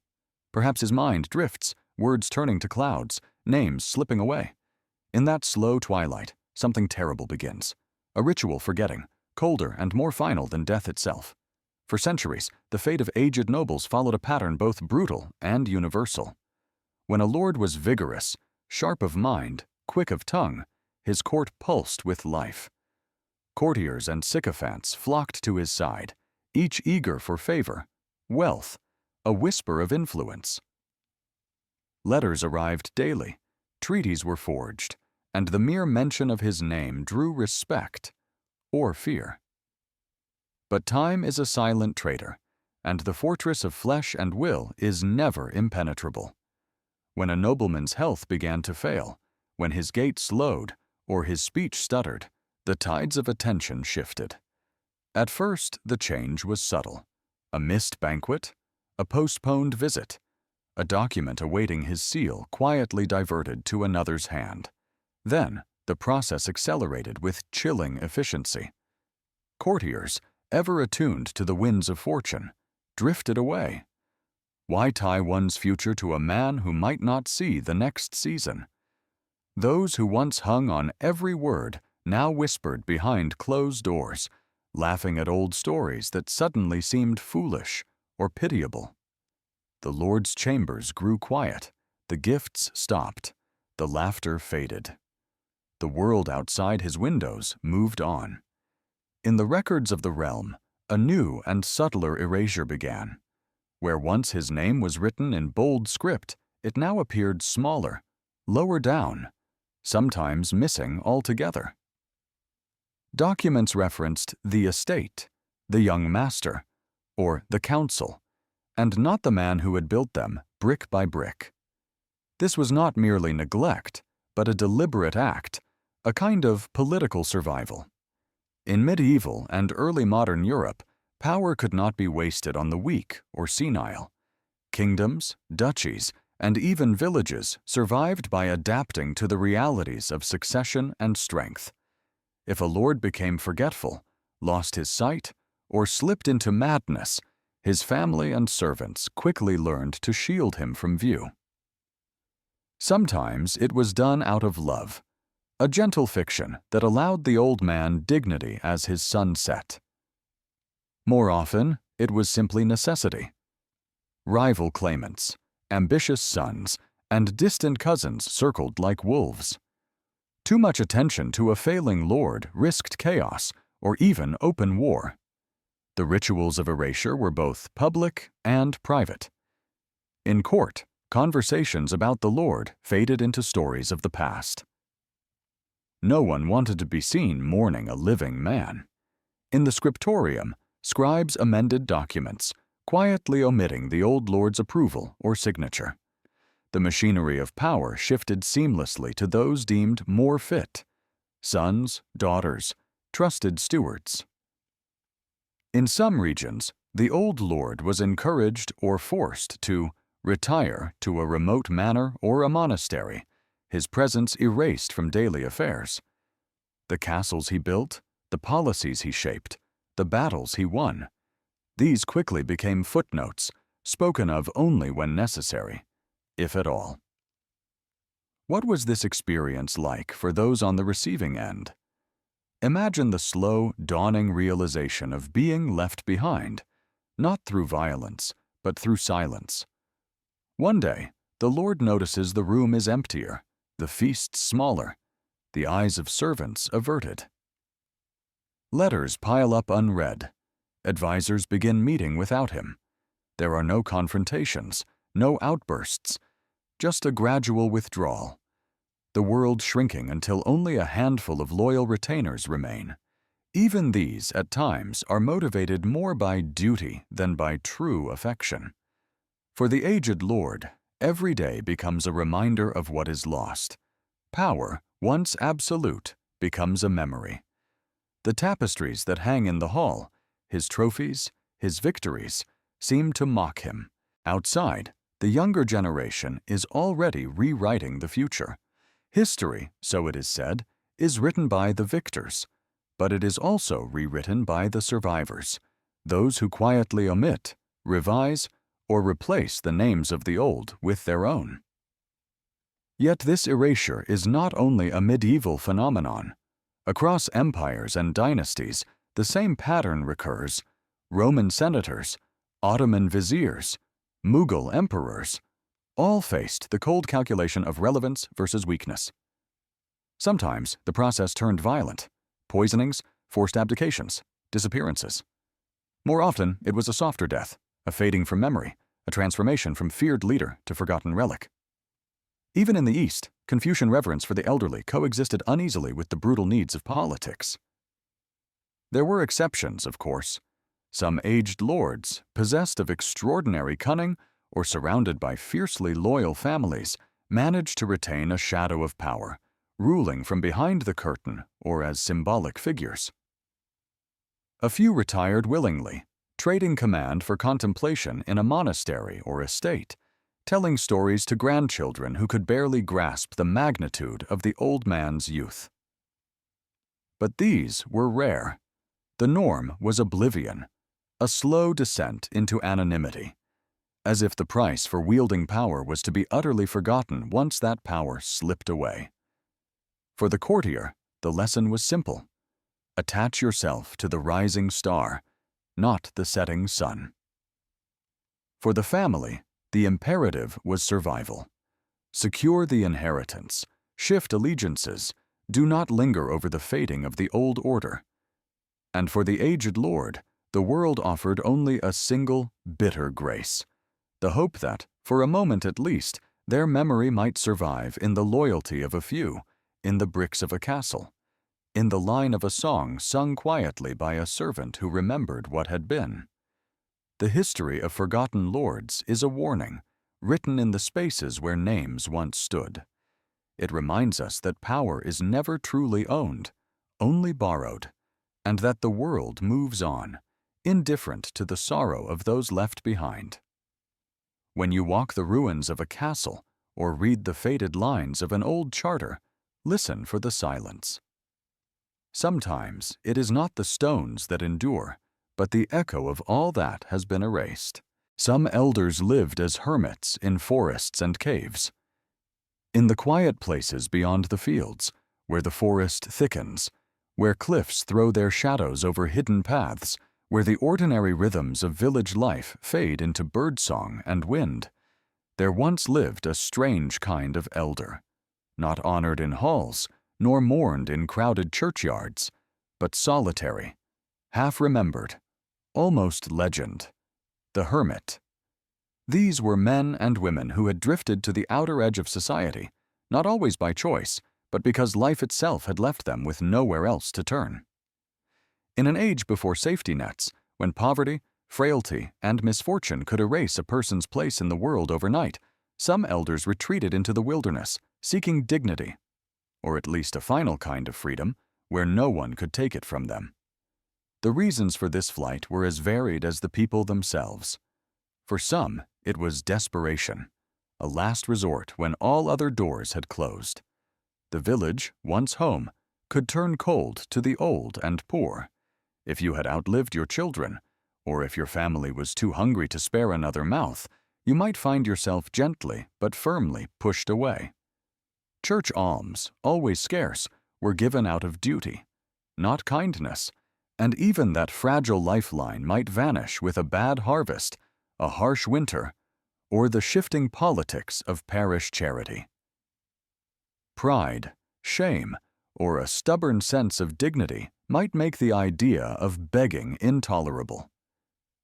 Perhaps his mind drifts, words turning to clouds, names slipping away. In that slow twilight, something terrible begins, a ritual forgetting, colder and more final than death itself. For centuries, the fate of aged nobles followed a pattern both brutal and universal. When a lord was vigorous, sharp of mind, quick of tongue, his court pulsed with life. Courtiers and sycophants flocked to his side, each eager for favor, wealth, a whisper of influence. Letters arrived daily, treaties were forged, and the mere mention of his name drew respect or fear. But time is a silent traitor, and the fortress of flesh and will is never impenetrable. When a nobleman's health began to fail, when his gait slowed, or his speech stuttered, the tides of attention shifted. At first, the change was subtle. A missed banquet, a postponed visit, a document awaiting his seal quietly diverted to another's hand. Then, the process accelerated with chilling efficiency. Courtiers, ever attuned to the winds of fortune, drifted away. Why tie one's future to a man who might not see the next season? Those who once hung on every word now whispered behind closed doors, laughing at old stories that suddenly seemed foolish or pitiable. The Lord's chambers grew quiet, the gifts stopped, the laughter faded. The world outside his windows moved on. In the records of the realm, a new and subtler erasure began. Where once his name was written in bold script, it now appeared smaller, lower down, sometimes missing altogether. Documents referenced the estate, the young master, or the council, and not the man who had built them brick by brick. This was not merely neglect, but a deliberate act, a kind of political survival. In medieval and early modern Europe, power could not be wasted on the weak or senile. Kingdoms, duchies, and even villages survived by adapting to the realities of succession and strength. If a lord became forgetful, lost his sight, or slipped into madness, His family and servants quickly learned to shield him from view. Sometimes it was done out of love, a gentle fiction that allowed the old man dignity as his sun set. More often, it was simply necessity. Rival claimants, ambitious sons, and distant cousins circled like wolves. Too much attention to a failing lord risked chaos or even open war. The rituals of erasure were both public and private. In court, conversations about the lord faded into stories of the past. No one wanted to be seen mourning a living man. In the scriptorium, scribes amended documents, quietly omitting the old lord's approval or signature. The machinery of power shifted seamlessly to those deemed more fit: sons, daughters, trusted stewards. In some regions, the old lord was encouraged or forced to retire to a remote manor or a monastery, his presence erased from daily affairs. The castles he built, the policies he shaped, the battles he won, these quickly became footnotes, spoken of only when necessary, if at all. What was this experience like for those on the receiving end? Imagine the slow, dawning realization of being left behind, not through violence, but through silence. One day, the Lord notices the room is emptier, the feast smaller, the eyes of servants averted. Letters pile up unread. Advisors begin meeting without him. There are no confrontations, no outbursts, just a gradual withdrawal. The world shrinking until only a handful of loyal retainers remain. Even these, at times, are motivated more by duty than by true affection. For the aged lord, every day becomes a reminder of what is lost. Power, once absolute, becomes a memory. The tapestries that hang in the hall, his trophies, his victories, seem to mock him. Outside, the younger generation is already rewriting the future. History, so it is said, is written by the victors, but it is also rewritten by the survivors, those who quietly omit, revise, or replace the names of the old with their own. Yet this erasure is not only a medieval phenomenon. Across empires and dynasties, the same pattern recurs. Roman senators, Ottoman viziers, Mughal emperors, all faced the cold calculation of relevance versus weakness. Sometimes the process turned violent: poisonings, forced abdications, disappearances. More often, it was a softer death, a fading from memory, a transformation from feared leader to forgotten relic. Even in the East, Confucian reverence for the elderly coexisted uneasily with the brutal needs of politics. There were exceptions, of course. Some aged lords, possessed of extraordinary cunning or surrounded by fiercely loyal families, managed to retain a shadow of power, ruling from behind the curtain or as symbolic figures. A few retired willingly, trading command for contemplation in a monastery or estate, telling stories to grandchildren who could barely grasp the magnitude of the old man's youth. But these were rare. The norm was oblivion, a slow descent into anonymity, as if the price for wielding power was to be utterly forgotten once that power slipped away. For the courtier, the lesson was simple: attach yourself to the rising star, not the setting sun. For the family, the imperative was survival. Secure the inheritance, shift allegiances, do not linger over the fading of the old order. And for the aged lord, the world offered only a single, bitter grace: the hope that, for a moment at least, their memory might survive in the loyalty of a few, in the bricks of a castle, in the line of a song sung quietly by a servant who remembered what had been. The history of forgotten lords is a warning, written in the spaces where names once stood. It reminds us that power is never truly owned, only borrowed, and that the world moves on, indifferent to the sorrow of those left behind. When you walk the ruins of a castle or read the faded lines of an old charter, listen for the silence. Sometimes it is not the stones that endure, but the echo of all that has been erased. Some elders lived as hermits in forests and caves. In the quiet places beyond the fields, where the forest thickens, where cliffs throw their shadows over hidden paths, where the ordinary rhythms of village life fade into birdsong and wind, there once lived a strange kind of elder, not honored in halls, nor mourned in crowded churchyards, but solitary, half-remembered, almost legend, the hermit. These were men and women who had drifted to the outer edge of society, not always by choice, but because life itself had left them with nowhere else to turn. In an age before safety nets, when poverty, frailty, and misfortune could erase a person's place in the world overnight, some elders retreated into the wilderness, seeking dignity, or at least a final kind of freedom, where no one could take it from them. The reasons for this flight were as varied as the people themselves. For some, it was desperation, a last resort when all other doors had closed. The village, once home, could turn cold to the old and poor. If you had outlived your children, or if your family was too hungry to spare another mouth, you might find yourself gently but firmly pushed away. Church alms, always scarce, were given out of duty, not kindness, and even that fragile lifeline might vanish with a bad harvest, a harsh winter, or the shifting politics of parish charity. Pride, shame, or a stubborn sense of dignity might make the idea of begging intolerable.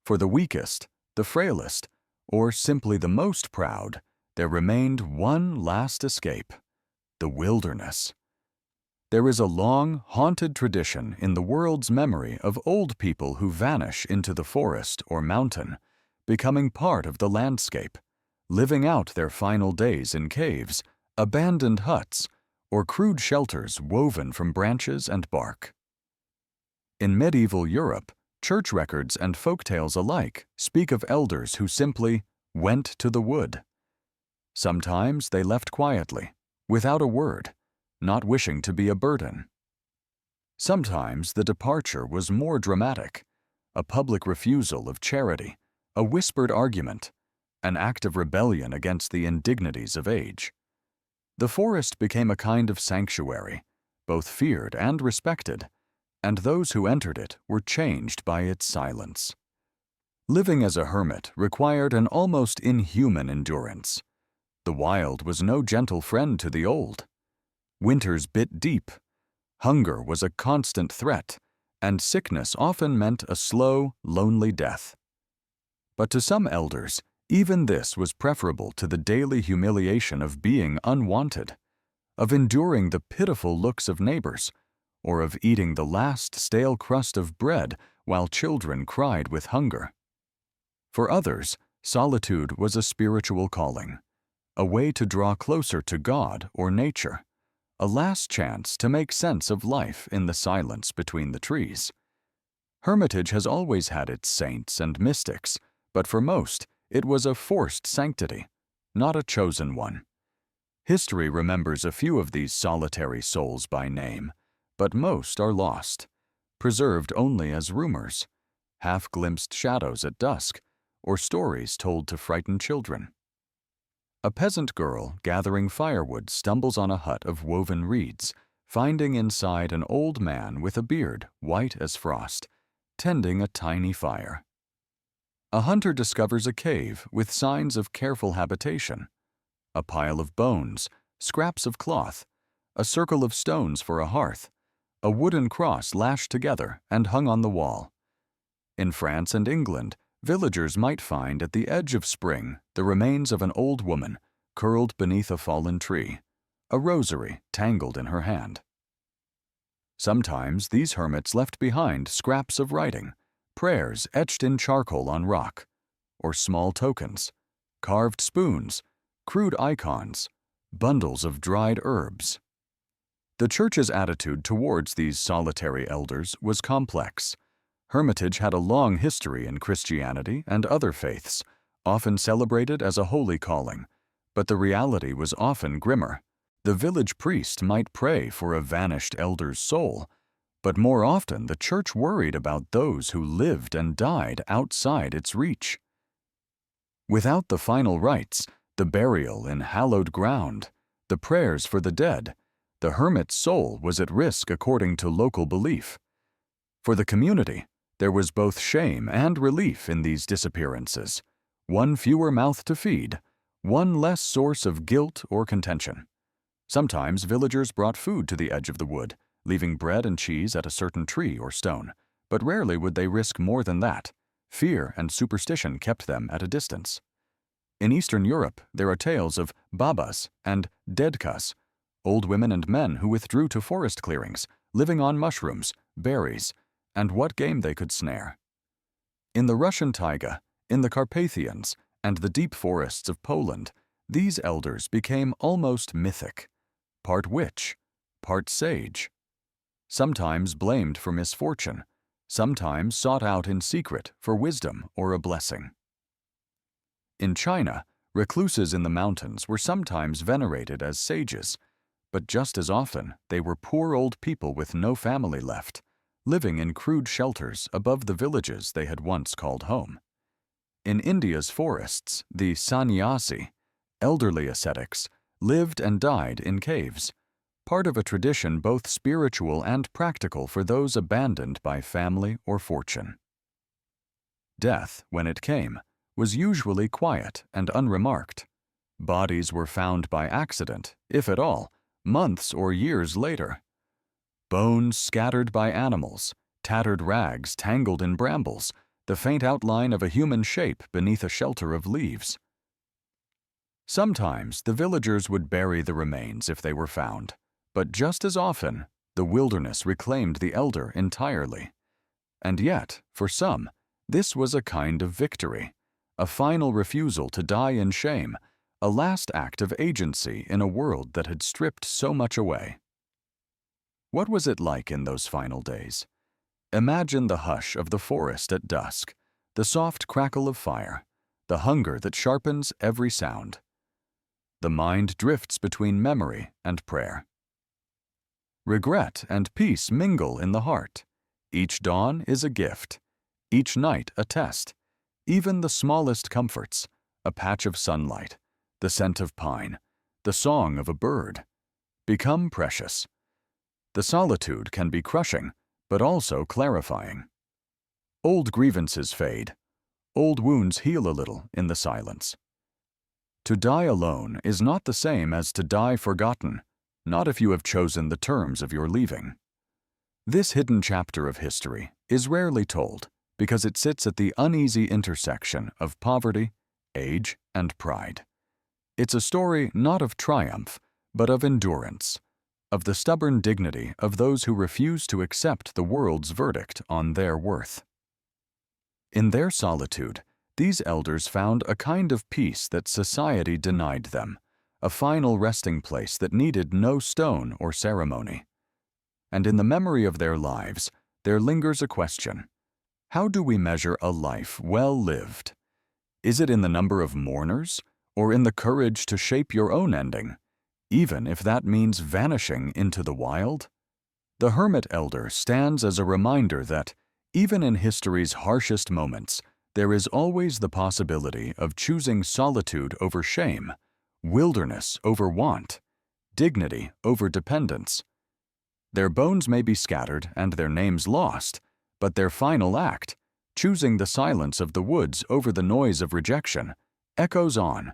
For the weakest, the frailest, or simply the most proud, there remained one last escape: the wilderness. There is a long, haunted tradition in the world's memory of old people who vanish into the forest or mountain, becoming part of the landscape, living out their final days in caves, abandoned huts, or crude shelters woven from branches and bark. In medieval Europe, church records and folktales alike speak of elders who simply went to the wood. Sometimes they left quietly, without a word, not wishing to be a burden. Sometimes the departure was more dramatic, a public refusal of charity, a whispered argument, an act of rebellion against the indignities of age. The forest became a kind of sanctuary, both feared and respected, and those who entered it were changed by its silence. Living as a hermit required an almost inhuman endurance. The wild was no gentle friend to the old. Winters bit deep, hunger was a constant threat, and sickness often meant a slow, lonely death. But to some elders, even this was preferable to the daily humiliation of being unwanted, of enduring the pitiful looks of neighbors, or of eating the last stale crust of bread while children cried with hunger. For others, solitude was a spiritual calling, a way to draw closer to God or nature, a last chance to make sense of life in the silence between the trees. Hermitage has always had its saints and mystics, but for most, it was a forced sanctity, not a chosen one. History remembers a few of these solitary souls by name, but most are lost, preserved only as rumors, half-glimpsed shadows at dusk, or stories told to frighten children. A peasant girl gathering firewood stumbles on a hut of woven reeds, finding inside an old man with a beard white as frost, tending a tiny fire. A hunter discovers a cave with signs of careful habitation, a pile of bones, scraps of cloth, a circle of stones for a hearth, a wooden cross lashed together and hung on the wall. In France and England, villagers might find at the edge of spring the remains of an old woman curled beneath a fallen tree, a rosary tangled in her hand. Sometimes these hermits left behind scraps of writing, prayers etched in charcoal on rock, or small tokens, carved spoons, crude icons, bundles of dried herbs. The Church's attitude towards these solitary elders was complex. Hermitage had a long history in Christianity and other faiths, often celebrated as a holy calling, but the reality was often grimmer. The village priest might pray for a vanished elder's soul, But more often, the church worried about those who lived and died outside its reach. Without the final rites, the burial in hallowed ground, the prayers for the dead, the hermit's soul was at risk according to local belief. For the community, there was both shame and relief in these disappearances, one fewer mouth to feed, one less source of guilt or contention. Sometimes villagers brought food to the edge of the wood, leaving bread and cheese at a certain tree or stone, but rarely would they risk more than that. Fear and superstition kept them at a distance. In Eastern Europe, there are tales of babas and dedkas, old women and men who withdrew to forest clearings, living on mushrooms, berries, and what game they could snare. In the Russian taiga, in the Carpathians, and the deep forests of Poland, these elders became almost mythic, part witch, part sage. Sometimes blamed for misfortune, sometimes sought out in secret for wisdom or a blessing. In China, recluses in the mountains were sometimes venerated as sages, but just as often they were poor old people with no family left, living in crude shelters above the villages they had once called home. In India's forests, the sannyasi, elderly ascetics, lived and died in caves, part of a tradition both spiritual and practical for those abandoned by family or fortune. Death, when it came, was usually quiet and unremarked. Bodies were found by accident, if at all, months or years later. Bones scattered by animals, tattered rags tangled in brambles, the faint outline of a human shape beneath a shelter of leaves. Sometimes the villagers would bury the remains if they were found, but just as often, the wilderness reclaimed the elder entirely. And yet, for some, this was a kind of victory, a final refusal to die in shame, a last act of agency in a world that had stripped so much away. What was it like in those final days? Imagine the hush of the forest at dusk, the soft crackle of fire, the hunger that sharpens every sound. The mind drifts between memory and prayer. Regret and peace mingle in the heart. Each dawn is a gift, each night a test. Even the smallest comforts, a patch of sunlight, the scent of pine, the song of a bird, become precious. The solitude can be crushing, but also clarifying. Old grievances fade. Old wounds heal a little in the silence. To die alone is not the same as to die forgotten, not if you have chosen the terms of your leaving. This hidden chapter of history is rarely told because it sits at the uneasy intersection of poverty, age, and pride. It's a story not of triumph, but of endurance, of the stubborn dignity of those who refuse to accept the world's verdict on their worth. In their solitude, these elders found a kind of peace that society denied them, a final resting place that needed no stone or ceremony. And in the memory of their lives, there lingers a question. How do we measure a life well lived? Is it in the number of mourners, or in the courage to shape your own ending, even if that means vanishing into the wild? The hermit elder stands as a reminder that, even in history's harshest moments, there is always the possibility of choosing solitude over shame, wilderness over want, dignity over dependence. Their bones may be scattered and their names lost, but their final act, choosing the silence of the woods over the noise of rejection, echoes on,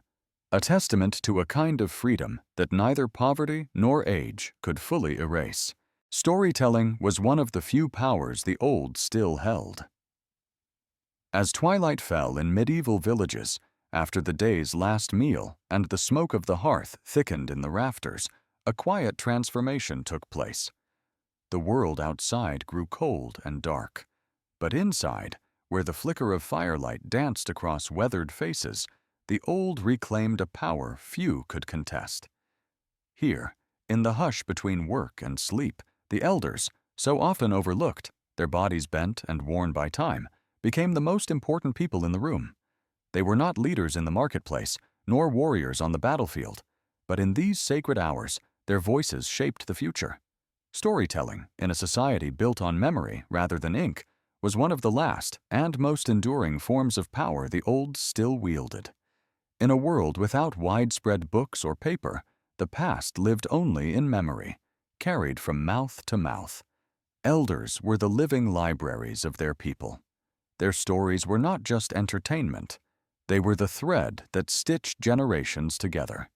a testament to a kind of freedom that neither poverty nor age could fully erase. Storytelling was one of the few powers the old still held. As twilight fell in medieval villages, after the day's last meal and the smoke of the hearth thickened in the rafters, a quiet transformation took place. The world outside grew cold and dark, but inside, where the flicker of firelight danced across weathered faces, the old reclaimed a power few could contest. Here, in the hush between work and sleep, the elders, so often overlooked, their bodies bent and worn by time, became the most important people in the room. They were not leaders in the marketplace, nor warriors on the battlefield, but in these sacred hours, their voices shaped the future. Storytelling, in a society built on memory rather than ink, was one of the last and most enduring forms of power the old still wielded. In a world without widespread books or paper, the past lived only in memory, carried from mouth to mouth. Elders were the living libraries of their people. Their stories were not just entertainment. They were the thread that stitched generations together.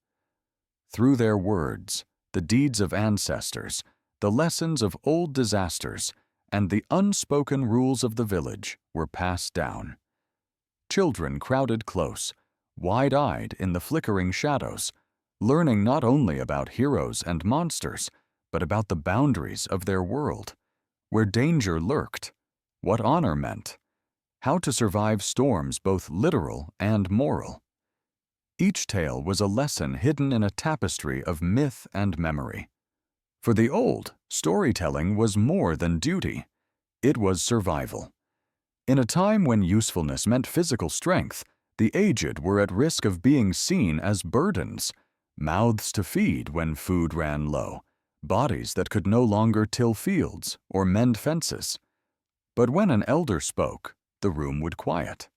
Through their words, the deeds of ancestors, the lessons of old disasters, and the unspoken rules of the village were passed down. Children crowded close, wide-eyed in the flickering shadows, learning not only about heroes and monsters, but about the boundaries of their world, where danger lurked, what honor meant, how to survive storms both literal and moral. Each tale was a lesson hidden in a tapestry of myth and memory. For the old, storytelling was more than duty. It was survival. In a time when usefulness meant physical strength, the aged were at risk of being seen as burdens, mouths to feed when food ran low, bodies that could no longer till fields or mend fences. But when an elder spoke, the room would quiet.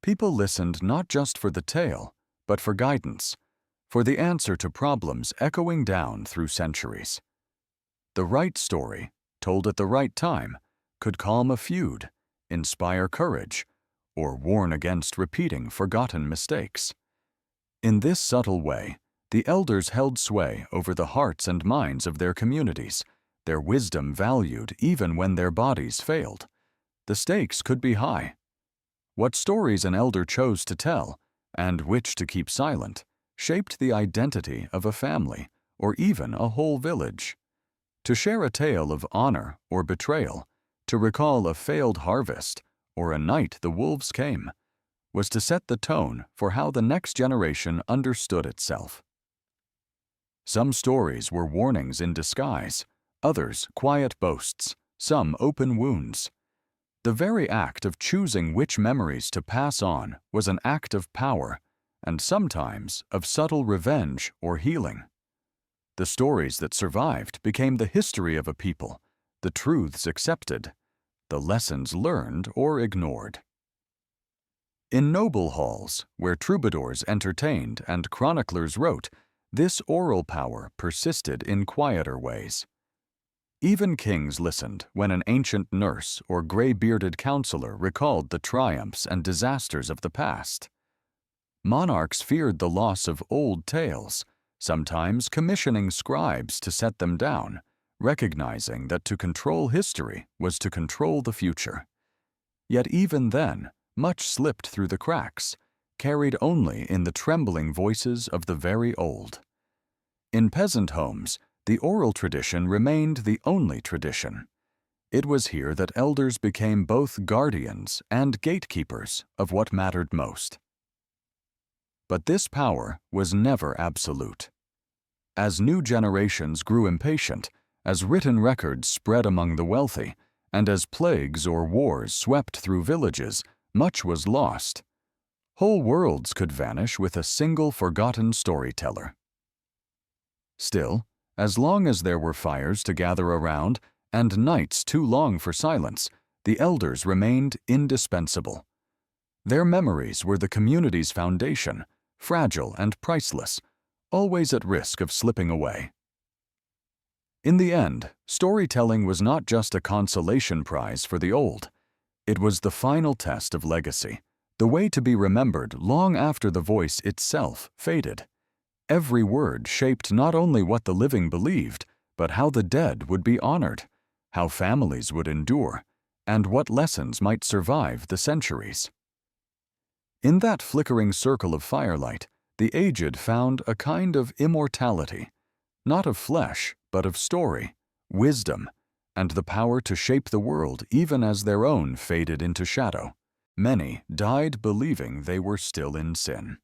People listened not just for the tale, but for guidance, for the answer to problems echoing down through centuries. The right story, told at the right time, could calm a feud, inspire courage, or warn against repeating forgotten mistakes. In this subtle way, the elders held sway over the hearts and minds of their communities, their wisdom valued even when their bodies failed. The stakes could be high. What stories an elder chose to tell, and which to keep silent, shaped the identity of a family or even a whole village. To share a tale of honor or betrayal, to recall a failed harvest or a night the wolves came, was to set the tone for how the next generation understood itself. Some stories were warnings in disguise, others quiet boasts, some open wounds. The very act of choosing which memories to pass on was an act of power, and sometimes of subtle revenge or healing. The stories that survived became the history of a people, the truths accepted, the lessons learned or ignored. In noble halls, where troubadours entertained and chroniclers wrote, this oral power persisted in quieter ways. Even kings listened when an ancient nurse or gray-bearded counselor recalled the triumphs and disasters of the past. Monarchs feared the loss of old tales, sometimes commissioning scribes to set them down, recognizing that to control history was to control the future. Yet even then, much slipped through the cracks, carried only in the trembling voices of the very old. In peasant homes, the oral tradition remained the only tradition. It was here that elders became both guardians and gatekeepers of what mattered most. But this power was never absolute. As new generations grew impatient, as written records spread among the wealthy, and as plagues or wars swept through villages, much was lost. Whole worlds could vanish with a single forgotten storyteller. Still, as long as there were fires to gather around and nights too long for silence, the elders remained indispensable. Their memories were the community's foundation, fragile and priceless, always at risk of slipping away. In the end, storytelling was not just a consolation prize for the old. It was the final test of legacy, the way to be remembered long after the voice itself faded. Every word shaped not only what the living believed, but how the dead would be honored, how families would endure, and what lessons might survive the centuries. In that flickering circle of firelight, the aged found a kind of immortality, not of flesh, but of story, wisdom, and the power to shape the world even as their own faded into shadow. Many died believing they were still in sin.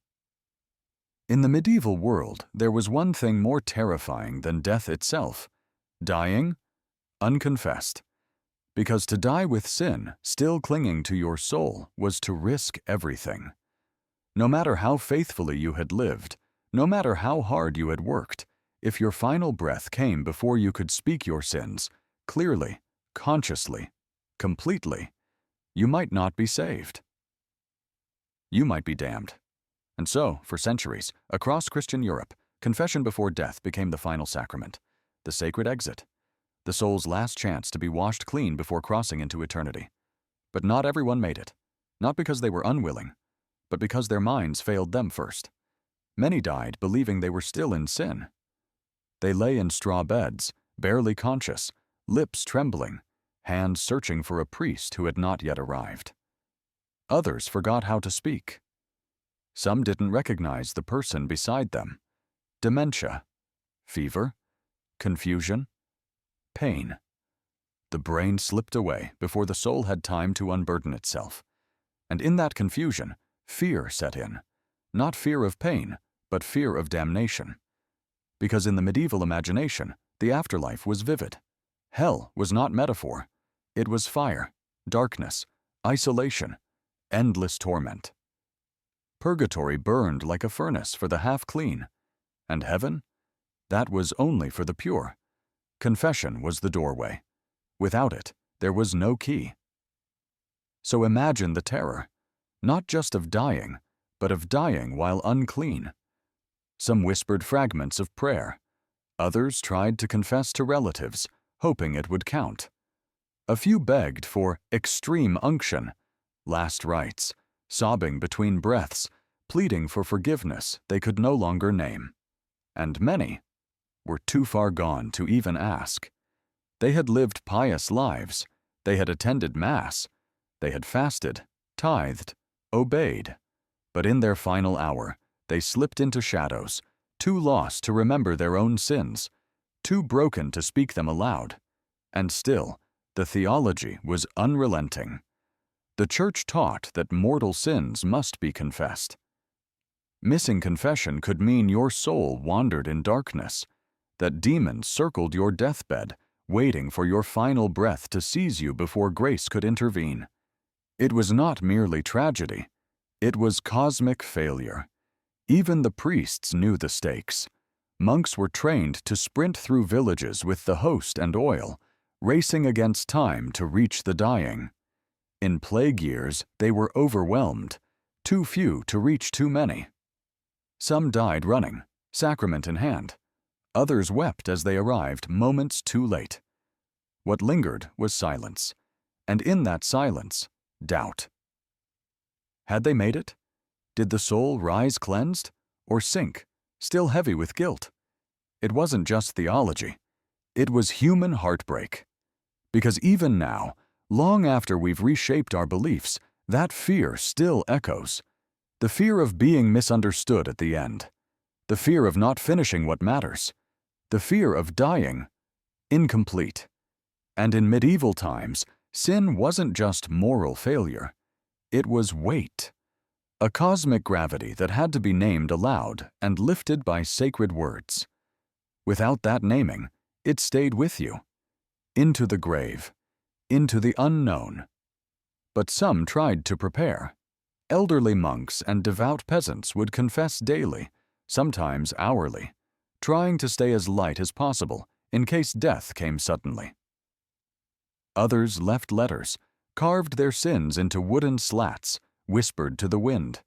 In the medieval world, there was one thing more terrifying than death itself: dying unconfessed. Because to die with sin still clinging to your soul was to risk everything. No matter how faithfully you had lived, no matter how hard you had worked, If your final breath came before you could speak your sins, clearly, consciously, completely, you might not be saved. You might be damned. And so, for centuries, across Christian Europe, confession before death became the final sacrament, the sacred exit, the soul's last chance to be washed clean before crossing into eternity. But not everyone made it, not because they were unwilling, but because their minds failed them first. Many died believing they were still in sin. They lay in straw beds, barely conscious, lips trembling, hands searching for a priest who had not yet arrived. Others forgot how to speak. Some didn't recognize the person beside them. Dementia, fever, confusion, pain. The brain slipped away before the soul had time to unburden itself. And in that confusion, fear set in. Not fear of pain, but fear of damnation. Because in the medieval imagination, the afterlife was vivid. Hell was not metaphor. It was fire, darkness, isolation, endless torment. Purgatory burned like a furnace for the half-clean. And heaven? That was only for the pure. Confession was the doorway. Without it, there was no key. So imagine the terror, not just of dying, but of dying while unclean. Some whispered fragments of prayer. Others tried to confess to relatives, hoping it would count. A few begged for extreme unction, last rites, sobbing between breaths, pleading for forgiveness they could no longer name. And many were too far gone to even ask. They had lived pious lives. They had attended Mass. They had fasted, tithed, obeyed. But in their final hour, they slipped into shadows, too lost to remember their own sins, too broken to speak them aloud. And still, the theology was unrelenting. The Church taught that mortal sins must be confessed. Missing confession could mean your soul wandered in darkness, that demons circled your deathbed, waiting for your final breath to seize you before grace could intervene. It was not merely tragedy. It was cosmic failure. Even the priests knew the stakes. Monks were trained to sprint through villages with the host and oil, racing against time to reach the dying. In plague years, they were overwhelmed, too few to reach too many. Some died running, sacrament in hand. Others wept as they arrived moments too late. What lingered was silence, and in that silence, doubt. Had they made it? Did the soul rise cleansed, or sink, still heavy with guilt? It wasn't just theology. It was human heartbreak. Because even now, long after we've reshaped our beliefs, that fear still echoes. The fear of being misunderstood at the end. The fear of not finishing what matters. The fear of dying incomplete. And in medieval times, sin wasn't just moral failure. It was weight. A cosmic gravity that had to be named aloud and lifted by sacred words. Without that naming, it stayed with you. Into the grave. Into the unknown. But some tried to prepare. Elderly monks and devout peasants would confess daily, sometimes hourly, trying to stay as light as possible in case death came suddenly. Others left letters, carved their sins into wooden slats, whispered to the wind.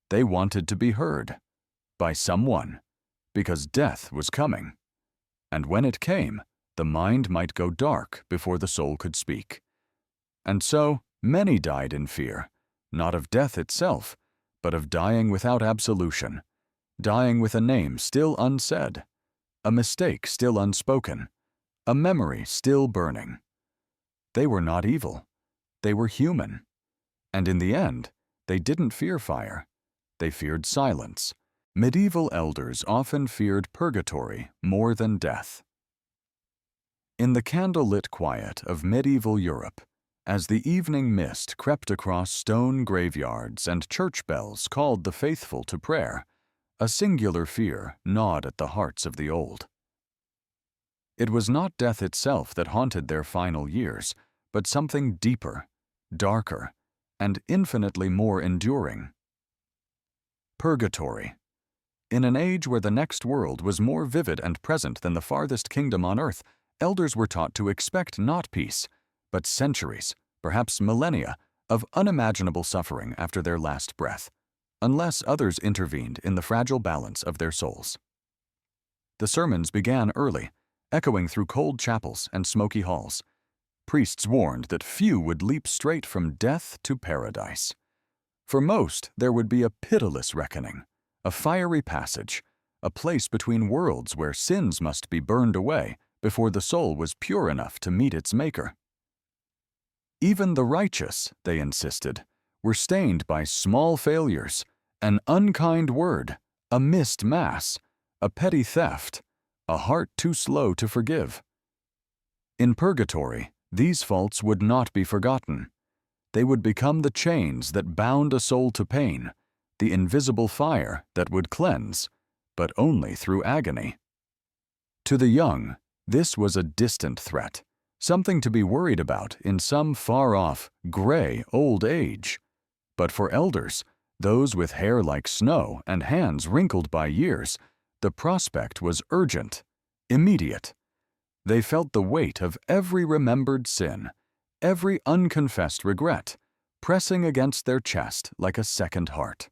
They wanted to be heard by someone, because death was coming. And when it came, the mind might go dark before the soul could speak. And so, many died in fear, not of death itself, but of dying without absolution, dying with a name still unsaid, a mistake still unspoken, a memory still burning. They were not evil. They were human. And in the end, they didn't fear fire. They feared silence. Medieval elders often feared purgatory more than death. In the candlelit quiet of medieval Europe, as the evening mist crept across stone graveyards and church bells called the faithful to prayer, a singular fear gnawed at the hearts of the old. It was not death itself that haunted their final years, but something deeper, darker, and infinitely more enduring. Purgatory. In an age where the next world was more vivid and present than the farthest kingdom on earth, elders were taught to expect not peace, but centuries, perhaps millennia, of unimaginable suffering after their last breath, unless others intervened in the fragile balance of their souls. The sermons began early, echoing through cold chapels and smoky halls. Priests warned that few would leap straight from death to paradise. For most, there would be a pitiless reckoning, a fiery passage, a place between worlds where sins must be burned away before the soul was pure enough to meet its Maker. Even the righteous, they insisted, were stained by small failures, an unkind word, a missed mass, a petty theft, a heart too slow to forgive. In Purgatory, these faults would not be forgotten. They would become the chains that bound a soul to pain, the invisible fire that would cleanse, but only through agony. To the young, this was a distant threat, something to be worried about in some far-off, gray old age. But for elders, those with hair like snow and hands wrinkled by years, the prospect was urgent, immediate. They felt the weight of every remembered sin, every unconfessed regret, pressing against their chest like a second heart.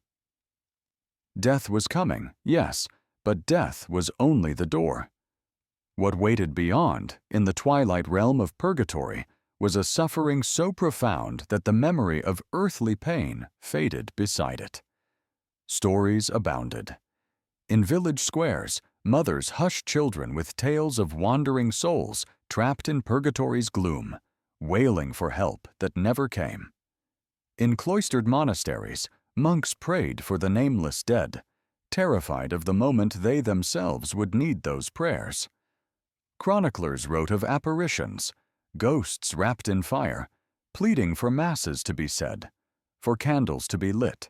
Death was coming, yes, but death was only the door. What waited beyond, in the twilight realm of Purgatory, was a suffering so profound that the memory of earthly pain faded beside it. Stories abounded. In village squares, mothers hushed children with tales of wandering souls trapped in Purgatory's gloom, wailing for help that never came. In cloistered monasteries, monks prayed for the nameless dead, terrified of the moment they themselves would need those prayers. Chroniclers wrote of apparitions, ghosts wrapped in fire, pleading for masses to be said, for candles to be lit,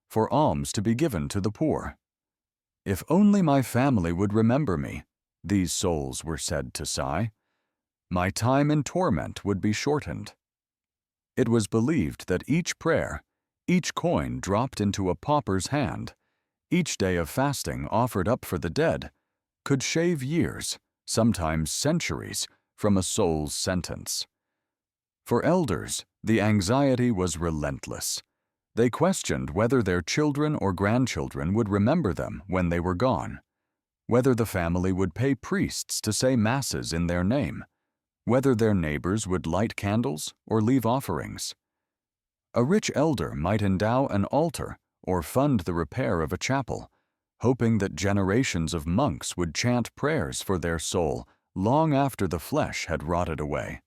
for alms to be given to the poor. If only my family would remember me, these souls were said to sigh. My time in torment would be shortened. It was believed that each prayer, each coin dropped into a pauper's hand, each day of fasting offered up for the dead, could shave years, sometimes centuries, from a soul's sentence. For elders, the anxiety was relentless. They questioned whether their children or grandchildren would remember them when they were gone, whether the family would pay priests to say masses in their name, whether their neighbors would light candles or leave offerings. A rich elder might endow an altar or fund the repair of a chapel, hoping that generations of monks would chant prayers for their soul long after the flesh had rotted away.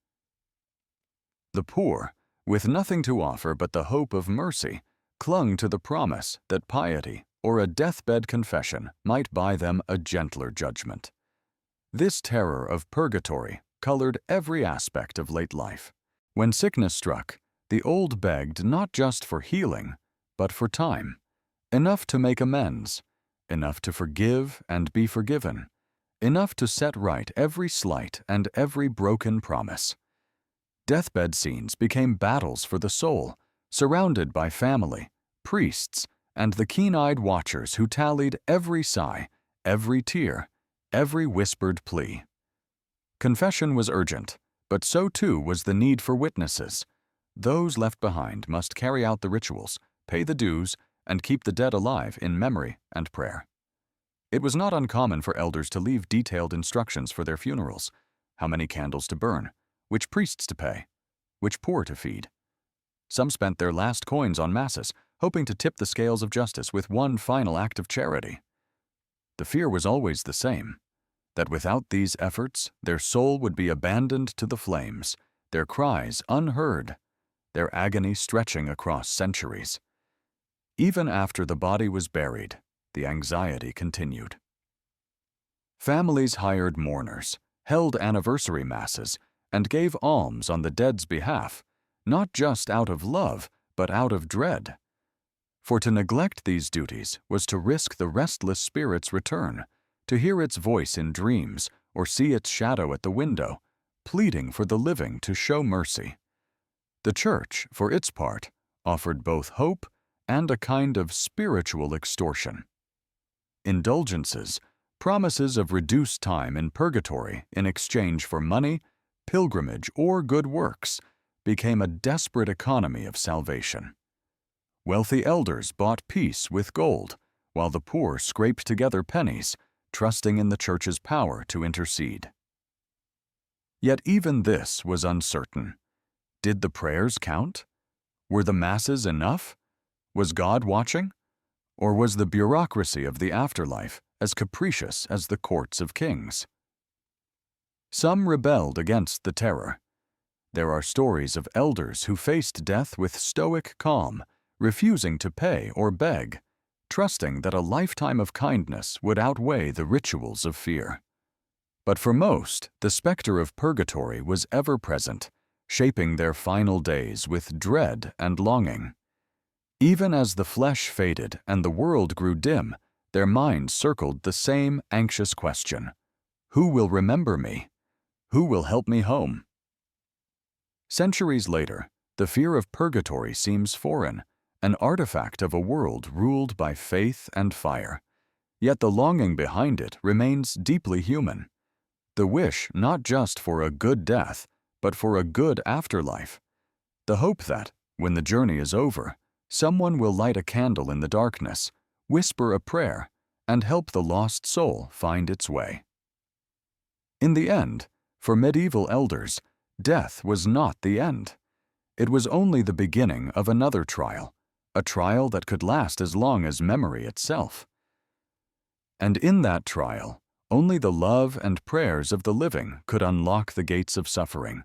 The poor, with nothing to offer but the hope of mercy, clung to the promise that piety or a deathbed confession might buy them a gentler judgment. This terror of purgatory colored every aspect of late life. When sickness struck, the old begged not just for healing, but for time, enough to make amends, enough to forgive and be forgiven, enough to set right every slight and every broken promise. Deathbed scenes became battles for the soul, surrounded by family, priests, and the keen-eyed watchers who tallied every sigh, every tear, every whispered plea. Confession was urgent, but so too was the need for witnesses. Those left behind must carry out the rituals, pay the dues, and keep the dead alive in memory and prayer. It was not uncommon for elders to leave detailed instructions for their funerals: how many candles to burn, which priests to pay, which poor to feed. Some spent their last coins on masses, hoping to tip the scales of justice with one final act of charity. The fear was always the same, that without these efforts, their soul would be abandoned to the flames, their cries unheard, their agony stretching across centuries. Even after the body was buried, the anxiety continued. Families hired mourners, held anniversary masses, and gave alms on the dead's behalf, not just out of love, but out of dread. For to neglect these duties was to risk the restless spirit's return, to hear its voice in dreams or see its shadow at the window, pleading for the living to show mercy. The Church, for its part, offered both hope and a kind of spiritual extortion. Indulgences, promises of reduced time in purgatory in exchange for money, pilgrimage, or good works, became a desperate economy of salvation. Wealthy elders bought peace with gold, while the poor scraped together pennies, trusting in the Church's power to intercede. Yet even this was uncertain. Did the prayers count? Were the masses enough? Was God watching? Or was the bureaucracy of the afterlife as capricious as the courts of kings? Some rebelled against the terror. There are stories of elders who faced death with stoic calm, refusing to pay or beg, trusting that a lifetime of kindness would outweigh the rituals of fear. But for most, the specter of purgatory was ever present, shaping their final days with dread and longing. Even as the flesh faded and the world grew dim, their minds circled the same anxious question: who will remember me? Who will help me home? Centuries later, the fear of purgatory seems foreign, an artifact of a world ruled by faith and fire. Yet the longing behind it remains deeply human. The wish not just for a good death, but for a good afterlife. The hope that, when the journey is over, someone will light a candle in the darkness, whisper a prayer, and help the lost soul find its way. In the end, for medieval elders, death was not the end. It was only the beginning of another trial, a trial that could last as long as memory itself. And in that trial, only the love and prayers of the living could unlock the gates of suffering,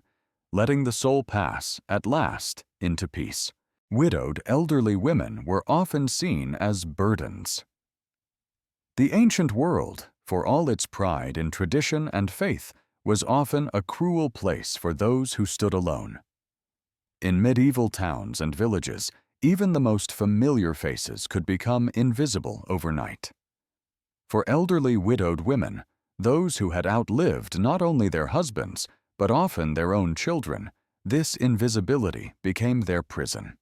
letting the soul pass, at last, into peace. Widowed elderly women were often seen as burdens. The ancient world, for all its pride in tradition and faith, was often a cruel place for those who stood alone. In medieval towns and villages, even the most familiar faces could become invisible overnight. For elderly widowed women, those who had outlived not only their husbands, but often their own children, this invisibility became their prison.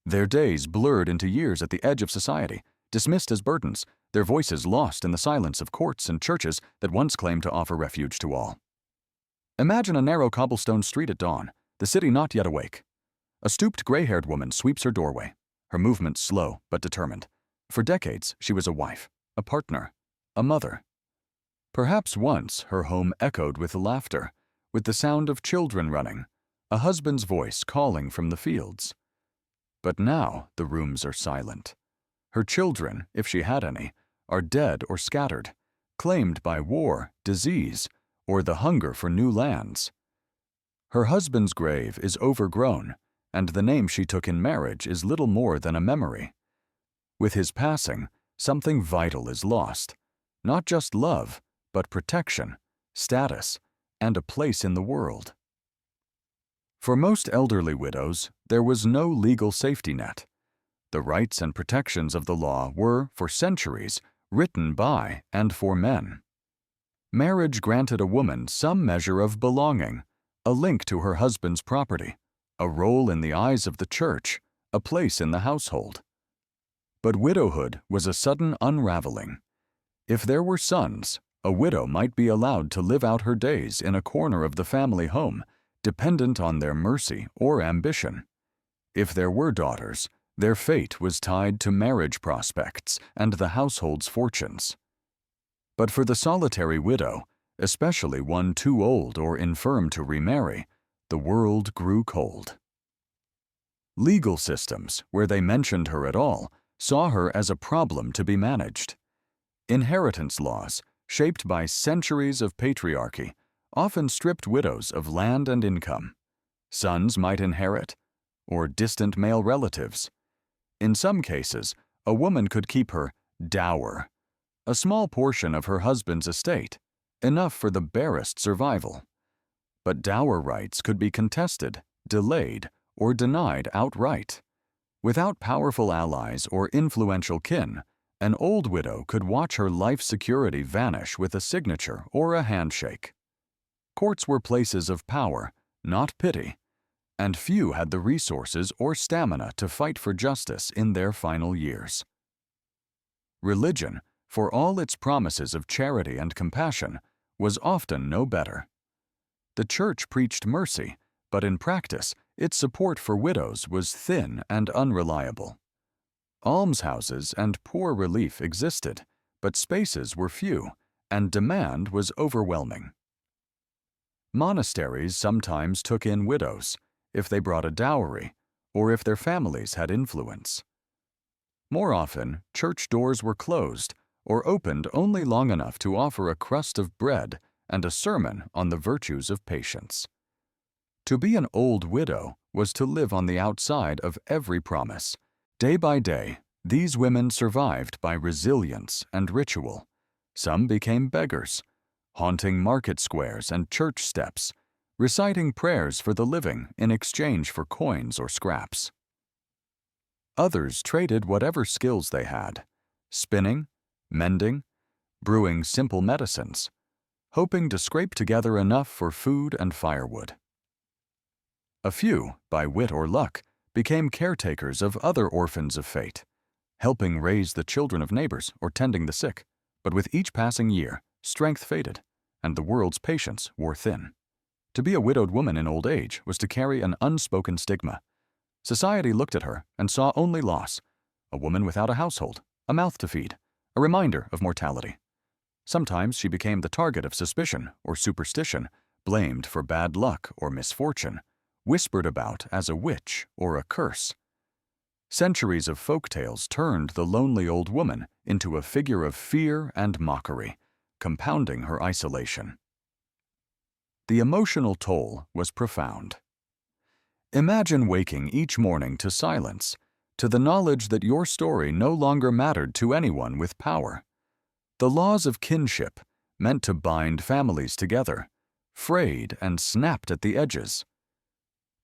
Their days blurred into years at the edge of society, dismissed as burdens, their voices lost in the silence of courts and churches that once claimed to offer refuge to all. Imagine a narrow cobblestone street at dawn, the city not yet awake. A stooped gray-haired woman sweeps her doorway, her movements slow but determined. For decades, she was a wife, a partner, a mother. Perhaps once her home echoed with laughter, with the sound of children running, a husband's voice calling from the fields. But now the rooms are silent. Her children, if she had any, are dead or scattered, claimed by war, disease, or the hunger for new lands. Her husband's grave is overgrown, and the name she took in marriage is little more than a memory. With his passing, something vital is lost, not just love, but protection, status, and a place in the world. For most elderly widows, there was no legal safety net. The rights and protections of the law were, for centuries, written by and for men. Marriage granted a woman some measure of belonging, a link to her husband's property, a role in the eyes of the church, a place in the household. But widowhood was a sudden unraveling. If there were sons, a widow might be allowed to live out her days in a corner of the family home, dependent on their mercy or ambition. If there were daughters, their fate was tied to marriage prospects and the household's fortunes. But for the solitary widow, especially one too old or infirm to remarry, the world grew cold. Legal systems, where they mentioned her at all, saw her as a problem to be managed. Inheritance laws, shaped by centuries of patriarchy, often stripped widows of land and income. Sons might inherit, or distant male relatives. In some cases, a woman could keep her dower, a small portion of her husband's estate, enough for the barest survival. But dower rights could be contested, delayed, or denied outright. Without powerful allies or influential kin, an old widow could watch her life security vanish with a signature or a handshake. Courts were places of power, not pity, and few had the resources or stamina to fight for justice in their final years. Religion, for all its promises of charity and compassion, was often no better. The Church preached mercy, but in practice, its support for widows was thin and unreliable. Almshouses and poor relief existed, but spaces were few, and demand was overwhelming. Monasteries sometimes took in widows, if they brought a dowry, or if their families had influence. More often, church doors were closed or opened only long enough to offer a crust of bread and a sermon on the virtues of patience. To be an old widow was to live on the outside of every promise. Day by day, these women survived by resilience and ritual. Some became beggars, haunting market squares and church steps, reciting prayers for the living in exchange for coins or scraps. Others traded whatever skills they had, spinning, mending, brewing simple medicines, hoping to scrape together enough for food and firewood. A few, by wit or luck, became caretakers of other orphans of fate, helping raise the children of neighbors or tending the sick, but with each passing year, strength faded, and the world's patience wore thin. To be a widowed woman in old age was to carry an unspoken stigma. Society looked at her and saw only loss, a woman without a household, a mouth to feed, a reminder of mortality. Sometimes she became the target of suspicion or superstition, blamed for bad luck or misfortune, whispered about as a witch or a curse. Centuries of folk tales turned the lonely old woman into a figure of fear and mockery, compounding her isolation. The emotional toll was profound. Imagine waking each morning to silence, to the knowledge that your story no longer mattered to anyone with power. The laws of kinship, meant to bind families together, frayed and snapped at the edges.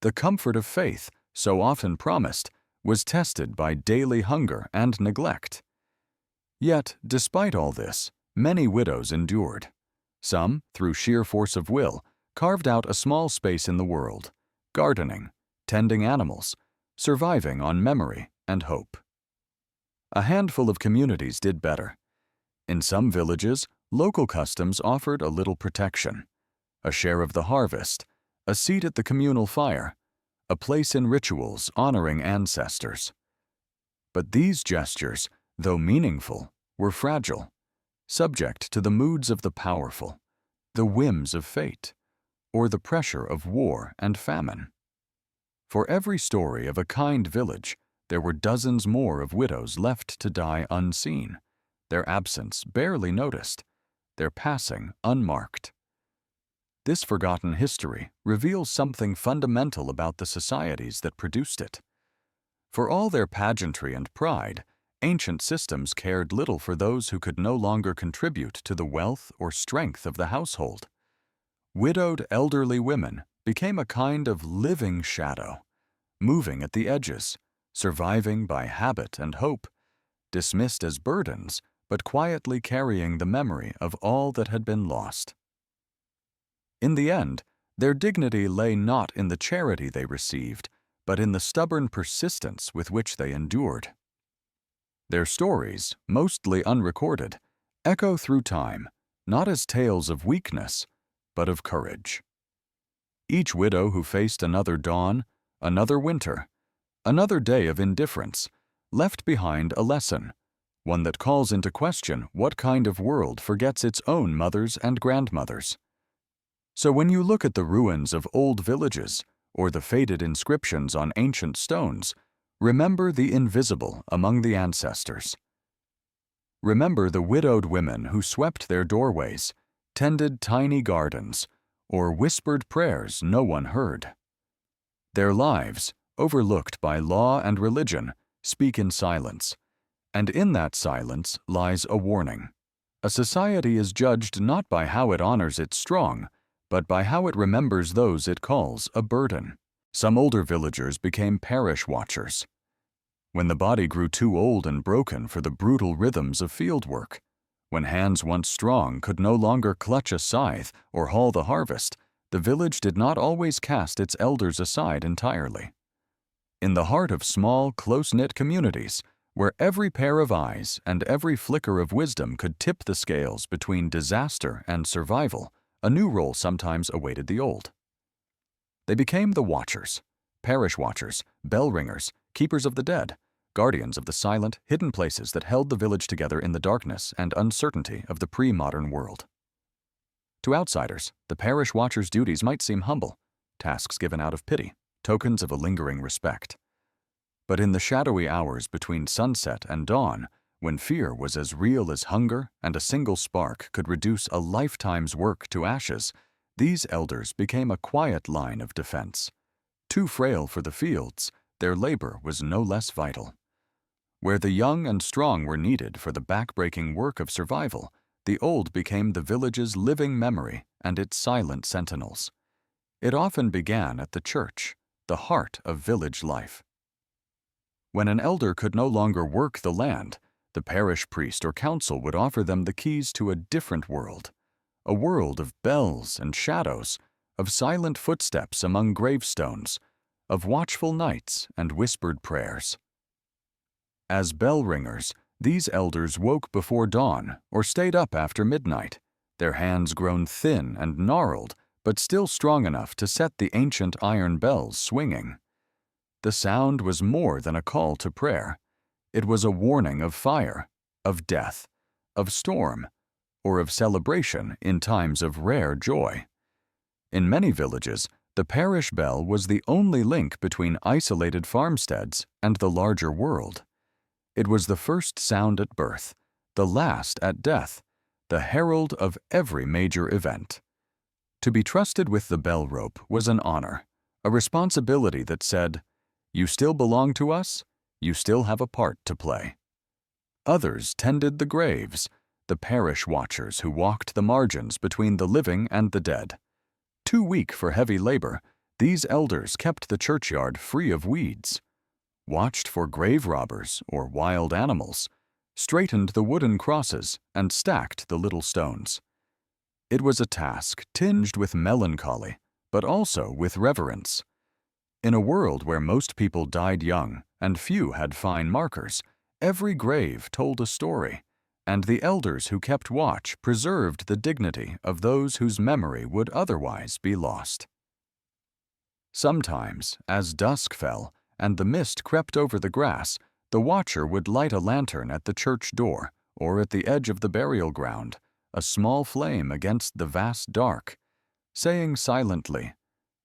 The comfort of faith, so often promised, was tested by daily hunger and neglect. Yet, despite all this, many widows endured. Some, through sheer force of will, carved out a small space in the world, gardening, tending animals, surviving on memory and hope. A handful of communities did better. In some villages, local customs offered a little protection, a share of the harvest, a seat at the communal fire, a place in rituals honoring ancestors. But these gestures, though meaningful, were fragile, subject to the moods of the powerful, the whims of fate, or the pressure of war and famine. For every story of a kind village, there were dozens more of widows left to die unseen, their absence barely noticed, their passing unmarked. This forgotten history reveals something fundamental about the societies that produced it. For all their pageantry and pride, ancient systems cared little for those who could no longer contribute to the wealth or strength of the household. Widowed elderly women became a kind of living shadow, moving at the edges, surviving by habit and hope, dismissed as burdens, but quietly carrying the memory of all that had been lost. In the end, their dignity lay not in the charity they received, but in the stubborn persistence with which they endured. Their stories, mostly unrecorded, echo through time, not as tales of weakness, but of courage. Each widow who faced another dawn, another winter, another day of indifference, left behind a lesson, one that calls into question what kind of world forgets its own mothers and grandmothers. So when you look at the ruins of old villages or the faded inscriptions on ancient stones, remember the invisible among the ancestors. Remember the widowed women who swept their doorways, tended tiny gardens, or whispered prayers no one heard. Their lives, overlooked by law and religion, speak in silence, and in that silence lies a warning. A society is judged not by how it honors its strong, but by how it remembers those it calls a burden. Some older villagers became parish watchers. When the body grew too old and broken for the brutal rhythms of field work, when hands once strong could no longer clutch a scythe or haul the harvest, the village did not always cast its elders aside entirely. In the heart of small, close-knit communities, where every pair of eyes and every flicker of wisdom could tip the scales between disaster and survival, a new role sometimes awaited the old. They became the Watchers, parish watchers, bell ringers, keepers of the dead, guardians of the silent, hidden places that held the village together in the darkness and uncertainty of the pre-modern world. To outsiders, the parish watcher's duties might seem humble, tasks given out of pity, tokens of a lingering respect. But in the shadowy hours between sunset and dawn, when fear was as real as hunger and a single spark could reduce a lifetime's work to ashes, these elders became a quiet line of defense. Too frail for the fields, their labor was no less vital. Where the young and strong were needed for the back-breaking work of survival, the old became the village's living memory and its silent sentinels. It often began at the church, the heart of village life. When an elder could no longer work the land, the parish priest or council would offer them the keys to a different world, a world of bells and shadows, of silent footsteps among gravestones, of watchful nights and whispered prayers. As bell ringers, these elders woke before dawn or stayed up after midnight, their hands grown thin and gnarled, but still strong enough to set the ancient iron bells swinging. The sound was more than a call to prayer. It was a warning of fire, of death, of storm, or of celebration in times of rare joy. In many villages, the parish bell was the only link between isolated farmsteads and the larger world. It was the first sound at birth, the last at death, the herald of every major event. To be trusted with the bell rope was an honor, a responsibility that said, "You still belong to us, you still have a part to play." Others tended the graves, the parish watchers who walked the margins between the living and the dead. Too weak for heavy labor, these elders kept the churchyard free of weeds, watched for grave robbers or wild animals, straightened the wooden crosses, and stacked the little stones. It was a task tinged with melancholy, but also with reverence. In a world where most people died young and few had fine markers, every grave told a story, and the elders who kept watch preserved the dignity of those whose memory would otherwise be lost. Sometimes, as dusk fell and the mist crept over the grass, the watcher would light a lantern at the church door or at the edge of the burial ground, a small flame against the vast dark, saying silently,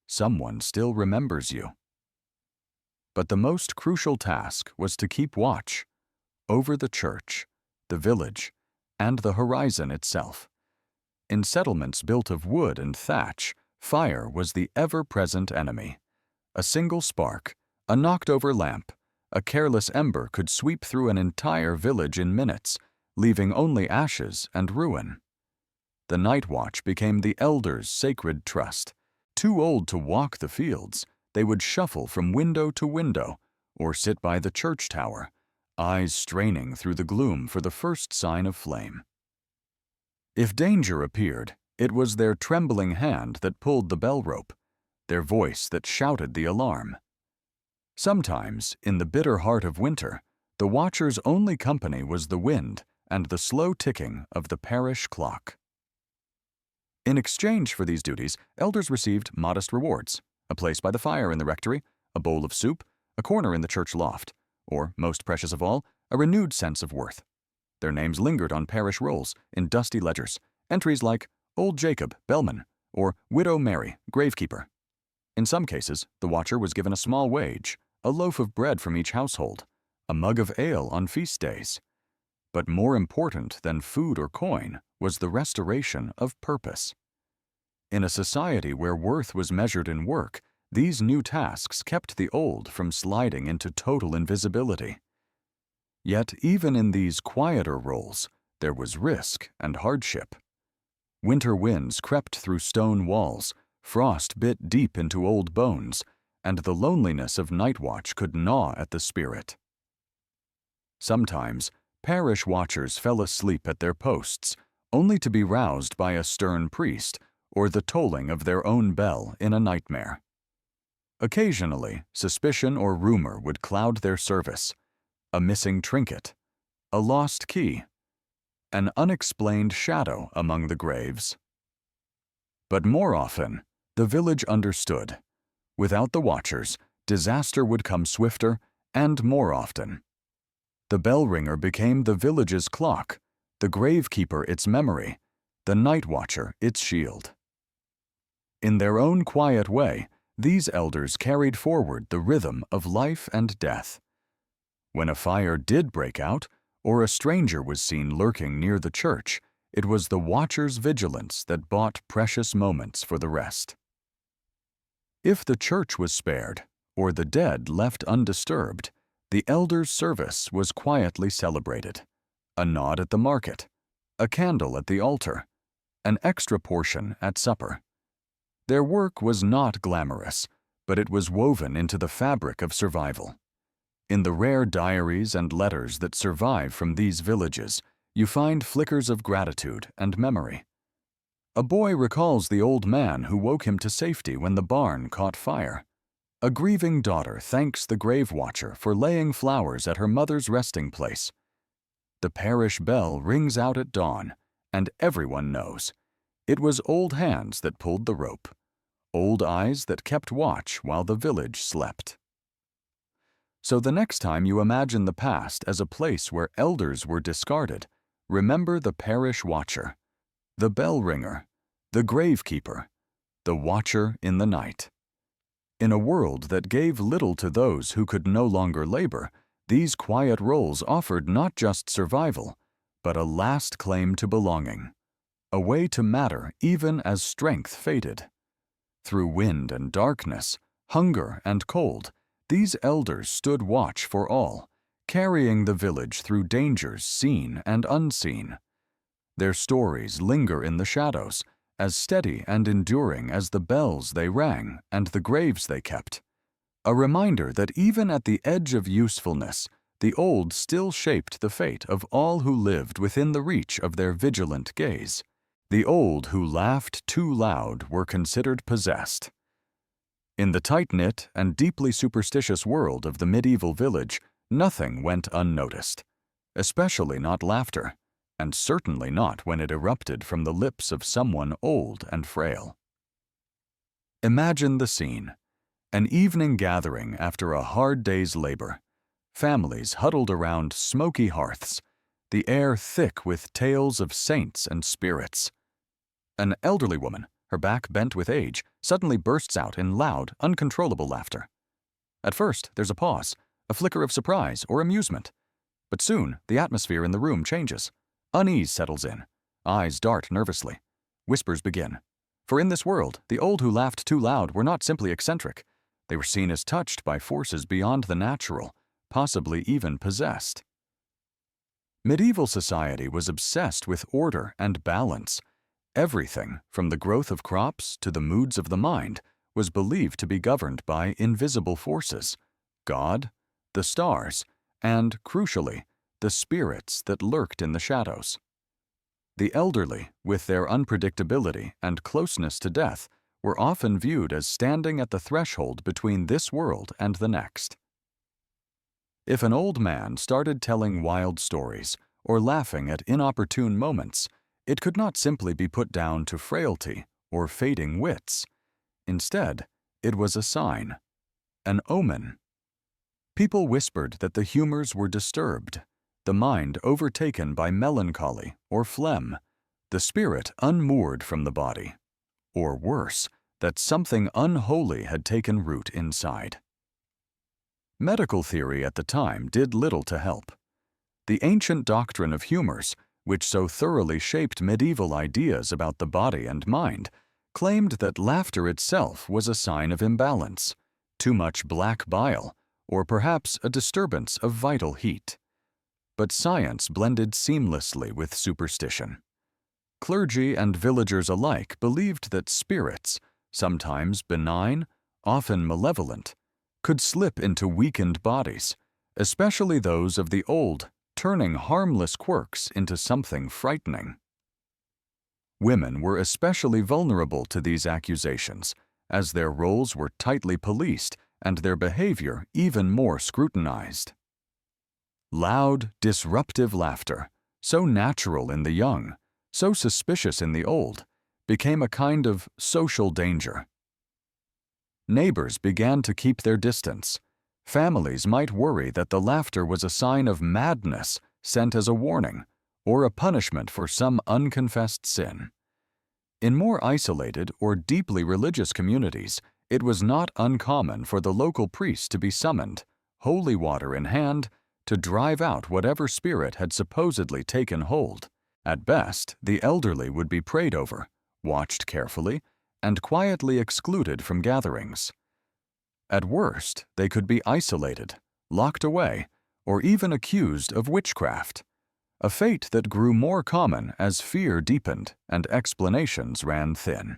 "Someone still remembers you." But the most crucial task was to keep watch over the church, the village, and the horizon itself. In settlements built of wood and thatch, fire was the ever-present enemy. A single spark, a knocked-over lamp, a careless ember could sweep through an entire village in minutes, leaving only ashes and ruin. The night watch became the elders' sacred trust. Too old to walk the fields, they would shuffle from window to window or sit by the church tower, eyes straining through the gloom for the first sign of flame. If danger appeared, it was their trembling hand that pulled the bell rope, their voice that shouted the alarm. Sometimes, in the bitter heart of winter, the watcher's only company was the wind and the slow ticking of the parish clock. In exchange for these duties, elders received modest rewards: a place by the fire in the rectory, a bowl of soup, a corner in the church loft, or, most precious of all, a renewed sense of worth. Their names lingered on parish rolls in dusty ledgers, entries like Old Jacob, Bellman, or Widow Mary, Gravekeeper. In some cases, the watcher was given a small wage, a loaf of bread from each household, a mug of ale on feast days. But more important than food or coin was the restoration of purpose. In a society where worth was measured in work, these new tasks kept the old from sliding into total invisibility. Yet even in these quieter roles, there was risk and hardship. Winter winds crept through stone walls, frost bit deep into old bones, and the loneliness of night watch could gnaw at the spirit. Sometimes, parish watchers fell asleep at their posts, only to be roused by a stern priest or the tolling of their own bell in a nightmare. Occasionally, suspicion or rumor would cloud their service. a missing trinket, a lost key, an unexplained shadow among the graves. But more often, the village understood. Without the watchers, disaster would come swifter and more often. The bell ringer became the village's clock, the gravekeeper its memory, the night watcher its shield. In their own quiet way, these elders carried forward the rhythm of life and death. When a fire did break out, or a stranger was seen lurking near the church, it was the watcher's vigilance that bought precious moments for the rest. If the church was spared, or the dead left undisturbed, the elder's service was quietly celebrated. A nod at the market, a candle at the altar, an extra portion at supper. Their work was not glamorous, but it was woven into the fabric of survival. In the rare diaries and letters that survive from these villages, you find flickers of gratitude and memory. A boy recalls the old man who woke him to safety when the barn caught fire. A grieving daughter thanks the grave watcher for laying flowers at her mother's resting place. The parish bell rings out at dawn, and everyone knows. It was old hands that pulled the rope, old eyes that kept watch while the village slept. So the next time you imagine the past as a place where elders were discarded, remember the parish watcher, the bell ringer, the gravekeeper, the watcher in the night. In a world that gave little to those who could no longer labor, these quiet roles offered not just survival, but a last claim to belonging, a way to matter even as strength faded. Through wind and darkness, hunger and cold, these elders stood watch for all, carrying the village through dangers seen and unseen. Their stories linger in the shadows, as steady and enduring as the bells they rang and the graves they kept. A reminder that even at the edge of usefulness, the old still shaped the fate of all who lived within the reach of their vigilant gaze. The old who laughed too loud were considered possessed. In the tight-knit and deeply superstitious world of the medieval village, nothing went unnoticed, especially not laughter, and certainly not when it erupted from the lips of someone old and frail. Imagine the scene. An evening gathering after a hard day's labor. Families huddled around smoky hearths, the air thick with tales of saints and spirits. An elderly woman, her back bent with age, suddenly bursts out in loud, uncontrollable laughter. At first, there's a pause, a flicker of surprise or amusement. But soon, the atmosphere in the room changes. Unease settles in. Eyes dart nervously. Whispers begin. For in this world, the old who laughed too loud were not simply eccentric. They were seen as touched by forces beyond the natural, possibly even possessed. Medieval society was obsessed with order and balance. Everything, from the growth of crops to the moods of the mind, was believed to be governed by invisible forces, God, the stars, and, crucially, the spirits that lurked in the shadows. The elderly, with their unpredictability and closeness to death, were often viewed as standing at the threshold between this world and the next. If an old man started telling wild stories or laughing at inopportune moments, it could not simply be put down to frailty or fading wits. Instead, it was a sign, an omen. People whispered that the humors were disturbed, the mind overtaken by melancholy or phlegm, the spirit unmoored from the body, or worse, that something unholy had taken root inside. Medical theory at the time did little to help. The ancient doctrine of humors, which so thoroughly shaped medieval ideas about the body and mind, claimed that laughter itself was a sign of imbalance, too much black bile, or perhaps a disturbance of vital heat. But science blended seamlessly with superstition. Clergy and villagers alike believed that spirits, sometimes benign, often malevolent, could slip into weakened bodies, especially those of the old, turning harmless quirks into something frightening. Women were especially vulnerable to these accusations, as their roles were tightly policed and their behavior even more scrutinized. Loud, disruptive laughter, so natural in the young, so suspicious in the old, became a kind of social danger. Neighbors began to keep their distance. Families might worry that the laughter was a sign of madness sent as a warning or a punishment for some unconfessed sin. In more isolated or deeply religious communities, it was not uncommon for the local priest to be summoned, holy water in hand, to drive out whatever spirit had supposedly taken hold. At best, the elderly would be prayed over, watched carefully, and quietly excluded from gatherings. At worst, they could be isolated, locked away, or even accused of witchcraft, a fate that grew more common as fear deepened and explanations ran thin.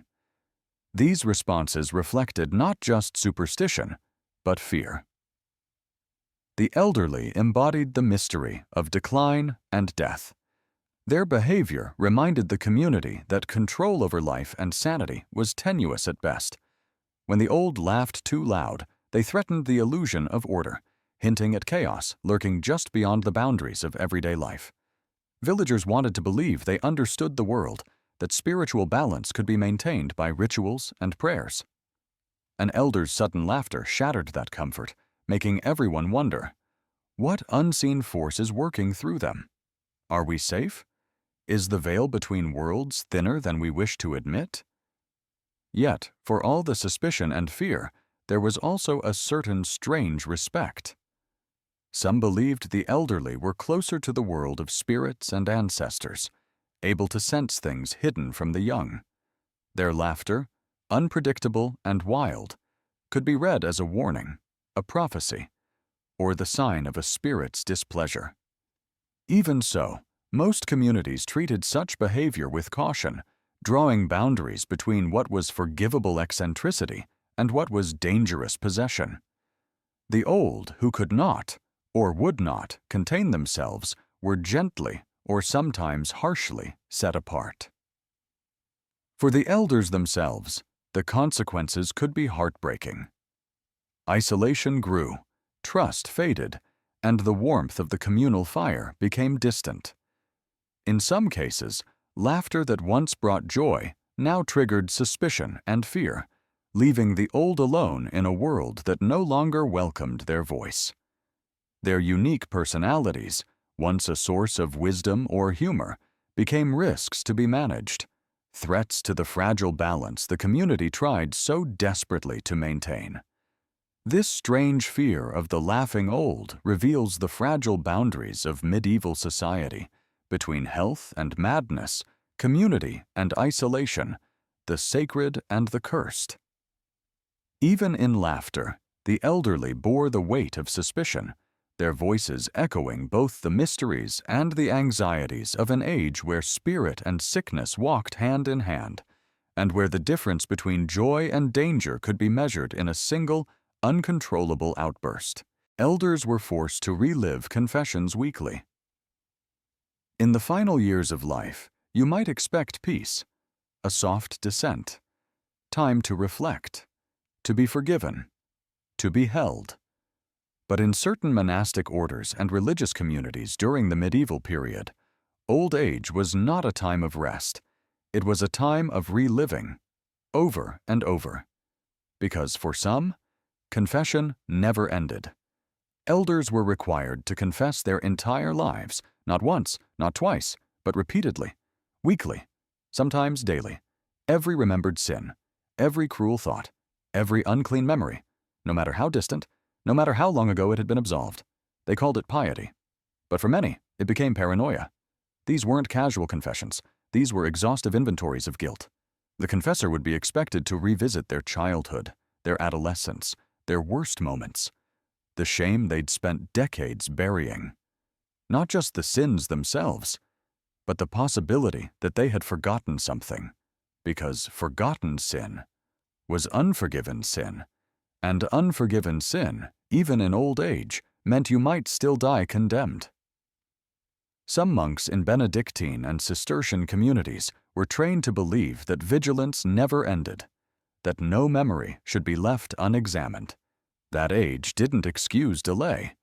These responses reflected not just superstition, but fear. The elderly embodied the mystery of decline and death. Their behavior reminded the community that control over life and sanity was tenuous at best. When the old laughed too loud, they threatened the illusion of order, hinting at chaos lurking just beyond the boundaries of everyday life. Villagers wanted to believe they understood the world, that spiritual balance could be maintained by rituals and prayers. An elder's sudden laughter shattered that comfort, making everyone wonder, what unseen force is working through them? Are we safe? Is the veil between worlds thinner than we wish to admit? Yet, for all the suspicion and fear, there was also a certain strange respect. Some believed the elderly were closer to the world of spirits and ancestors, able to sense things hidden from the young. Their laughter, unpredictable and wild, could be read as a warning, a prophecy, or the sign of a spirit's displeasure. Even so, most communities treated such behavior with caution, drawing boundaries between what was forgivable eccentricity and what was dangerous possession. The old who could not, or would not, contain themselves were gently, or sometimes harshly, set apart. For the elders themselves, the consequences could be heartbreaking. Isolation grew, trust faded, and the warmth of the communal fire became distant. In some cases, laughter that once brought joy now triggered suspicion and fear, leaving the old alone in a world that no longer welcomed their voice. Their unique personalities, once a source of wisdom or humor, became risks to be managed, threats to the fragile balance the community tried so desperately to maintain. This strange fear of the laughing old reveals the fragile boundaries of medieval society, between health and madness, community and isolation, the sacred and the cursed. Even in laughter, the elderly bore the weight of suspicion, their voices echoing both the mysteries and the anxieties of an age where spirit and sickness walked hand in hand, and where the difference between joy and danger could be measured in a single, uncontrollable outburst. Elders were forced to relive confessions weekly. In the final years of life, you might expect peace, a soft descent, time to reflect, to be forgiven, to be held. But in certain monastic orders and religious communities during the medieval period, old age was not a time of rest. It was a time of reliving, over and over. Because for some, confession never ended. Elders were required to confess their entire lives, not once, not twice, but repeatedly, weekly, sometimes daily, every remembered sin, every cruel thought, every unclean memory, no matter how distant, no matter how long ago it had been absolved. They called it piety. But for many, it became paranoia. These weren't casual confessions. These were exhaustive inventories of guilt. The confessor would be expected to revisit their childhood, their adolescence, their worst moments, the shame they'd spent decades burying. Not just the sins themselves, but the possibility that they had forgotten something, because forgotten sin was unforgiven sin, and unforgiven sin, even in old age, meant you might still die condemned. Some monks in Benedictine and Cistercian communities were trained to believe that vigilance never ended, that no memory should be left unexamined. That age didn't excuse delay.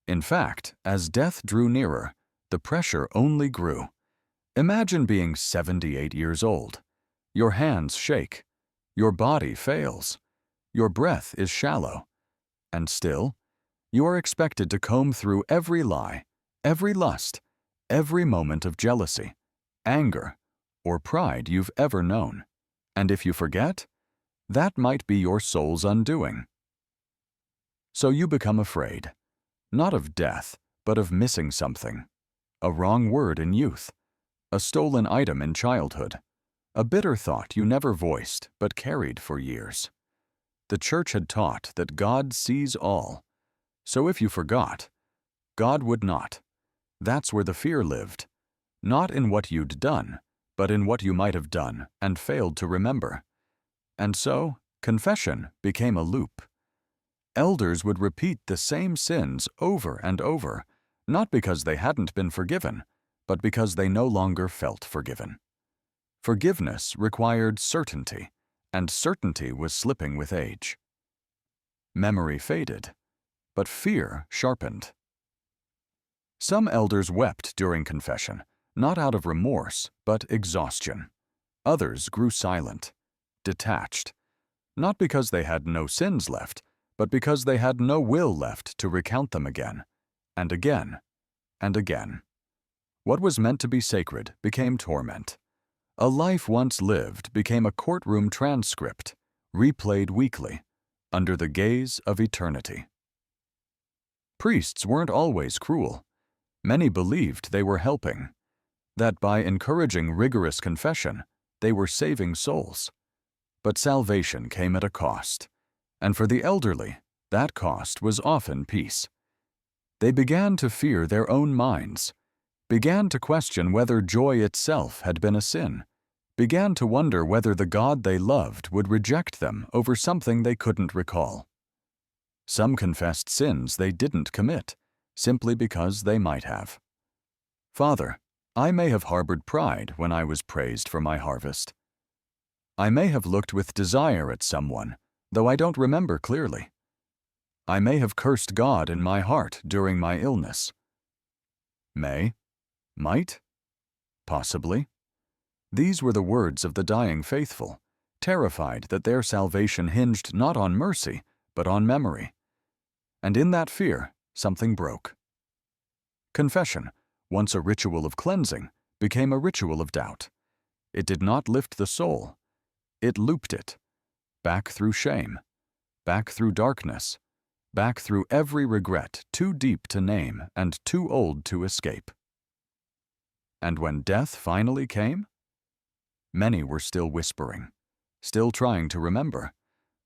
In fact, as death drew nearer, the pressure only grew. Imagine being 78 years old. Your hands shake. Your body fails. Your breath is shallow. And still, you are expected to comb through every lie, every lust, every moment of jealousy, anger, or pride you've ever known. And if you forget, that might be your soul's undoing. So you become afraid, not of death, but of missing something. A wrong word in youth, a stolen item in childhood, a bitter thought you never voiced but carried for years. The church had taught that God sees all, so if you forgot, God would not. That's where the fear lived, not in what you'd done, but in what you might have done and failed to remember. And so, confession became a loop. Elders would repeat the same sins over and over, not because they hadn't been forgiven, but because they no longer felt forgiven. Forgiveness required certainty, and certainty was slipping with age. Memory faded, but fear sharpened. Some elders wept during confession, not out of remorse, but exhaustion. Others grew silent, detached, not because they had no sins left, but because they had no will left to recount them again, and again, and again. What was meant to be sacred became torment. A life once lived became a courtroom transcript, replayed weekly, under the gaze of eternity. Priests weren't always cruel. Many believed they were helping, that by encouraging rigorous confession, they were saving souls. But salvation came at a cost, and for the elderly, that cost was often peace. They began to fear their own minds, began to question whether joy itself had been a sin, began to wonder whether the God they loved would reject them over something they couldn't recall. Some confessed sins they didn't commit, simply because they might have. Father, I may have harbored pride when I was praised for my harvest. I may have looked with desire at someone, though I don't remember clearly. I may have cursed God in my heart during my illness. Might, possibly. These were the words of the dying faithful, terrified that their salvation hinged not on mercy, but on memory. And in that fear, something broke. Confession, once a ritual of cleansing, became a ritual of doubt. It did not lift the soul. It looped it, back through shame, back through darkness, back through every regret too deep to name and too old to escape. And when death finally came, many were still whispering, still trying to remember,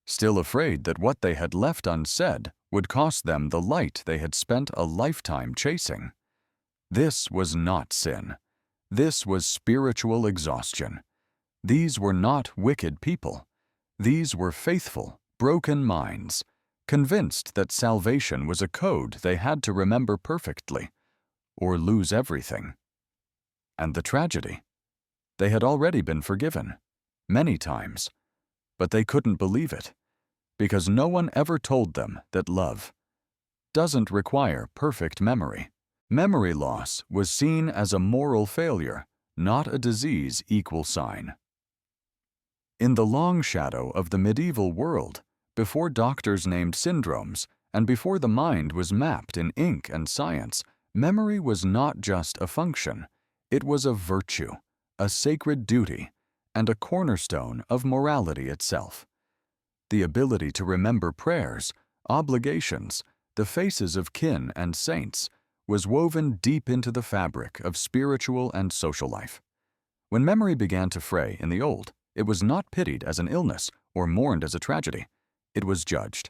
still afraid that what they had left unsaid would cost them the light they had spent a lifetime chasing. This was not sin. This was spiritual exhaustion. These were not wicked people. These were faithful, broken minds, convinced that salvation was a code they had to remember perfectly, or lose everything. And the tragedy? They had already been forgiven, many times, but they couldn't believe it, because no one ever told them that love doesn't require perfect memory. Memory loss was seen as a moral failure, not a disease equal sign. In the long shadow of the medieval world, before doctors named syndromes, and before the mind was mapped in ink and science, memory was not just a function, it was a virtue, a sacred duty, and a cornerstone of morality itself. The ability to remember prayers, obligations, the faces of kin and saints, was woven deep into the fabric of spiritual and social life. When memory began to fray in the old, it was not pitied as an illness or mourned as a tragedy. It was judged.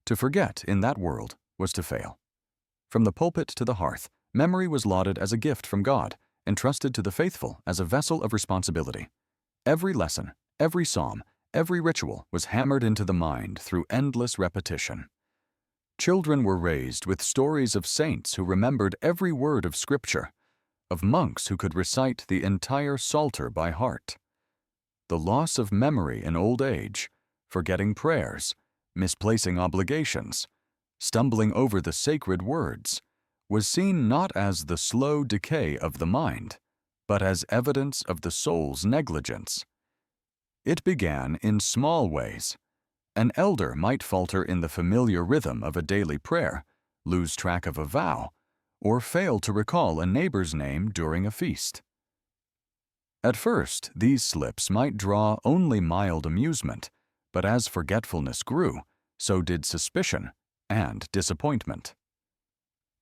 To forget in that world was to fail. From the pulpit to the hearth, memory was lauded as a gift from God, entrusted to the faithful as a vessel of responsibility. Every lesson, every psalm, every ritual was hammered into the mind through endless repetition. Children were raised with stories of saints who remembered every word of Scripture, of monks who could recite the entire Psalter by heart. The loss of memory in old age, forgetting prayers, misplacing obligations, stumbling over the sacred words, was seen not as the slow decay of the mind, but as evidence of the soul's negligence. It began in small ways. An elder might falter in the familiar rhythm of a daily prayer, lose track of a vow, or fail to recall a neighbor's name during a feast. At first, these slips might draw only mild amusement, but as forgetfulness grew, so did suspicion and disappointment.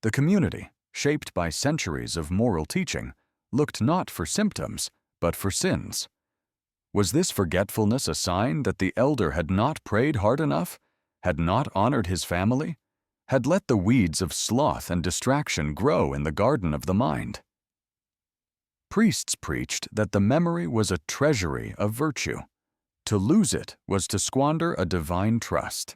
The community, shaped by centuries of moral teaching, looked not for symptoms, but for sins. Was this forgetfulness a sign that the elder had not prayed hard enough, had not honored his family, had let the weeds of sloth and distraction grow in the garden of the mind? Priests preached that the memory was a treasury of virtue. To lose it was to squander a divine trust.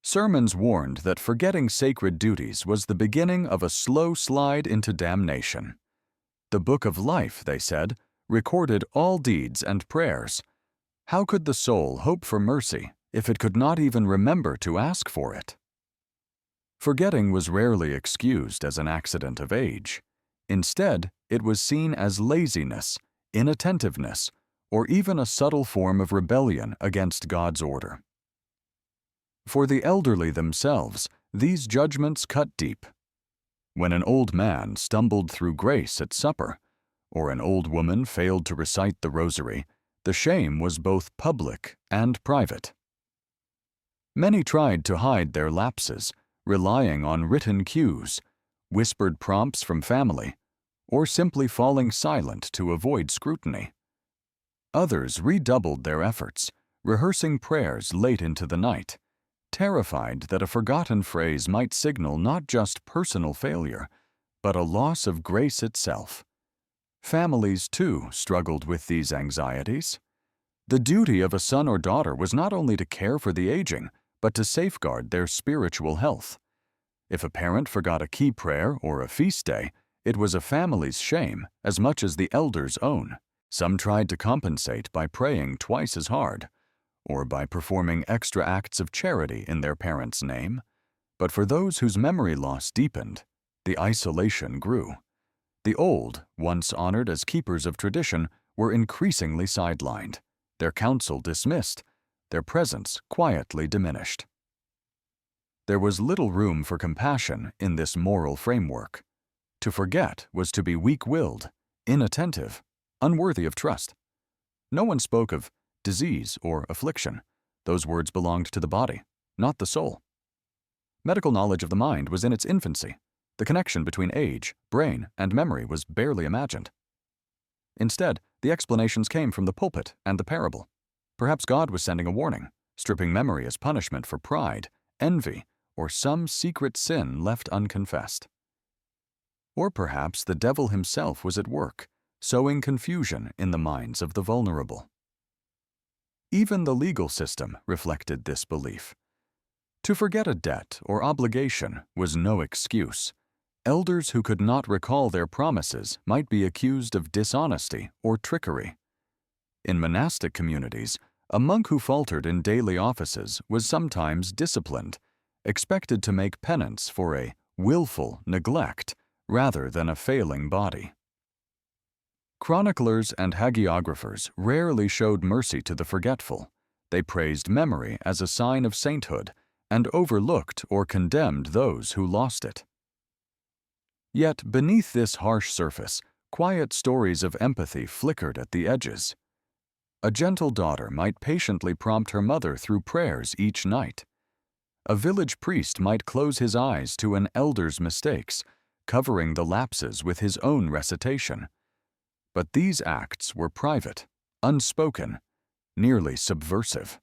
Sermons warned that forgetting sacred duties was the beginning of a slow slide into damnation. The book of life, they said, recorded all deeds and prayers. How could the soul hope for mercy if it could not even remember to ask for it? Forgetting was rarely excused as an accident of age. Instead, it was seen as laziness, inattentiveness, or even a subtle form of rebellion against God's order. For the elderly themselves, these judgments cut deep. When an old man stumbled through grace at supper, or an old woman failed to recite the rosary, the shame was both public and private. Many tried to hide their lapses, relying on written cues, whispered prompts from family, or simply falling silent to avoid scrutiny. Others redoubled their efforts, rehearsing prayers late into the night, terrified that a forgotten phrase might signal not just personal failure, but a loss of grace itself. Families, too, struggled with these anxieties. The duty of a son or daughter was not only to care for the aging, but to safeguard their spiritual health. If a parent forgot a key prayer or a feast day, it was a family's shame as much as the elder's own. Some tried to compensate by praying twice as hard, or by performing extra acts of charity in their parents' name. But for those whose memory loss deepened, the isolation grew. The old, once honored as keepers of tradition, were increasingly sidelined, their counsel dismissed, their presence quietly diminished. There was little room for compassion in this moral framework. To forget was to be weak-willed, inattentive, unworthy of trust. No one spoke of disease or affliction. Those words belonged to the body, not the soul. Medical knowledge of the mind was in its infancy. The connection between age, brain, and memory was barely imagined. Instead, the explanations came from the pulpit and the parable. Perhaps God was sending a warning, stripping memory as punishment for pride, envy, or some secret sin left unconfessed. Or perhaps the devil himself was at work, sowing confusion in the minds of the vulnerable. Even the legal system reflected this belief. To forget a debt or obligation was no excuse. Elders who could not recall their promises might be accused of dishonesty or trickery. In monastic communities, a monk who faltered in daily offices was sometimes disciplined, expected to make penance for a willful neglect rather than a failing body. Chroniclers and hagiographers rarely showed mercy to the forgetful. They praised memory as a sign of sainthood and overlooked or condemned those who lost it. Yet beneath this harsh surface, quiet stories of empathy flickered at the edges. A gentle daughter might patiently prompt her mother through prayers each night. A village priest might close his eyes to an elder's mistakes, covering the lapses with his own recitation. But these acts were private, unspoken, nearly subversive.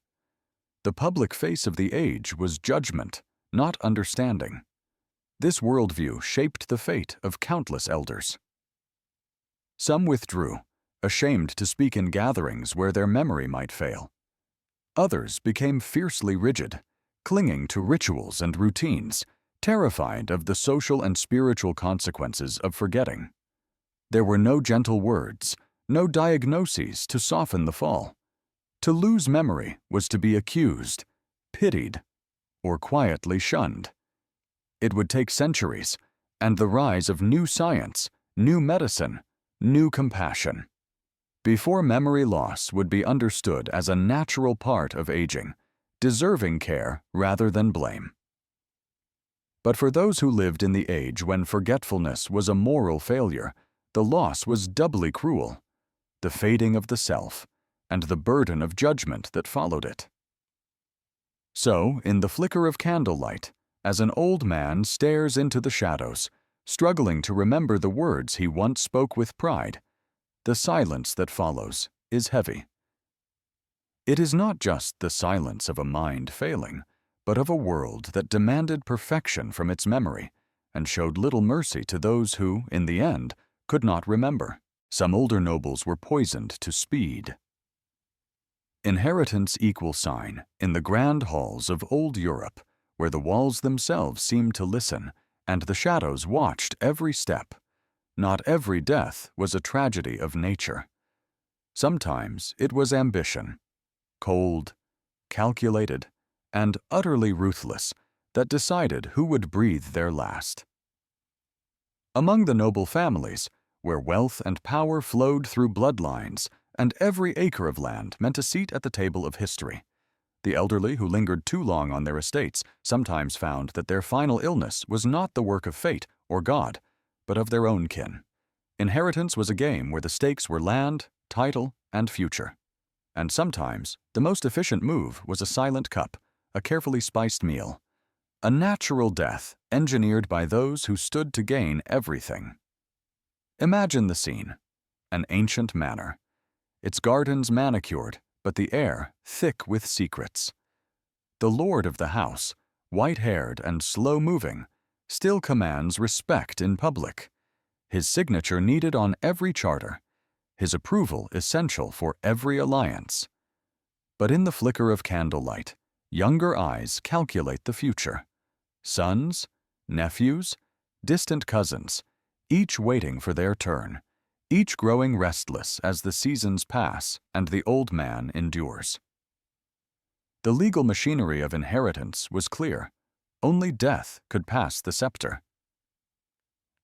The public face of the age was judgment, not understanding. This worldview shaped the fate of countless elders. Some withdrew, ashamed to speak in gatherings where their memory might fail. Others became fiercely rigid, clinging to rituals and routines, terrified of the social and spiritual consequences of forgetting. There were no gentle words, no diagnoses to soften the fall. To lose memory was to be accused, pitied, or quietly shunned. It would take centuries, and the rise of new science, new medicine, new compassion, before memory loss would be understood as a natural part of aging, deserving care rather than blame. But for those who lived in the age when forgetfulness was a moral failure, the loss was doubly cruel, the fading of the self, and the burden of judgment that followed it. So, in the flicker of candlelight, as an old man stares into the shadows, struggling to remember the words he once spoke with pride, the silence that follows is heavy. It is not just the silence of a mind failing, but of a world that demanded perfection from its memory and showed little mercy to those who, in the end, could not remember. Some older nobles were poisoned to speed. Inheritance equal sign in the grand halls of old Europe, where the walls themselves seemed to listen and the shadows watched every step. Not every death was a tragedy of nature. Sometimes it was ambition, cold, calculated, and utterly ruthless, that decided who would breathe their last. Among the noble families, where wealth and power flowed through bloodlines, and every acre of land meant a seat at the table of history, the elderly who lingered too long on their estates sometimes found that their final illness was not the work of fate or God, but of their own kin. Inheritance was a game where the stakes were land, title, and future. And sometimes the most efficient move was a silent cup, a carefully spiced meal, a natural death engineered by those who stood to gain everything. Imagine the scene: an ancient manor, its gardens manicured, but the air thick with secrets. The lord of the house, white-haired and slow-moving, still commands respect in public, his signature needed on every charter, his approval essential for every alliance. But in the flicker of candlelight, younger eyes calculate the future. Sons, nephews, distant cousins, each waiting for their turn, each growing restless as the seasons pass and the old man endures. The legal machinery of inheritance was clear. Only death could pass the scepter.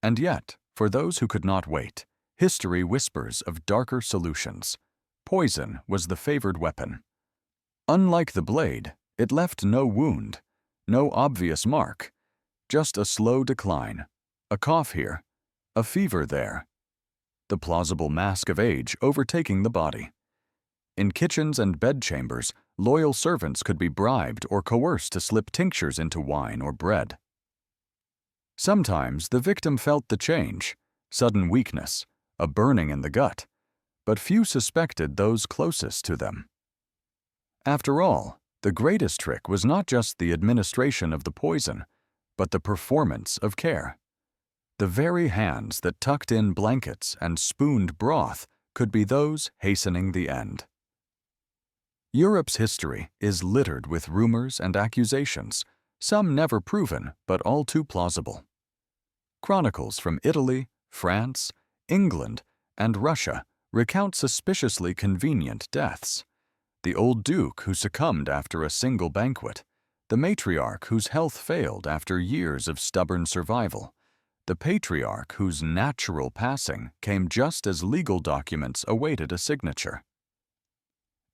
And yet, for those who could not wait, history whispers of darker solutions. Poison was the favored weapon. Unlike the blade, it left no wound, no obvious mark, just a slow decline, a cough here, a fever there, the plausible mask of age overtaking the body. In kitchens and bedchambers, loyal servants could be bribed or coerced to slip tinctures into wine or bread. Sometimes the victim felt the change, sudden weakness, a burning in the gut, but few suspected those closest to them. After all, the greatest trick was not just the administration of the poison, but the performance of care. The very hands that tucked in blankets and spooned broth could be those hastening the end. Europe's history is littered with rumors and accusations, some never proven but all too plausible. Chronicles from Italy, France, England, and Russia recount suspiciously convenient deaths. The old duke who succumbed after a single banquet, the matriarch whose health failed after years of stubborn survival, the patriarch whose natural passing came just as legal documents awaited a signature.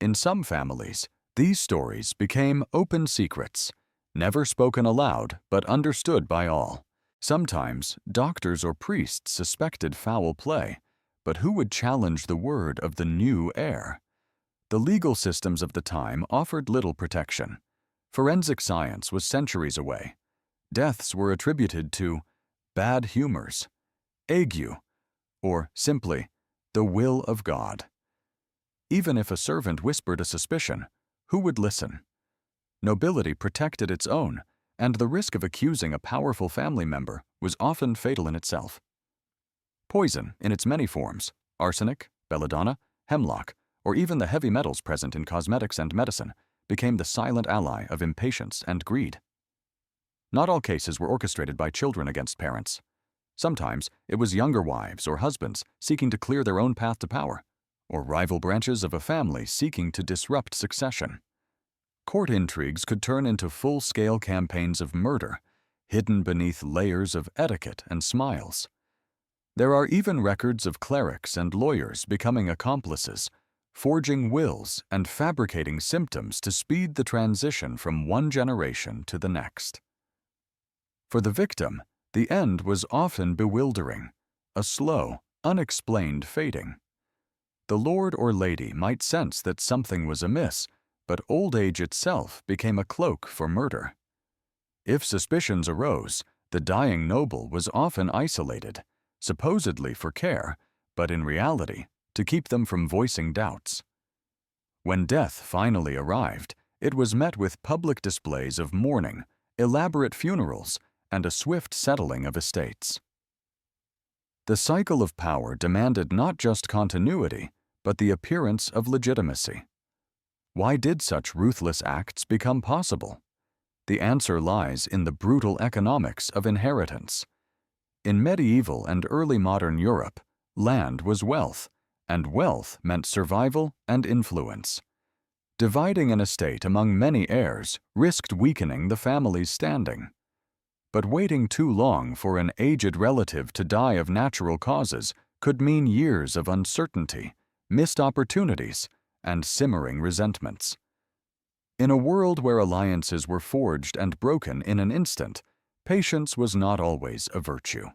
In some families, these stories became open secrets, never spoken aloud but understood by all. Sometimes doctors or priests suspected foul play, but who would challenge the word of the new heir? The legal systems of the time offered little protection. Forensic science was centuries away. Deaths were attributed to bad humors, ague, or simply the will of God. Even if a servant whispered a suspicion, who would listen? Nobility protected its own, and the risk of accusing a powerful family member was often fatal in itself. Poison, in its many forms, arsenic, belladonna, hemlock, or even the heavy metals present in cosmetics and medicine, became the silent ally of impatience and greed. Not all cases were orchestrated by children against parents. Sometimes it was younger wives or husbands seeking to clear their own path to power, or rival branches of a family seeking to disrupt succession. Court intrigues could turn into full-scale campaigns of murder, hidden beneath layers of etiquette and smiles. There are even records of clerics and lawyers becoming accomplices, forging wills and fabricating symptoms to speed the transition from one generation to the next. For the victim, the end was often bewildering, a slow, unexplained fading. The lord or lady might sense that something was amiss, but old age itself became a cloak for murder. If suspicions arose, the dying noble was often isolated, supposedly for care, but in reality, to keep them from voicing doubts. When death finally arrived, it was met with public displays of mourning, elaborate funerals, and a swift settling of estates. The cycle of power demanded not just continuity, but the appearance of legitimacy. Why did such ruthless acts become possible? The answer lies in the brutal economics of inheritance. In medieval and early modern Europe, land was wealth, and wealth meant survival and influence. Dividing an estate among many heirs risked weakening the family's standing. But waiting too long for an aged relative to die of natural causes could mean years of uncertainty, missed opportunities, and simmering resentments. In a world where alliances were forged and broken in an instant, patience was not always a virtue.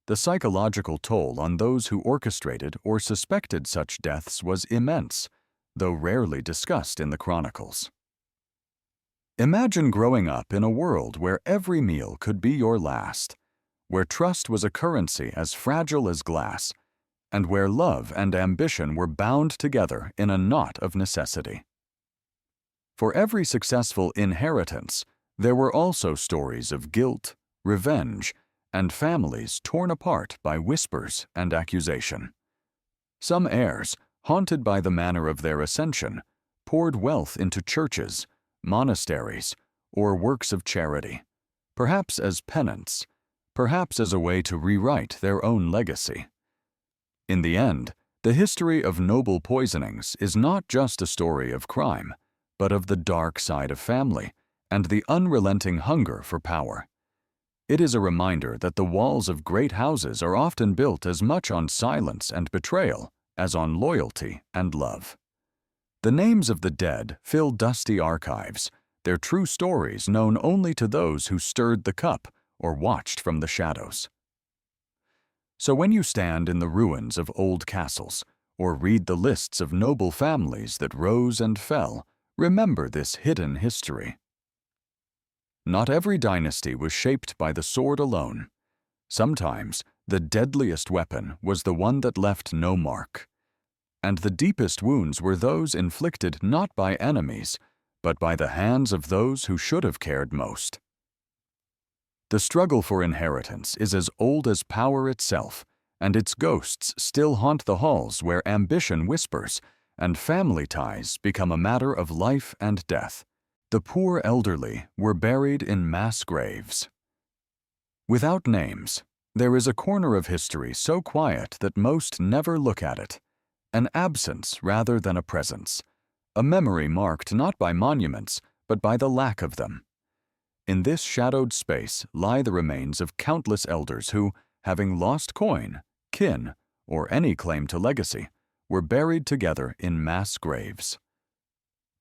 The psychological toll on those who orchestrated or suspected such deaths was immense, though rarely discussed in the chronicles. Imagine growing up in a world where every meal could be your last, where trust was a currency as fragile as glass, and where love and ambition were bound together in a knot of necessity. For every successful inheritance, there were also stories of guilt, revenge, and families torn apart by whispers and accusation. Some heirs, haunted by the manner of their ascension, poured wealth into churches, monasteries, or works of charity, perhaps as penance, perhaps as a way to rewrite their own legacy. In the end, the history of noble poisonings is not just a story of crime, but of the dark side of family and the unrelenting hunger for power. It is a reminder that the walls of great houses are often built as much on silence and betrayal as on loyalty and love. The names of the dead fill dusty archives, their true stories known only to those who stirred the cup or watched from the shadows. So when you stand in the ruins of old castles or read the lists of noble families that rose and fell, remember this hidden history. Not every dynasty was shaped by the sword alone. Sometimes the deadliest weapon was the one that left no mark. And the deepest wounds were those inflicted not by enemies, but by the hands of those who should have cared most. The struggle for inheritance is as old as power itself, and its ghosts still haunt the halls where ambition whispers and family ties become a matter of life and death. The poor elderly were buried in mass graves. Without names, there is a corner of history so quiet that most never look at it. An absence rather than a presence, a memory marked not by monuments, but by the lack of them. In this shadowed space lie the remains of countless elders who, having lost coin, kin, or any claim to legacy, were buried together in mass graves.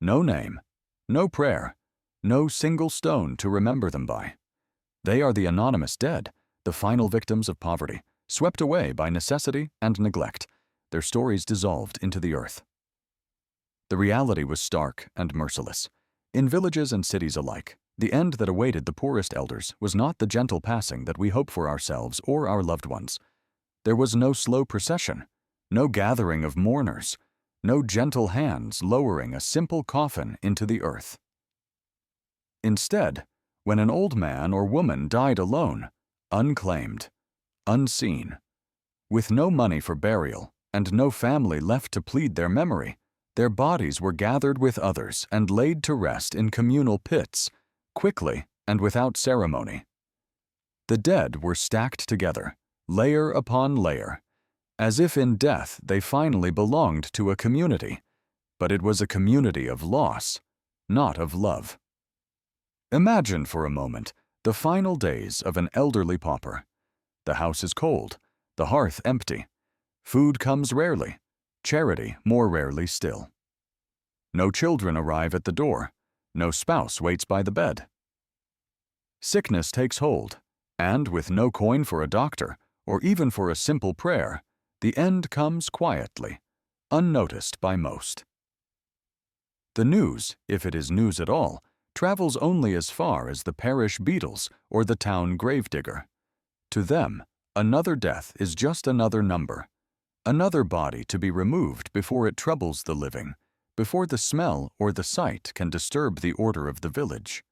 No name, no prayer, no single stone to remember them by. They are the anonymous dead, the final victims of poverty, swept away by necessity and neglect, their stories dissolved into the earth. The reality was stark and merciless. In villages and cities alike, the end that awaited the poorest elders was not the gentle passing that we hope for ourselves or our loved ones. There was no slow procession, no gathering of mourners, no gentle hands lowering a simple coffin into the earth. Instead, when an old man or woman died alone, unclaimed, unseen, with no money for burial, and no family left to plead their memory, their bodies were gathered with others and laid to rest in communal pits, quickly and without ceremony. The dead were stacked together, layer upon layer, as if in death they finally belonged to a community, but it was a community of loss, not of love. Imagine for a moment The final days of an elderly pauper. The house is cold, the hearth empty. Food comes rarely, charity more rarely still. No children arrive at the door, no spouse waits by the bed. Sickness takes hold, and with no coin for a doctor, or even for a simple prayer, the end comes quietly, unnoticed by most. The news, if it is news at all, travels only as far as the parish beadles or the town gravedigger. To them, another death is just another number, another body to be removed before it troubles the living, before the smell or the sight can disturb the order of the village.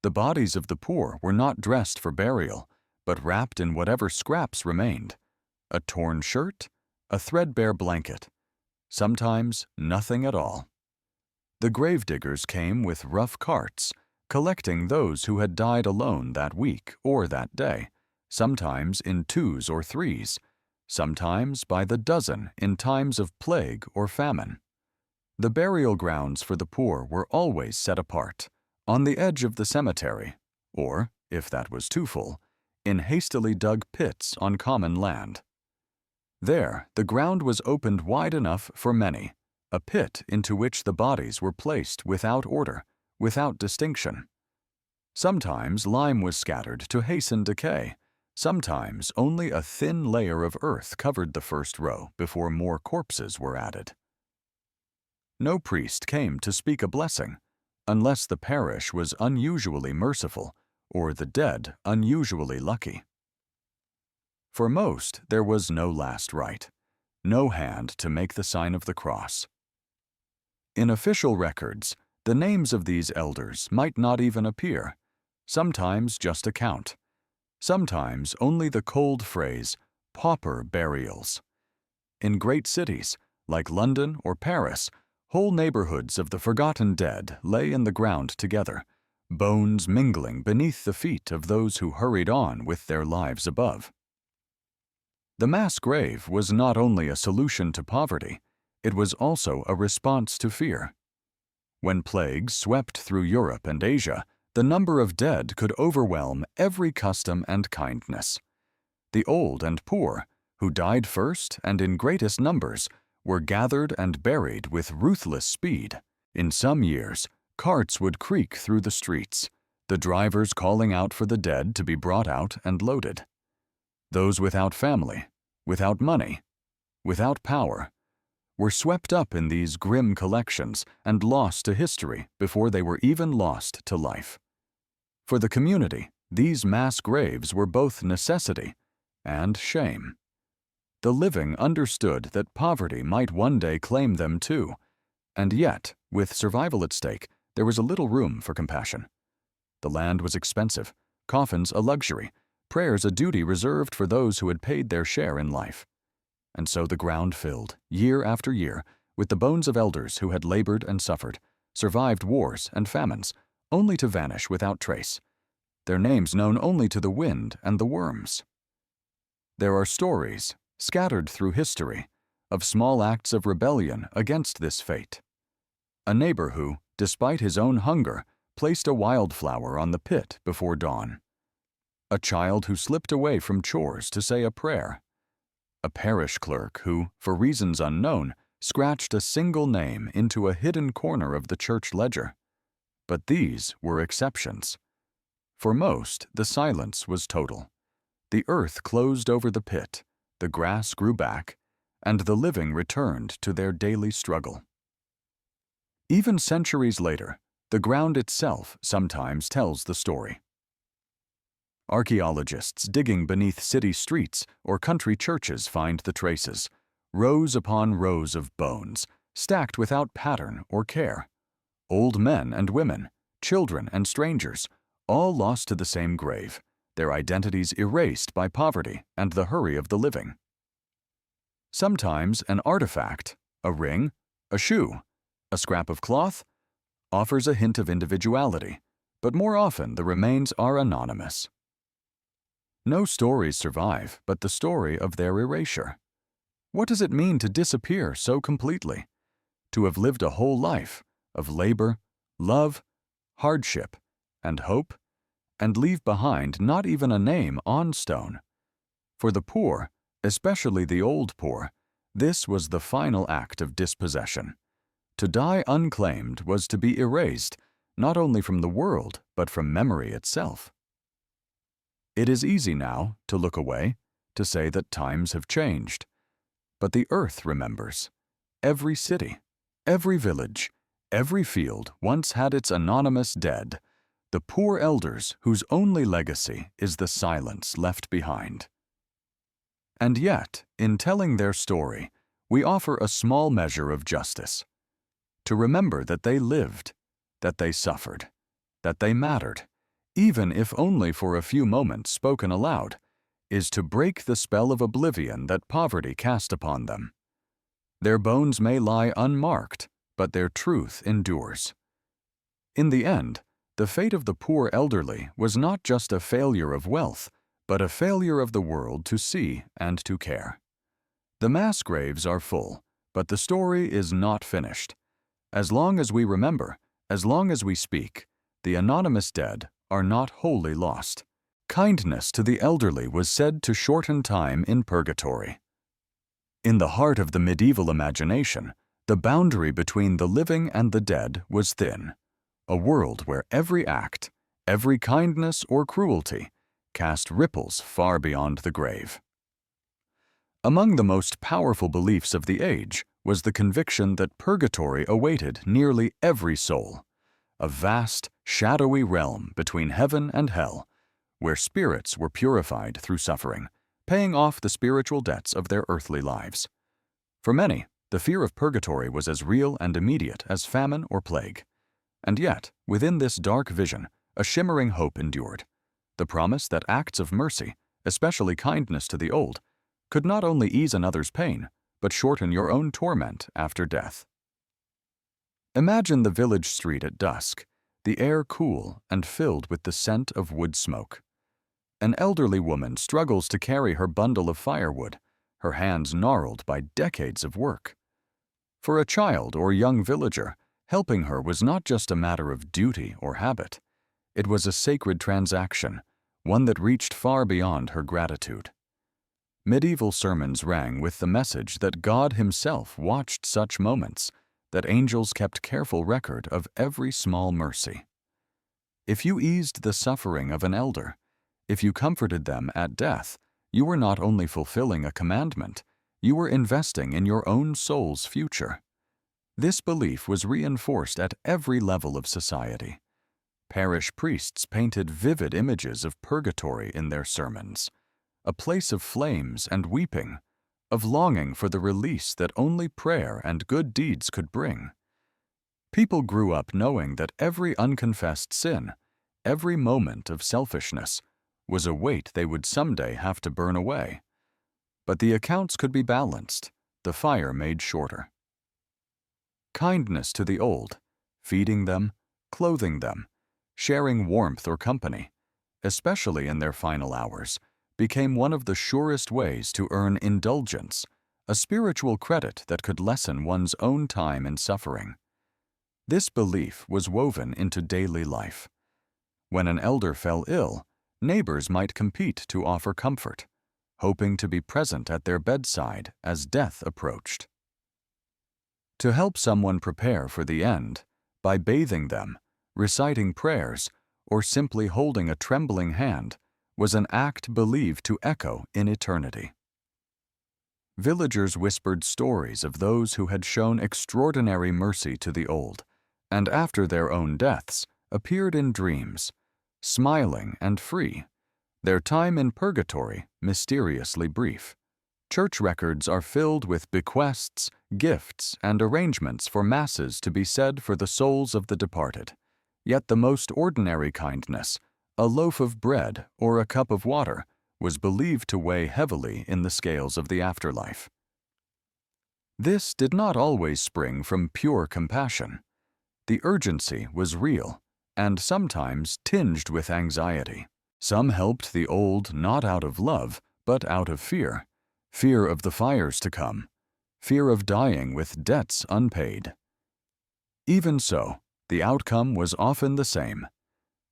The bodies of the poor were not dressed for burial, but wrapped in whatever scraps remained, a torn shirt, a threadbare blanket, sometimes nothing at all. The gravediggers came with rough carts, collecting those who had died alone that week or that day, sometimes in twos or threes, sometimes by the dozen in times of plague or famine. The burial grounds for the poor were always set apart, on the edge of the cemetery, or, if that was too full, in hastily dug pits on common land. There, the ground was opened wide enough for many, a pit into which the bodies were placed without order, without distinction. Sometimes lime was scattered to hasten decay, sometimes only a thin layer of earth covered the first row before more corpses were added. No priest came to speak a blessing, unless the parish was unusually merciful or the dead unusually lucky. For most, there was no last rite, no hand to make the sign of the cross. In official records, the names of these elders might not even appear, sometimes just a count, sometimes only the cold phrase, pauper burials. In great cities, like London or Paris, whole neighborhoods of the forgotten dead lay in the ground together, bones mingling beneath the feet of those who hurried on with their lives above. The mass grave was not only a solution to poverty, it was also a response to fear. When plagues swept through Europe and Asia, the number of dead could overwhelm every custom and kindness. The old and poor, who died first and in greatest numbers, were gathered and buried with ruthless speed. In some years, carts would creak through the streets, the drivers calling out for the dead to be brought out and loaded. Those without family, without money, without power, were swept up in these grim collections and lost to history before they were even lost to life. For the community, these mass graves were both necessity and shame. The living understood that poverty might one day claim them too, and yet, with survival at stake, there was a little room for compassion. The land was expensive, coffins a luxury, prayers a duty reserved for those who had paid their share in life. And so the ground filled, year after year, with the bones of elders who had labored and suffered, survived wars and famines, only to vanish without trace, their names known only to the wind and the worms. There are stories, scattered through history, of small acts of rebellion against this fate. A neighbor who, despite his own hunger, placed a wildflower on the pit before dawn. A child who slipped away from chores to say a prayer. A parish clerk who, for reasons unknown, scratched a single name into a hidden corner of the church ledger. But these were exceptions. For most, the silence was total. The earth closed over the pit, the grass grew back, and the living returned to their daily struggle. Even centuries later, the ground itself sometimes tells the story. Archaeologists digging beneath city streets or country churches find the traces, rows upon rows of bones, stacked without pattern or care. Old men and women, children and strangers, all lost to the same grave, their identities erased by poverty and the hurry of the living. Sometimes an artifact, a ring, a shoe, a scrap of cloth, offers a hint of individuality, but more often the remains are anonymous. No stories survive but the story of their erasure. What does it mean to disappear so completely? To have lived a whole life of labor, love, hardship, and hope, and leave behind not even a name on stone. For the poor, especially the old poor, this was the final act of dispossession. To die unclaimed was to be erased, not only from the world, but from memory itself. It is easy now to look away, to say that times have changed. But the earth remembers. Every city, every village, every field once had its anonymous dead, the poor elders whose only legacy is the silence left behind. And yet, in telling their story, we offer a small measure of justice. To remember that they lived, that they suffered, that they mattered, even if only for a few moments spoken aloud, is to break the spell of oblivion that poverty cast upon them. Their bones may lie unmarked, but their truth endures. In the end, the fate of the poor elderly was not just a failure of wealth, but a failure of the world to see and to care. The mass graves are full, but the story is not finished. As long as we remember, as long as we speak, the anonymous dead are not wholly lost. Kindness to the elderly was said to shorten time in Purgatory. In the heart of the medieval imagination, the boundary between the living and the dead was thin, a world where every act, every kindness or cruelty, cast ripples far beyond the grave. Among the most powerful beliefs of the age was the conviction that Purgatory awaited nearly every soul, a vast, shadowy realm between heaven and hell, where spirits were purified through suffering, paying off the spiritual debts of their earthly lives. For many, the fear of purgatory was as real and immediate as famine or plague. And yet, within this dark vision, a shimmering hope endured, the promise that acts of mercy, especially kindness to the old, could not only ease another's pain, but shorten your own torment after death. Imagine the village street at dusk, the air cool and filled with the scent of wood smoke. An elderly woman struggles to carry her bundle of firewood, her hands gnarled by decades of work. For a child or young villager, helping her was not just a matter of duty or habit. It was a sacred transaction, one that reached far beyond her gratitude. Medieval sermons rang with the message that God Himself watched such moments, that angels kept careful record of every small mercy. If you eased the suffering of an elder, if you comforted them at death, you were not only fulfilling a commandment, you were investing in your own soul's future. This belief was reinforced at every level of society. Parish priests painted vivid images of purgatory in their sermons, a place of flames and weeping, of longing for the release that only prayer and good deeds could bring. People grew up knowing that every unconfessed sin, every moment of selfishness, was a weight they would someday have to burn away. But the accounts could be balanced, the fire made shorter. Kindness to the old, feeding them, clothing them, sharing warmth or company, especially in their final hours, became one of the surest ways to earn indulgence, a spiritual credit that could lessen one's own time and suffering. This belief was woven into daily life. When an elder fell ill, neighbors might compete to offer comfort, hoping to be present at their bedside as death approached. To help someone prepare for the end, by bathing them, reciting prayers, or simply holding a trembling hand, was an act believed to echo in eternity. Villagers whispered stories of those who had shown extraordinary mercy to the old, and after their own deaths, appeared in dreams, smiling and free, their time in purgatory mysteriously brief. Church records are filled with bequests, gifts, and arrangements for masses to be said for the souls of the departed. Yet the most ordinary kindness, a loaf of bread or a cup of water, was believed to weigh heavily in the scales of the afterlife. This did not always spring from pure compassion. The urgency was real, and sometimes tinged with anxiety. Some helped the old not out of love, but out of fear. Fear of the fires to come, fear of dying with debts unpaid. Even so, the outcome was often the same.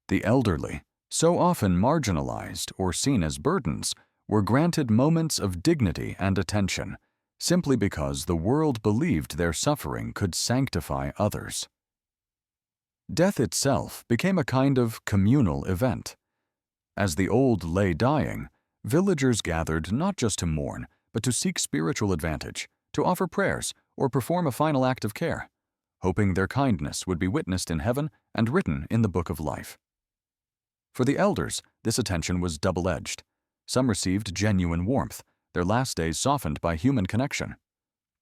The elderly, so often marginalized or seen as burdens, were granted moments of dignity and attention, simply because the world believed their suffering could sanctify others. Death itself became a kind of communal event. As the old lay dying, villagers gathered not just to mourn, but to seek spiritual advantage, to offer prayers, or perform a final act of care, hoping their kindness would be witnessed in heaven and written in the book of life. For the elders, this attention was double-edged. Some received genuine warmth, their last days softened by human connection.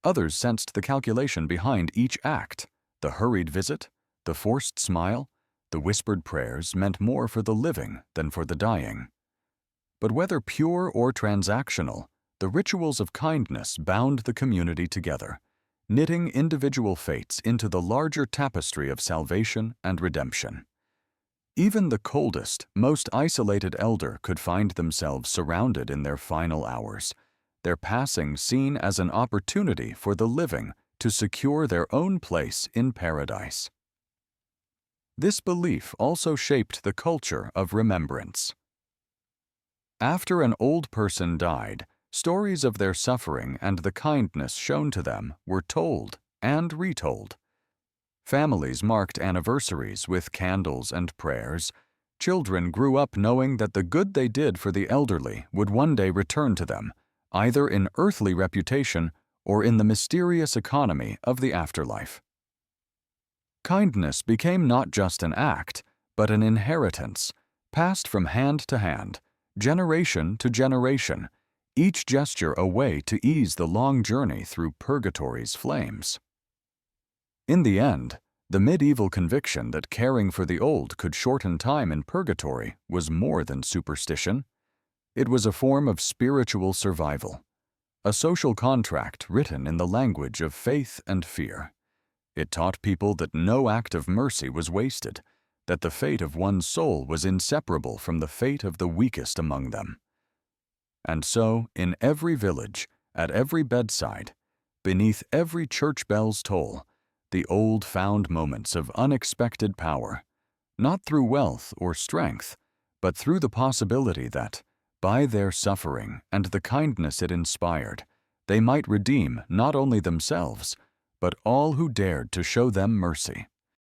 Others sensed the calculation behind each act. The hurried visit, the forced smile, the whispered prayers meant more for the living than for the dying. But whether pure or transactional, the rituals of kindness bound the community together, knitting individual fates into the larger tapestry of salvation and redemption. Even the coldest, most isolated elder could find themselves surrounded in their final hours, their passing seen as an opportunity for the living to secure their own place in paradise. This belief also shaped the culture of remembrance. After an old person died, stories of their suffering and the kindness shown to them were told and retold. Families marked anniversaries with candles and prayers. Children grew up knowing that the good they did for the elderly would one day return to them, either in earthly reputation or in the mysterious economy of the afterlife. Kindness became not just an act, but an inheritance, passed from hand to hand, generation to generation, each gesture a way to ease the long journey through Purgatory's flames. In the end, the medieval conviction that caring for the old could shorten time in Purgatory was more than superstition. It was a form of spiritual survival, a social contract written in the language of faith and fear. It taught people that no act of mercy was wasted, that the fate of one's soul was inseparable from the fate of the weakest among them. And so, in every village, at every bedside, beneath every church bell's toll, the old found moments of unexpected power, not through wealth or strength, but through the possibility that, by their suffering and the kindness it inspired, they might redeem not only themselves, but all who dared to show them mercy.